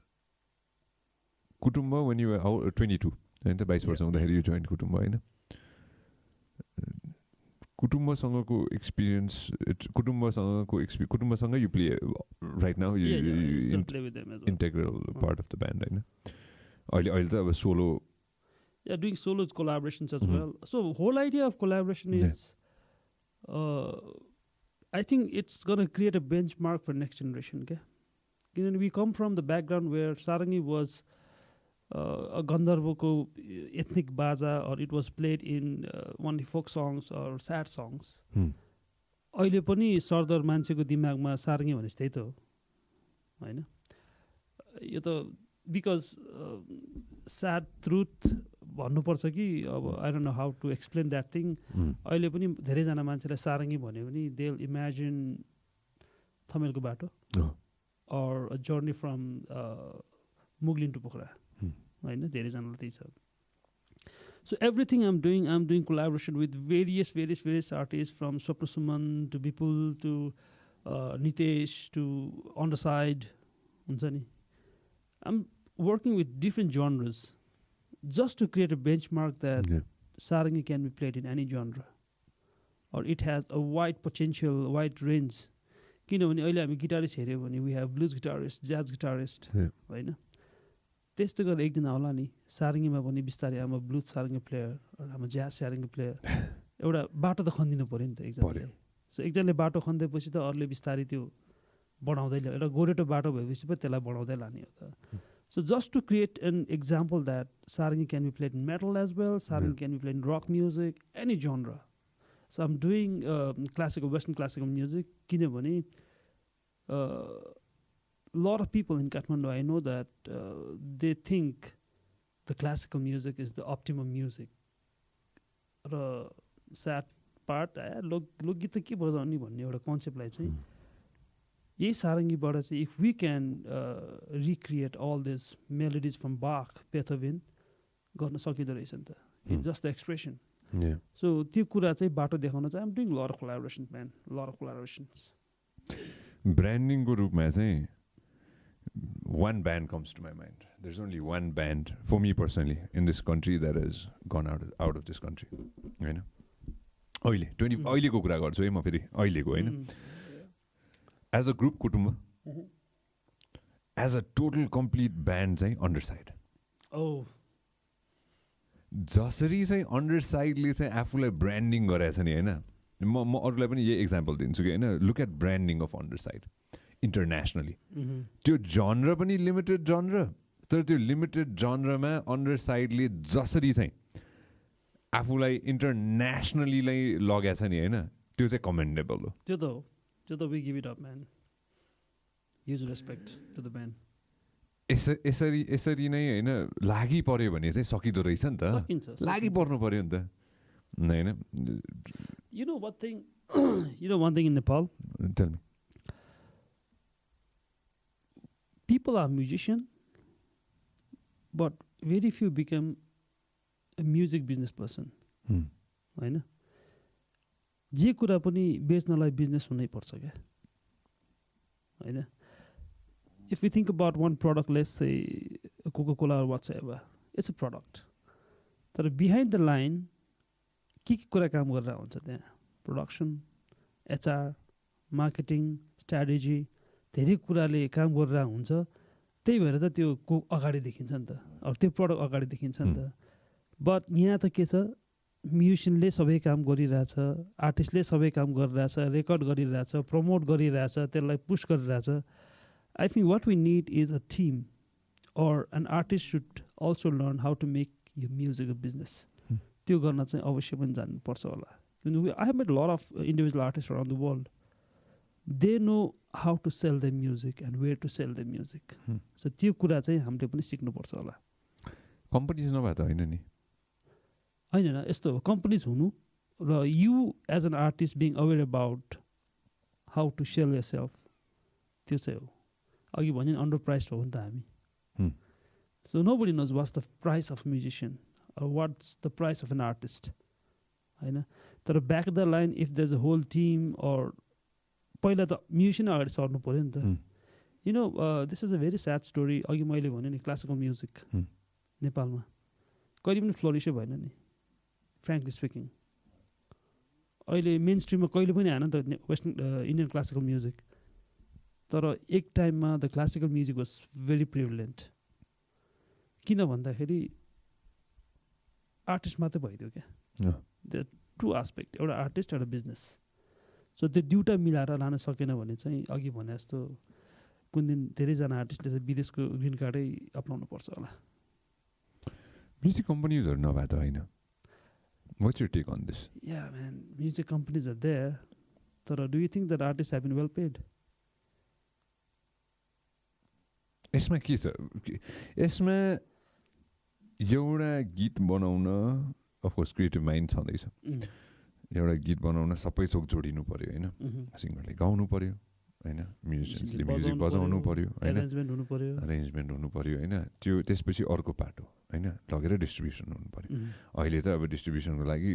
कुटुम्ब when you were 22 हैन त 22 वर्ष हुँदाखेरि you joined कुटुम्ब हैन कुटुम्बसँगको experience कुटुम्बसँग you play right now you still play with them as well. Integral part of the band हैन अहिले त अब solo doing solo collaborations as well. So whole idea of collaboration is I think it's going to create a benchmark for next generation. Okay, we come from the background where Sarangi was a Gandharvako ethnic baza, or it was played in only folk songs or sad songs. अहिले पनि सरदर मान्छेको दिमागमा सारङ्गी भनेपछि त्यही त हो हैन यो त बिकज sad truth भन्नुपर्छ कि अब I don't know how to explain that thing. अहिले पनि धेरैजना मान्छेलाई सारङ्गी भन्यो भने they'll imagine थमेलको बाटो or a journey from Muglin to Pokhara. हैन धेरैजनालाई त्यही छ. So everything I'm doing collaboration with various artists, from Swapna Suman to Bipul to Nitesh to On the Side. I'm working with different genres just to create a benchmark that Sarangi can be played in any genre, or it has a wide potential, wide range. किनभने अहिले हामी गिटारिस्ट हेऱ्यो भने we have blues guitarist, jazz guitarist, हैन त्यस्तो गरेर एक दिन होला नि सारङ्गीमा पनि बिस्तारै आमा ब्लुज सारङ्गी प्लेयर आमा ज्याज सारङ्गी प्लेयर एउटा बाटो त खन्दिनु पर्यो नि त एकजनाले. सो एकजनाले बाटो खन्देपछि त अरूले बिस्तारै त्यो बढाउँदै ल्यायो. एउटा गोरेटो बाटो भएपछि पो त्यसलाई बढाउँदै लाने हो त. So just to create an example that Sarangi can be played in metal as well, Sarangi can be played in rock music, any genre. So I'm doing Western classical music. किनभने lot of people in Kathmandu, I know that they think the classical music is the optimum music. र sad part लोकगीत त के बजाउने भन्ने एउटा कन्सेप्टलाई चाहिँ यही सारङ्गीबाट चाहिँ if we can recreate all these melodies from Bach, Beethoven गर्न सकिँदो रहेछ नि त. It's just the expression. So त्यो कुरा चाहिँ बाटो देखाउन चाहिँ I'm doing a lot of collaborations, man. A lot of collaborations. Branding को रूपमा चाहिँ one band comes to my mind. There's only one band for me personally in this country that has gone out of this country. हैन अहिले 20 अहिलेको कुरा गर्छु है म फेरि अहिलेको हैन. As a group कुटुम्ब as a total complete band चाहिँ Underside. Oh. जसरी चाहिँ Undersideले चाहिँ आफूलाई ब्रान्डिङ गराएछ नि हैन म अरूलाई पनि यही एक्जाम्पल दिन्छु कि हैन. Look at branding of Underside internationally. त्यो जनर पनि लिमिटेड जनर, तर त्यो लिमिटेड जनरमा Undersideले जसरी चाहिँ आफूलाई इन्टरनेसनली लगेछ नि हैन त्यो चाहिँ कमेन्डेबल हो. त्यो त हो. We give it up, man. Huge respect to the band. यसरी नै हैन लागि पर्यो भने चाहिँ सकिदो रहेछ नि त. लागि पर्नु पर्यो नि त हैन. You know one thing in Nepal? Tell me. People are musicians, but very few become a music business person. हैन जे कुरा पनि बेच्नलाई बिजनेस हुनै पर्छ क्या हैन. If we think about one product, let's say Coca-Cola or whatsoever, it's a product. तर behind the line के कुरा काम गरेर हुन्छ त्यहाँ प्रोडक्सन, एचआर, मार्केटिङ, स्ट्राटेजी धेरै कुराले काम गरेर हुन्छ. त्यही भएर त त्यो अगाडि देखिन्छ नि त, अब त्यो प्रडक्ट अगाडि देखिन्छ नि त. बट यहाँ त के छ, म्युजिसियनले सबै काम गरिरहेछ, आर्टिस्टले सबै काम गरिरहेछ, रेकर्ड गरिरहेछ, प्रमोट गरिरहेछ, त्यसलाई पुश गरिरहेछ. I think what we need is a team, or an artist should also learn how to make your music a business. त्यो गर्न चाहिँ अवश्य पनि जानुपर्छ होला. I have met a lot of individual artists around the world. They know how to sell their music and where to sell their music. So त्यो कुरा चाहिँ हामीले पनि सिक्नुपर्छ होला. कम्पनीज नभए त हैन नि. हैन यस्तो हो, कम्पनीज हुनु र you as an artist being aware about how to sell yourself, त्यो चाहिँ हो. अघि भने अन्डरप्राइस्ड हो नि त हामी. So nobody knows what's the price of a musician or what's the price of an artist. हैन तर back the line, if there's a whole team, or पहिला त म्युजिसियन अगाडि सर्नु पर्यो नि त. You know this is a very sad story. अघि मैले भने नि क्लासिकल म्युजिक नेपालमा कहिले पनि फ्लोरिसै भएन नि, फ्रेङ्कली स्पिकिङ. अहिले मेन स्ट्रिममा कहिले पनि आएन नि त वेस्टर्न इन्डियन क्लासिकल म्युजिक. तर एक टाइममा the classical music was very prevalent. किन भन्दाखेरि आर्टिस्ट मात्रै भइदियो क्या. द टु आस्पेक्ट, एउटा आर्टिस्ट एउटा बिजनेस. सो त्यो दुइटा मिलाएर लान सकेन भने चाहिँ अघि भने जस्तो कुन दिन धेरैजना आर्टिस्टले चाहिँ विदेशको ग्रिन कार्डै अप्नाउनु पर्छ होला. म्युजिक कम्पनीजहरू नभए त होइन. What's your take on this? Yeah, man, music companies are there. तर do you think that artists have been well paid? यसमा के छ, यसमा एउटा गीत बनाउन अफकोर्स क्रिएटिभ माइन्ड छँदैछ. एउटा गीत बनाउन सबै थोक जोडिनु पऱ्यो होइन. सिङ्गरले गाउनु पऱ्यो होइन, म्युजिसियन्सले म्युजिक बजाउनु पऱ्यो होइन, अरेन्जमेन्ट हुनु पऱ्यो होइन. त्यो त्यसपछि अर्को पाटो होइन, लगेर डिस्ट्रिब्युसन हुनु पऱ्यो. अहिले त अब डिस्ट्रिब्युसनको लागि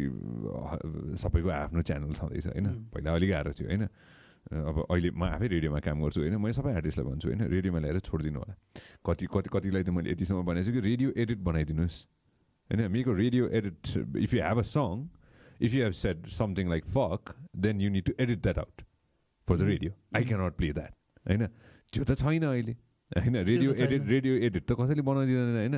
सबैको आफ्नो च्यानल छँदैछ होइन. पहिला अलिक गाह्रो थियो होइन. अब अहिले म आफै रेडियोमा काम गर्छु होइन. मैले सबै आर्टिस्टलाई भन्छु होइन, रेडियोमा ल्याएर छोडिदिनु होला. कतिलाई त मैले यतिसम्म भनेको छु कि रेडियो एडिट बनाइदिनुहोस् होइन. मेरो radio edit, if you have a song, if you have said something like fuck, then you need to edit that out for the radio. I cannot play that. होइन, त्यो त छैन अहिले होइन. रेडियो एडिट त कसैले बनाइदिँदैन होइन.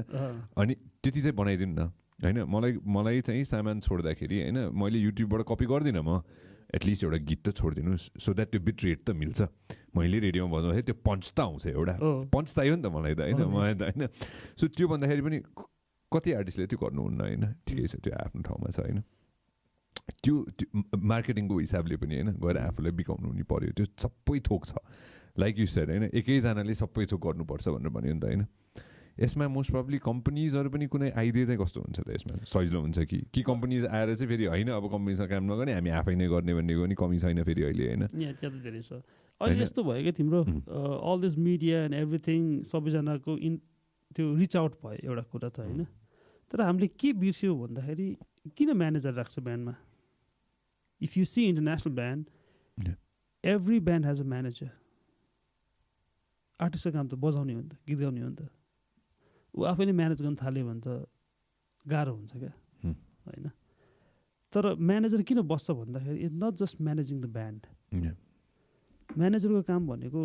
अनि त्यति चाहिँ बनाइदिनु न होइन. मलाई चाहिँ सामान छोड्दाखेरि होइन, मैले युट्युबबाट कपी गर्दिनँ म. एटलिस्ट एउटा गीत त छोडिदिनुहोस्, सो द्याट त्यो बिट रेट त मिल्छ. मैले रेडियोमा बजाउँदाखेरि त्यो पञ्च त आउँछ, एउटा पञ्च चाहियो नि त मलाई त होइन. मलाई त होइन. सो त्यो भन्दाखेरि पनि कति आर्टिस्टले त्यो गर्नुहुन्न होइन. ठिकै छ, त्यो आफ्नो ठाउँमा छ होइन. त्यो मार्केटिङको हिसाबले पनि होइन, गएर आफूलाई बिकाउनु नि पऱ्यो. त्यो सबै थोक छ, लाइक यु सेड होइन. एकैजनाले सबै थोक गर्नुपर्छ भनेर भन्यो नि त होइन. यसमा मोस्ट प्रब्ली कम्पनीजहरू पनि कुनै आइडिया चाहिँ कस्तो हुन्छ त यसमा, सजिलो हुन्छ कि कम्पनीज आएर चाहिँ फेरि होइन अब कम्पनीसँग काम नगर्ने, हामी आफै नै गर्ने भन्ने पनि कमी छैन फेरि अहिले होइन. यहाँ धेरै छ अहिले. यस्तो भयो क्या तिम्रो all this media and everything, सबैजनाको त्यो रिच आउट भयो एउटा कुरा त होइन. तर हामीले के बिर्स्यौँ भन्दाखेरि किन म्यानेजर राख्छ ब्यान्डमा? If you see international band, every band has a manager. आर्टिस्टको काम त बजाउने हो नि त, गीत गाउने हो नि त. ऊ आफैले म्यानेज गर्न थाल्यो भने त गाह्रो हुन्छ क्या होइन. तर म्यानेजर किन बस्छ भन्दाखेरि it's not just managing the band. म्यानेजरको काम भनेको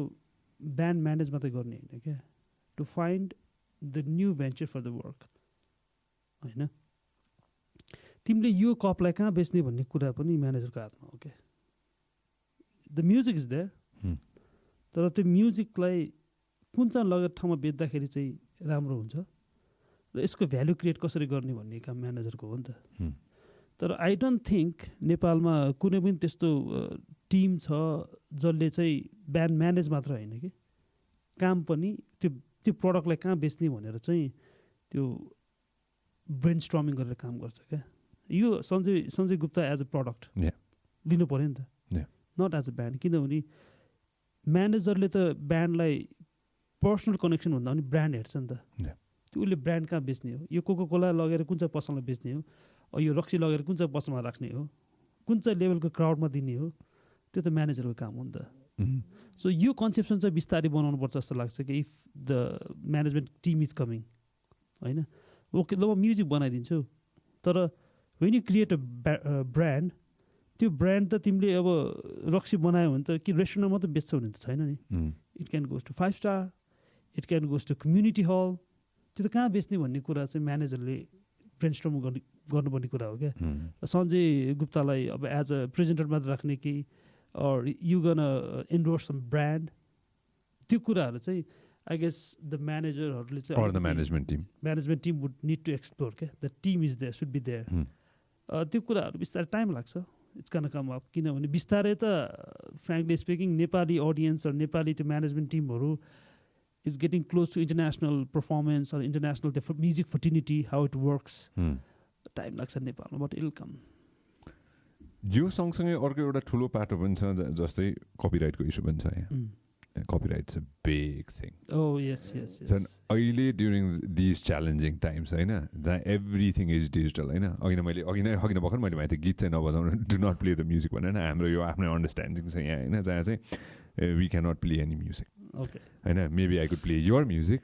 ब्यान्ड म्यानेज मात्रै गर्ने होइन क्या, to find the new venture for the work होइन. तिमीले यो कपलाई कहाँ बेच्ने भन्ने कुरा पनि म्यानेजरको हातमा हो क्या. द म्युजिक इज देयर, तर त्यो म्युजिकलाई कुन चाहिँ लगेर ठाउँमा बेच्दाखेरि चाहिँ राम्रो हुन्छ र यसको भ्यालु क्रिएट कसरी गर्ने भन्ने काम म्यानेजरको हो नि त. तर आई डोन्ट थिङ्क नेपालमा कुनै पनि त्यस्तो टिम छ जसले चाहिँ ब्यान्ड म्यानेज मात्र होइन कि काम पनि त्यो प्रडक्टलाई कहाँ बेच्ने भनेर चाहिँ त्यो ब्रेन स्ट्रमिङ गरेर काम गर्छ क्या. यो Sanjay Gupta as a product लिनु पऱ्यो नि त, नट एज अ ब्यान्ड. किनभने म्यानेजरले त ब्यान्डलाई पर्सनल कनेक्सन भन्दा पनि ब्रान्ड हेर्छ नि त. त्यो उसले ब्रान्ड कहाँ बेच्ने हो, यो कोका कोला लगेर कुन चाहिँ पसलमा बेच्ने हो, यो रक्सी लगेर कुन चाहिँ पसलमा राख्ने हो, कुन चाहिँ लेभलको क्राउडमा दिने हो, त्यो त म्यानेजरको काम हो नि त. सो यो कन्सेप्सन चाहिँ बिस्तारै बनाउनु पर्छ जस्तो लाग्छ कि if the management team is coming होइन. ओके ल म म्युजिक बनाइदिन्छु, तर when you create a brand, त्यो ब्रान्ड त तिमीले अब रक्सी बनायो भने त कि रेस्टुरेन्टमा मात्रै बेच्छौ भने त छैन नि. It can goes to 5 star, it can goes to community hall. त्यो त कहाँ बेच्ने भन्ने कुरा चाहिँ म्यानेजरले ब्रेनस्टर्म गर्नुपर्ने कुरा हो क्या. सञ्जय गुप्तालाई अब एज अ प्रेजेन्टर मात्र राख्ने कि or you gonna endorse some brand, त्यो कुराहरू चाहिँ I guess the managerहरूले चाहिँ or the management team would need to explore क्या. The team is there, should be there. त्यो कुराहरू बिस्तारै टाइम लाग्छ. It's gonna come up. किनभने बिस्तारै त frankly speaking Nepali audience or Nepali त्यो management टिमहरू is getting close to international performance or international music fraternity, how it works. Time लाग्छ नेपालमा, but it'll come. यो सँगसँगै अर्को एउटा ठुलो पाटो पनि छ जस्तै कपिराइटको इस्यु पनि छ यहाँ. Copyright is a big thing. Oh yes. अहिले during these challenging times हैन, जहाँ everything is digital हैन. अघि नै भर्खर मैले माथि गीत चाहिँ नबजाउनु, do not play the music भनेर हाम्रो यो आफ्नै अन्डरस्ट्यान्डिङ छ यहाँ हैन, जहाँ चाहिँ we cannot play any music. Okay होइन maybe I could play your music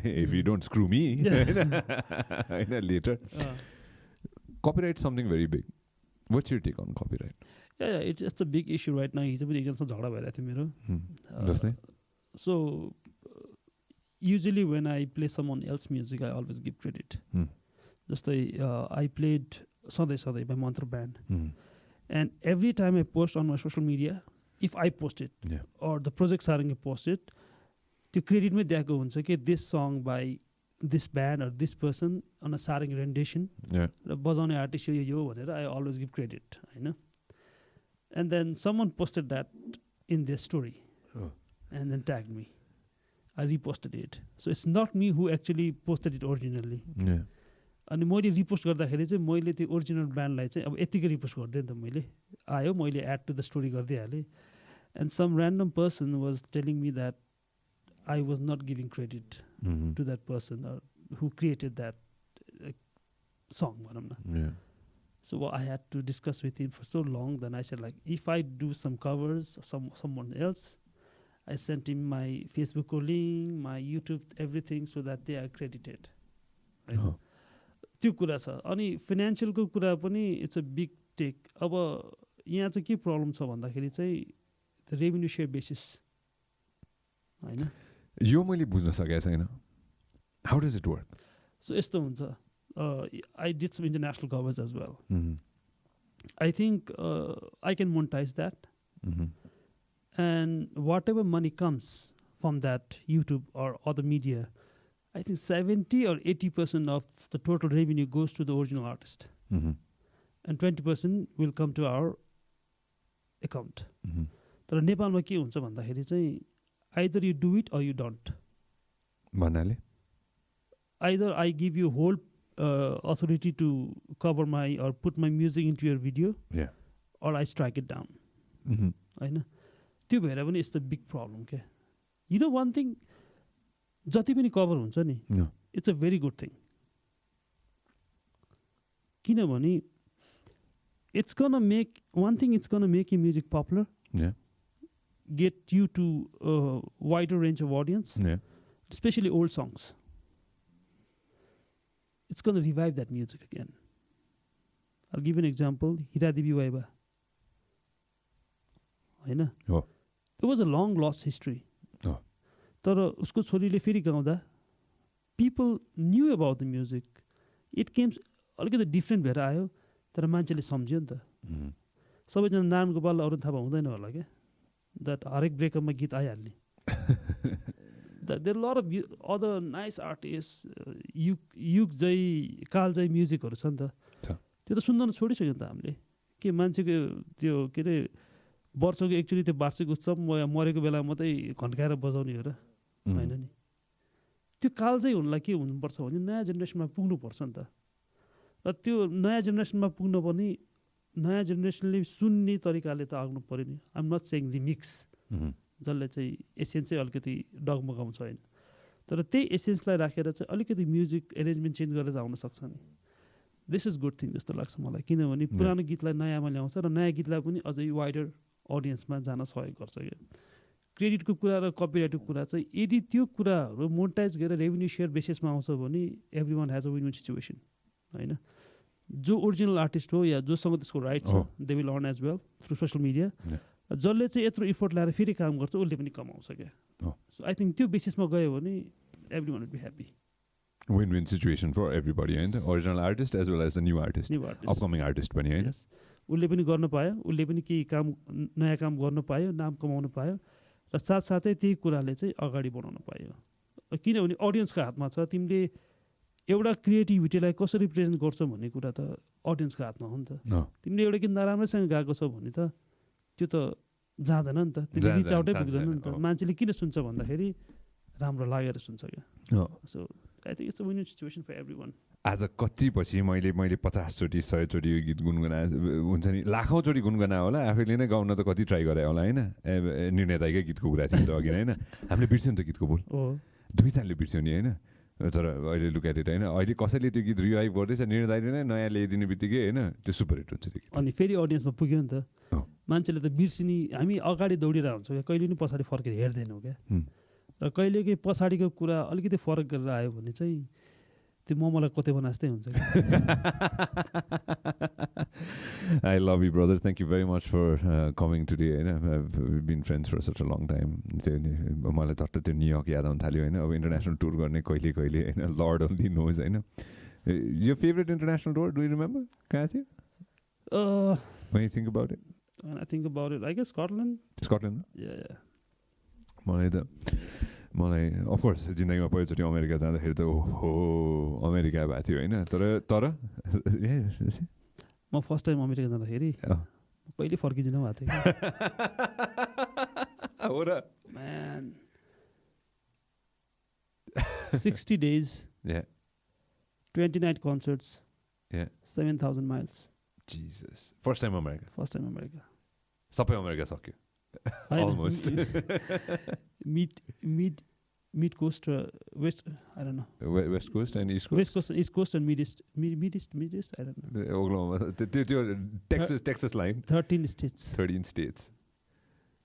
if you don't screw me होइन later copyright something very big what's your take on copyright it's a big issue right now हिजो पनि एकजनासँग झगडा भइरहेको थियो मेरो जस्तै so usually when I play someone else music I always give credit जस्तै आई प्लेड सधैँ by Mantra band and every time I post on my social media if I post it or the project Sarangi post it त्यो क्रेडिटमै दिएको हुन्छ कि this song by this band or this person on a sarangi rendition र बजाउने आर्टिस्ट यो भनेर आई अलवेज गिभ क्रेडिट होइन and then someone posted that in this story and then tag me I reposted it so it's not me who actually posted it originally अनि मैले रिपोस्ट गर्दाखेरि चाहिँ मैले त्यो ओरिजिनल ब्यान्डलाई चाहिँ अब यत्तिकै रिपोस्ट गरिदिएँ नि त मैले आयो मैले एड टु द स्टोरी गरिदिइहालेँ and some random person was telling me that I was not giving credit to that person who created that song भनौँ न so I had to discuss with him for so long then I said like if I do some covers someone else I sent him my फेसबुकको link my YouTube everything so that they are credited होइन त्यो कुरा छ अनि फाइनेन्सियलको कुरा पनि इट्स अ बिग टेक अब यहाँ चाहिँ के प्रब्लम छ भन्दाखेरि चाहिँ रेभेन्यू सेयर बेसिस होइन यो मैले बुझ्न सकेको छैन how does it work so यस्तो हुन्छ I did some international coverage as well I think I can monetize that and whatever money comes from that YouTube or other media I think 70 or 80% of the total revenue goes to the original artist. And 20% will come to our account. तर नेपालमा के हुन्छ भन्दाखेरि चाहिँ either you do it or you don't. भन्नाले Either I give you whole authority to cover my or put my music into your video or I strike it down. होइन त्यो भएर पनि it's the big problem के You know one thing जति पनि कभर हुन्छ नि it's a very good thing किनभने it's gonna make one thing it's gonna make you music popular get you to wider range of audience specially old songs it's gonna revive that music again I give an example Hiradevi Waiba होइन it was a long lost history तर उसको छोरीले फेरि गाउँदा people knew about the music it came अलिकति डिफ्रेन्ट भएर आयो तर मान्छेले सम्झ्यो नि त सबैजना नारायण गोपाल अरू थाहा हुँदैन होला क्या द्याट हरेक ब्रेकअपमा गीत आइहाल्ने there lot of other nice artist युग जै काल जै म्युजिकहरू छ नि त त्यो त सुन्न छोडिसक्यो नि त हामीले के मान्छेको त्यो के अरे वर्षको एक्चुली त्यो वार्षिक उत्सव मरेको बेलामा मात्रै घन्काएर बजाउने हो र होइन नि त्यो काल चाहिँ हुनलाई के हुनुपर्छ भने नयाँ जेनेरेसनमा पुग्नुपर्छ नि त र त्यो नयाँ जेनेरेसनमा पुग्न पनि नयाँ जेनेरेसनले सुन्ने तरिकाले त आउनु पऱ्यो नि आइएम नट सेङ रिमिक्स जसले चाहिँ एसेन्स चाहिँ अलिकति डगमगाउँछ होइन तर त्यही एसेन्सलाई राखेर चाहिँ अलिकति म्युजिक एरेन्जमेन्ट चेन्ज गरेर आउन सक्छ नि दिस इज गुड थिङ जस्तो लाग्छ मलाई किनभने पुरानो गीतलाई नयाँमा ल्याउँछ र नयाँ गीतलाई पनि अझै वाइडर अडियन्समा जान सहयोग गर्छ क्या क्रेडिटको कुरा र कपिराइटको कुरा चाहिँ यदि त्यो कुराहरू मोनिटाइज गरेर रेभेन्यू सेयर बेसिसमा आउँछ भने every one has a win win situation होइन जो ओरिजिनल आर्टिस्ट हो या जोसँग त्यसको राइट छ they will earn as well through social media जसले चाहिँ यत्रो इफोर्ट लगाएर फेरि काम गर्छ उसले पनि कमाउँछ क्या सो आई थिङ्क त्यो बेसिसमा गयो भने everyone will be happy win-win situation for everybody होइन original artist as well as the new artist upcoming artist पनि होइन उसले पनि गर्न पायो उसले पनि केही काम नयाँ काम गर्न पायो नाम कमाउन पायो र साथसाथै त्यही कुराले चाहिँ अगाडि बढाउन पायो किनभने अडियन्सको हातमा छ तिमीले एउटा क्रिएटिभिटीलाई कसरी प्रेजेन्ट गर्छौ भन्ने कुरा त अडियन्सको हातमा हो नि त तिमीले एउटा कि नराम्रोसँग गाएको छौ भने त त्यो त जाँदैन नि त त्यो रिच आउटै पुग्दैन नि त मान्छेले किन सुन्छ भन्दाखेरि राम्रो लागेर सुन्छ क्या so I think it's a win situation for everyone आज कति पछि मैले 50 चोटि 100 चोटि यो गीत गुनगुनाए हुन्छ नि लाखौँ चोटि गुनगुनाए होला आफैले नै गाउन त कति ट्राई गरे होला होइन निर्णयताकै गीतको कुरा थियो त अघि होइन हामीले बिर्स्यौँ नि त गीतको बोल दुईजनाले बिर्स्यौँ नि होइन तर अहिले लुकाइदिएर होइन अहिले कसैले त्यो गीत रिभाइभ गर्दैछ निर्णयले नै नयाँ ल्याइदिने बित्तिकै होइन त्यो सुपर हिट हुन्छ त्यो गीत अनि फेरि अडियन्समा पुग्यो नि त मान्छेले त बिर्सिने हामी अगाडि दौडिरहेको हुन्छौँ क्या कहिले पनि पछाडि फर्केर हेर्दैनौँ क्या र कहिलेकै पछाडिको कुरा अलिकति फरक गरेर आयो भने चाहिँ त्यो मोमोलाई कतै बनाजस्तै हुन्छ I love you, brother. Thank you very much for coming today. We've been friends for such a long time. मलाई झट्ट त्यो न्युयोर्क याद आउन थाल्यो होइन अब इन्टरनेसनल टुर गर्ने कहिले कहिले होइन लर्ड ओन्ली नोज होइन यो favourite international tour do you remember कहाँ थियो when you think about it? When I think about it, I guess Scotland. Scotland? Yeah. मलाई अफकोर्स जिन्दगीमा पहिलोचोटि अमेरिका जाँदाखेरि त हो अमेरिका भएको थियो होइन तर म फर्स्ट टाइम अमेरिका जाँदाखेरि कहिले फर्किँदिनँ भएको थियो हो र Man, 60 days, 29 concerts, 7,000 miles. Jesus. First time America. First time America. सबै अमेरिका सक्यो. Almost. Mid coast, west. I don't know. West coast and east coast. West coast, east coast, and mid east. I don't know. Oklahoma, Texas line. 13 states. 13 states.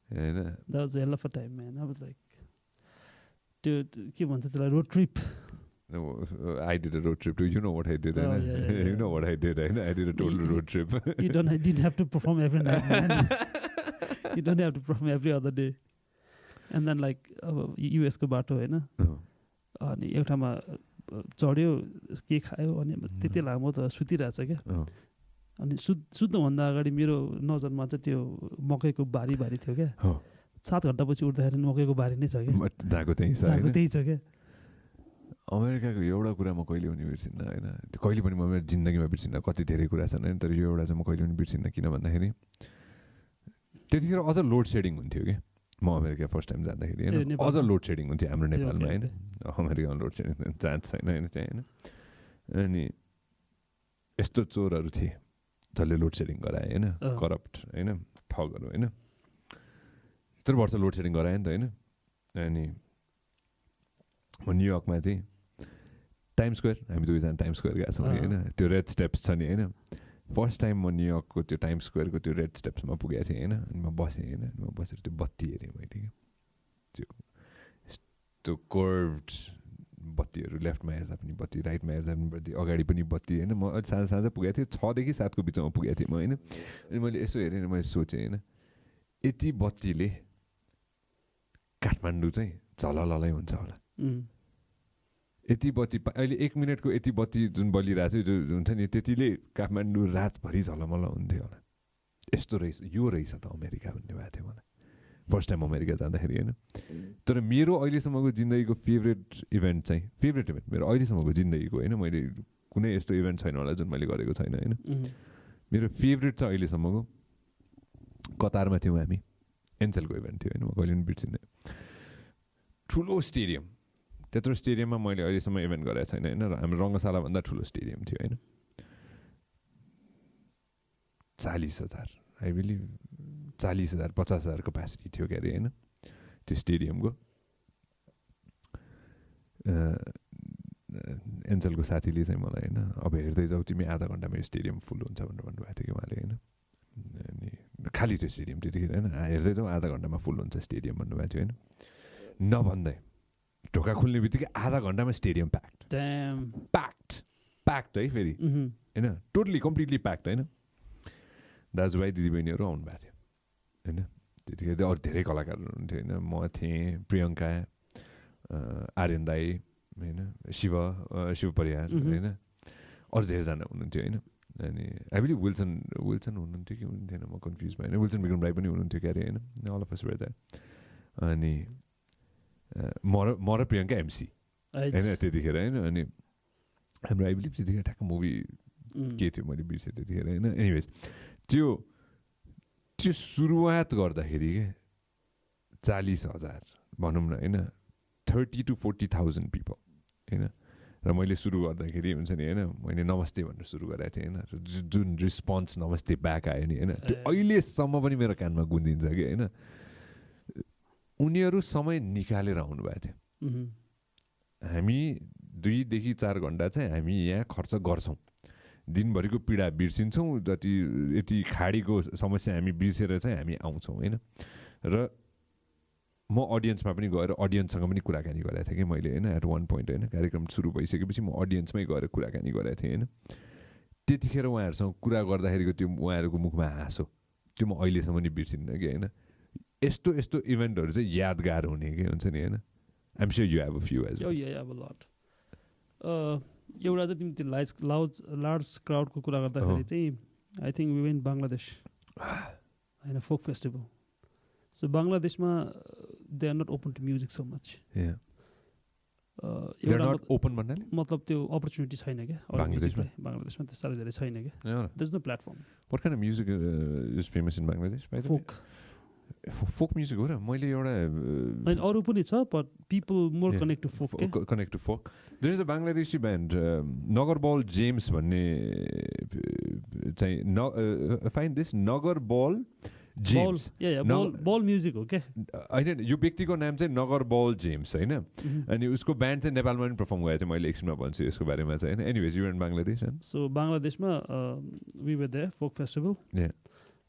Yeah. That was a hell of a time, man. I was like, dude, ke bhन्छ त्यसलाई road trip. No, I did a road trip too. You know what I did. You know what I did. I did a total road trip. You didn't have to perform every night, man. You don't have to perform every other day. And then like US को बाटो होइन अनि एउटामा चढ्यो के खायो अनि त्यति लामो त सुतिरहेछ क्या अनि सुत्नुभन्दा अगाडि मेरो नजरमा चाहिँ त्यो मकैको बारी थियो क्या 7 घण्टापछि उठ्दाखेरि मकैको बारी नै छ क्या जाको त्यही छ क्या अमेरिकाको एउटा कुरा म कहिले पनि बिर्सिन्न होइन त्यो कहिले पनि म मेरो जिन्दगीमा बिर्सिन्न कति धेरै कुरा छन् होइन तर यो एउटा चाहिँ म कहिले पनि बिर्सिन्न किन भन्दाखेरि त्यतिखेर अझ लोड सेडिङ हुन्थ्यो कि म अमेरिका फर्स्ट टाइम जाँदाखेरि होइन अझ लोड सेडिङ हुन्थ्यो हाम्रो नेपालमा होइन अमेरिकामा लोड सेडिङ चान्स छैन होइन त्यहाँ होइन अनि यस्तो चोरहरू थिए जसले लोड सेडिङ गराए होइन करप्ट होइन ठगहरू होइन यत्रो वर्ष लोड सेडिङ गरायो नि त होइन अनि म न्युयोर्कमा थिएँ टाइम स्क्वायर हामी दुईजना टाइम स्क्वायर गएको छौँ होइन त्यो रेड स्टेप्स छ नि होइन फर्स्ट टाइम म न्युयोर्कको त्यो टाइम स्क्वायरको त्यो रेड स्टेप्समा पुगेको थिएँ होइन अनि म बसेँ होइन अनि म बसेर त्यो बत्ती हेरेँ मैले क्या त्यो यस्तो कर्भड बत्तीहरू लेफ्टमा हेर्दा पनि बत्ती राइटमा हेर्दा पनि बत्ती अगाडि पनि बत्ती होइन म अहिले साँझ पुगेको थिएँ 6 देखि 7 को बिचमा पुगेको थिएँ म होइन अनि मैले यसो हेरेँ मैले सोचेँ होइन यति बत्तीले काठमाडौँ चाहिँ झलललै हुन्छ होला यति बत्ती अहिले 1 मिनटको यति बत्ती जुन बलिरहेको छ जो हुन्छ नि त्यतिले काठमाडौँ रातभरि झलमल हुन्थ्यो होला यस्तो रहेछ यो रहेछ त अमेरिका भन्ने भएको थियो मलाई फर्स्ट टाइम अमेरिका जाँदाखेरि होइन तर मेरो अहिलेसम्मको जिन्दगीको फेभरेट इभेन्ट मेरो अहिलेसम्मको जिन्दगीको होइन मैले कुनै यस्तो इभेन्ट छैन होला जुन मैले गरेको छैन होइन मेरो फेभरेट चाहिँ अहिलेसम्मको कतारमा थियौँ हामी एनसेलको इभेन्ट थियो होइन म कहिले पनि बिर्सिँदैन ठुलो स्टेडियम त्यत्रो स्टेडियममा मैले अहिलेसम्म इभेन्ट गरेको छैन होइन र हाम्रो रङ्गशालाभन्दा ठुलो स्टेडियम थियो होइन 40,000 आई बिलिभ 40,000 50,000 क्यापेसिटी थियो क्या अरे होइन त्यो स्टेडियमको एन्जलको साथीले चाहिँ मलाई होइन अब हेर्दै जाऊ तिमी आधा घन्टामा यो स्टेडियम फुल हुन्छ भनेर भन्नुभएको थियो कि उहाँले होइन अनि खाली त्यो स्टेडियम त्यतिखेर होइन हेर्दै जाऊ आधा घन्टामा फुल हुन्छ स्टेडियम भन्नुभएको थियो होइन नभन्दै ढोका खुल्ने बित्तिकै आधा घन्टामा स्टेडियम प्याक्ड है फेरि होइन टोटली कम्प्लिटली प्याक्ड होइन दाजुभाइ दिदीबहिनीहरू आउनु भएको थियो होइन त्यतिखेर अरू धेरै कलाकारहरू हुनुहुन्थ्यो होइन म थिएँ प्रियङ्का आर्यन दाई होइन शिव परियार होइन अरू धेरैजना हुनुहुन्थ्यो होइन अनि आई बिलिभ विल्सन हुनुहुन्थ्यो कि हुनुहुन्थेन म कन्फ्युज भएन विल्सन विक्रम राई पनि हुनुहुन्थ्यो क्यारे होइन all of us were that अनि म र प्रियङ्का एमसी होइन त्यतिखेर होइन अनि हाम्रो आई बिलिभ त्यतिखेर ठ्याक्क मुभी के थियो मैले बिर्सेँ त्यतिखेर होइन एनिवेज त्यो सुरुवात गर्दाखेरि के 40,000 भनौँ न होइन 30,000 to 40,000 पिपल होइन र मैले सुरु गर्दाखेरि हुन्छ नि होइन मैले नमस्ते भनेर सुरु गरेको थिएँ होइन जुन रिस्पोन्स नमस्ते ब्याक आयो नि होइन त्यो अहिलेसम्म पनि मेरो कानमा गुन्दिन्छ कि होइन उनीहरू समय निकालेर आउनुभएको थियो हामी 2 देखि 4 घन्टा चाहिँ हामी यहाँ खर्च गर्छौँ दिनभरिको पीडा बिर्सिन्छौँ जति यति खाडीको समस्या हामी बिर्सेर चाहिँ हामी आउँछौँ होइन र म अडियन्समा पनि गएर अडियन्ससँग पनि कुराकानी गरेको थिएँ कि मैले होइन एट वान पोइन्ट होइन कार्यक्रम सुरु भइसकेपछि म अडियन्समै गएर कुराकानी गरेको थिएँ होइन त्यतिखेर उहाँहरूसँग कुरा गर्दाखेरिको त्यो उहाँहरूको मुखमा हाँसो त्यो म अहिलेसम्म नि बिर्सिन्न कि होइन यस्तो यस्तो इभेन्टहरू चाहिँ यादगार हुने कि हुन्छ नि होइन I'm sure you have a few age एउटा चाहिँ तिमी त्यो लार्ज क्राउडको कुरा गर्दाखेरि चाहिँ I think we went Bangladesh होइन फोक फेस्टिभल सो बङ्गलादेशमा they are not open to music so much open भन्नाले मतलब त्यो अपर्च्युनिटी छैन क्या बङ्गलादेशमा त्यस्तो साह्रो धेरै छैन क्या there no platform what kind of music is famous in Bangladesh folk music हो र मैले एउटा अरू पनि छ but people more connect to folk there is a Bangladeshi band Nagarbaul James भन्ने चाहिँ fine this Nagarbaul James baul music हो क्या होइन यो व्यक्तिको नाम चाहिँ नगरबल जेम्स होइन अनि उसको ब्यान्ड चाहिँ नेपालमा पनि पर्फर्म गरेको चाहिँ मैले एकछिनमा भन्छु यसको बारेमा चाहिँ होइन anyways you in Bangladesh so बङ्गलादेशमा we were there folk festival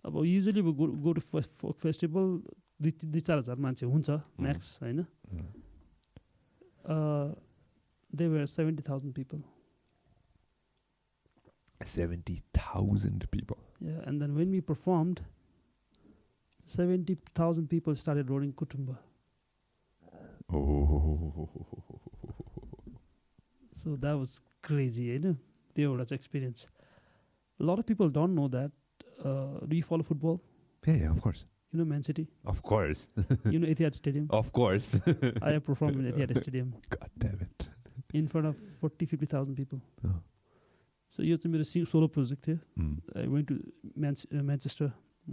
अब usually go to folk festival 2-4 हजार मान्छे हुन्छ म्याक्स होइन they were 70,000 people 70,000 people and then when we performed 70,000 people started roaring Kutumba. So that was crazy, you know. That's experience. A lot of people don't know that. Do you follow football? Yeah, of course. You know Man City? Of course. You know Etihad Stadium? Of course. I have performed in Etihad Stadium. God damn it. In front of 40,000-50,000 people. So it's a solo project here. I went to Manchester. I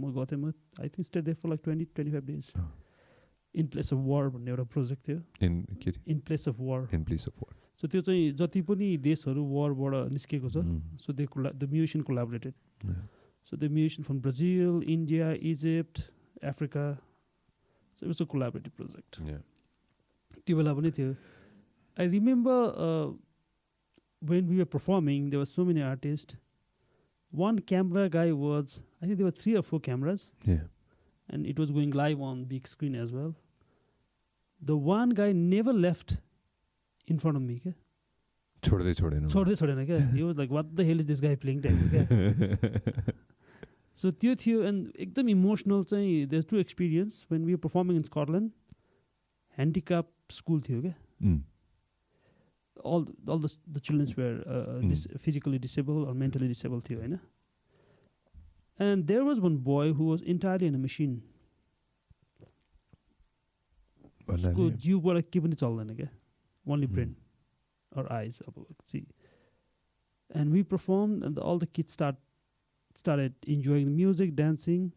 think stayed there for like 20-25 days. In place of war भन्ने एउटा प्रोजेक्ट थियो in place of war so त्यो चाहिँ जति पनि देशहरू वारबाट निस्केको छ so the musician collaborated so the musician from Brazil, India, Egypt, Africa, so it was a collaborative project. त्यो बेला पनि थियो. I remember when we were performing there were so many artists. One camera guy was, I think there were 3 or 4 cameras. And it was going live on big screen as well. The one guy never left in front of me. He was like, what the hell is this guy playing? So थियो and एकदम emotional चाहिँ there's 2 experience when we were performing in Scotland. Handicap school थियो क्या. All the children were physically disabled or mentally disabled थियो हैन. And there was one boy who was entirely in a machine. उसको जिउबाट के पनि चल्दैन क्या. Only brain or eyes. See. And we performed and all the kids started enjoying the music, dancing.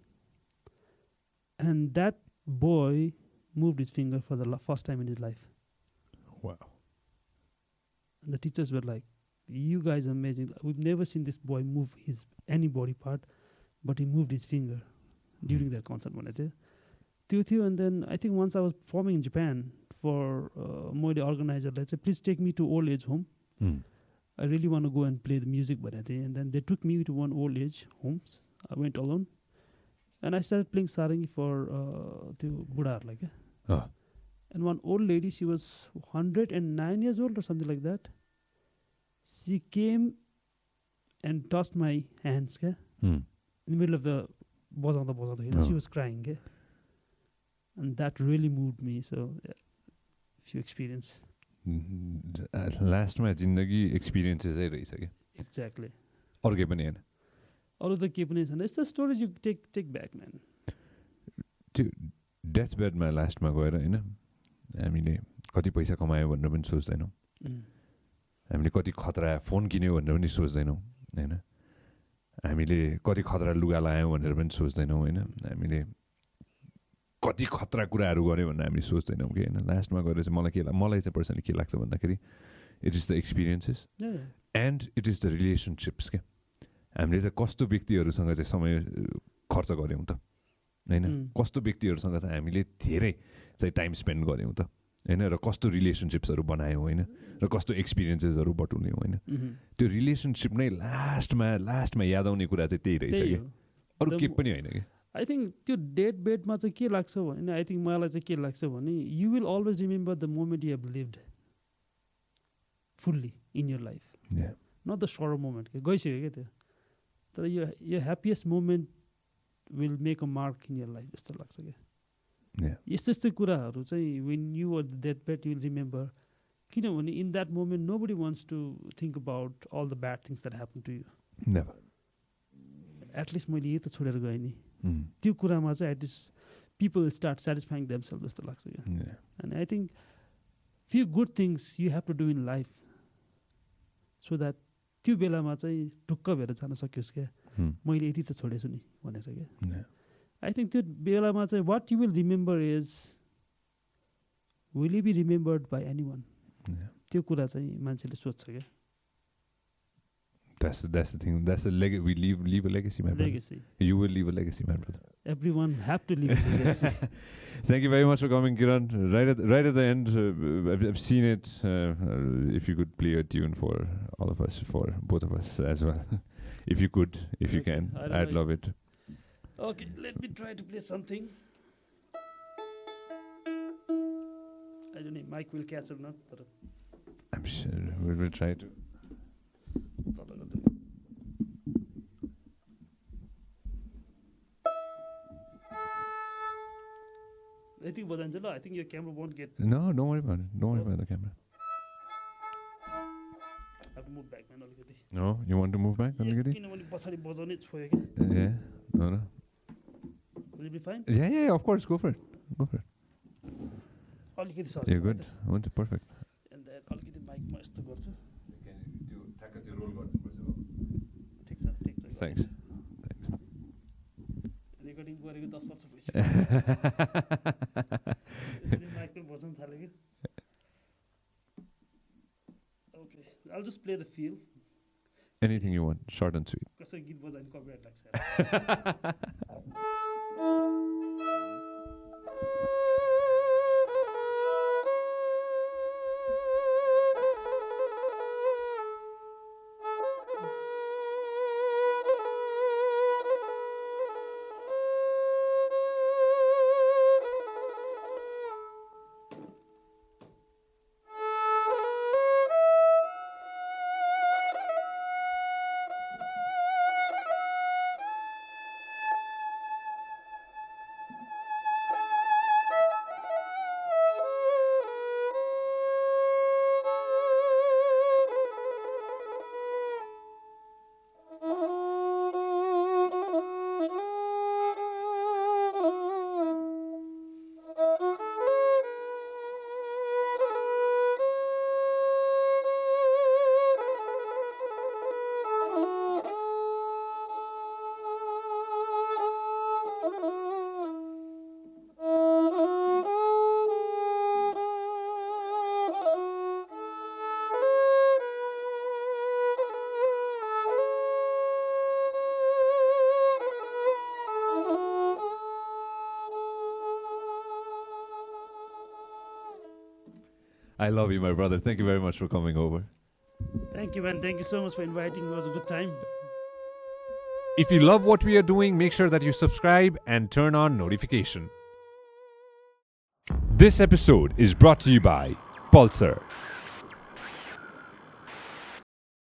And that boy moved his finger for the first time in his life. Wow. And the teachers were like, you guys are amazing. We've never seen this boy move any body part, but he moved his finger during their concert. And then I think once I was performing in Japan for the organizer, let's say, please take me to old age home. I really want to go and play the music. And then they took me to one old age homes. I went alone. And I started playing Sarangi for the Buddha. And one old lady, she was 109 years old or something like that. She came and touched my hands in the middle of the bozanda. She was crying. And that really moved me. So, few experience. Last my zindagi experiences Exactly. Or ke pani haina. All of the keepness and it's the stories you take back, man. Deathbed my last ma gaera हैन हामीले कति पैसा कमायो भनेर पनि सोच्दैनौं हामीले कति खतरा फोन किन्यो भनेर पनि सोच्दैनौं हैन हामीले कति खतरा लुगा लायौं भनेर पनि सोच्दैनौं हैन हामीले कति खतरा कुराहरु गर्यो भनेर हामी सोच्दैनौं के हैन लास्टमा गएर चाहिँ मलाई चाहिँ पर्सनली के लाग्छ भन्दाखेरि it is the experiences and it is the relationships के हामीले चाहिँ कस्तो व्यक्तिहरुसँग चाहिँ समय खर्च गर्यौं त हैन कस्तो व्यक्तिहरुसँग चाहिँ हामीले धेरै चाहिँ टाइम स्पेन्ड गर्यौं त हैन र कस्तो रिलेसनशिप्सहरु बनायौं हैन र कस्तो एक्सपीरियन्सेसहरु बटुल्यौं हैन त्यो रिलेसनशिप नै लास्टमा याद आउने कुरा चाहिँ त्यही रहेछ के अरु के पनि हैन के आई थिङ्क त्यो डेथ बेडमा चाहिँ के लाग्छ भने आई थिङ्क मलाई चाहिँ के लाग्छ भने you will always remember the moment you have lived fully in your life Yeah. Not the short moment के गइसक्यो क्या त्यो तर यो happiest moment will make a mark in your life जस्तो लाग्छ क्या Yeah. यस्तो यस्तै कुराहरू चाहिँ when you are death bed you will remember किनभने in that moment nobody wants to think about all the bad things that happen to you Never. At least मैले यही त छोडेर गएँ नि Mm. त्यो कुरामा चाहिँ at least people start satisfying themselves जस्तो लाग्छ क्या Yeah. And I think few good things you have to do in life so that त्यो बेलामा चाहिँ ढुक्क भएर जान सकियोस् क्या Mm. मैले यति त छोडेछु नि भनेर क्या Yeah. आई थिङ्क त्यो बेलामा चाहिँ what you will remember is will you be remembered by anyone Yeah. त्यो कुरा चाहिँ मान्छेले सोध्छ क्या That's the thing. That's the we leave a legacy, my brother. Legacy You will leave a legacy, my brother. Everyone have to leave legacy Thank you very much for coming, Kiran. Right at the end, I've seen it. If you could play a tune for all of us, for both of us as well, if you could, if you Okay, can, I don't I'd know. love it. Okay, let me try to play something. I don't know, mic will catch or not, but I'm sure we will try to. I think बजान्छ ल I think your camera won't get. No, don't worry about it. Don't worry about the camera. I have to move back man अलिकति. No, you want to move back a little bit? किनभने पछाडि बजाउने छोयो क्या. Yeah. No. Will it be fine? Yeah. Of course, go for it. Go for it. अलिकति sir. You're good. Once perfect. And then अलिकति माइकमा यस्तो गर्छु. ठिक छ. Thanks. रेकर्डिङ गरेको 10 वर्ष भइसक्यो. यसरी माइकमा बजाउन थाले कि. Okay, I'll just play the feel. Anything you want, short and sweet. कसै गीत बजाउने कपिराइट लाग्छ. I love you, my brother. Thank you very much for coming over. Thank you, man. Thank you so much for inviting me. It was a good time. If you love what we are doing, make sure that you subscribe and turn on notification. This episode is brought to you by Pulsar.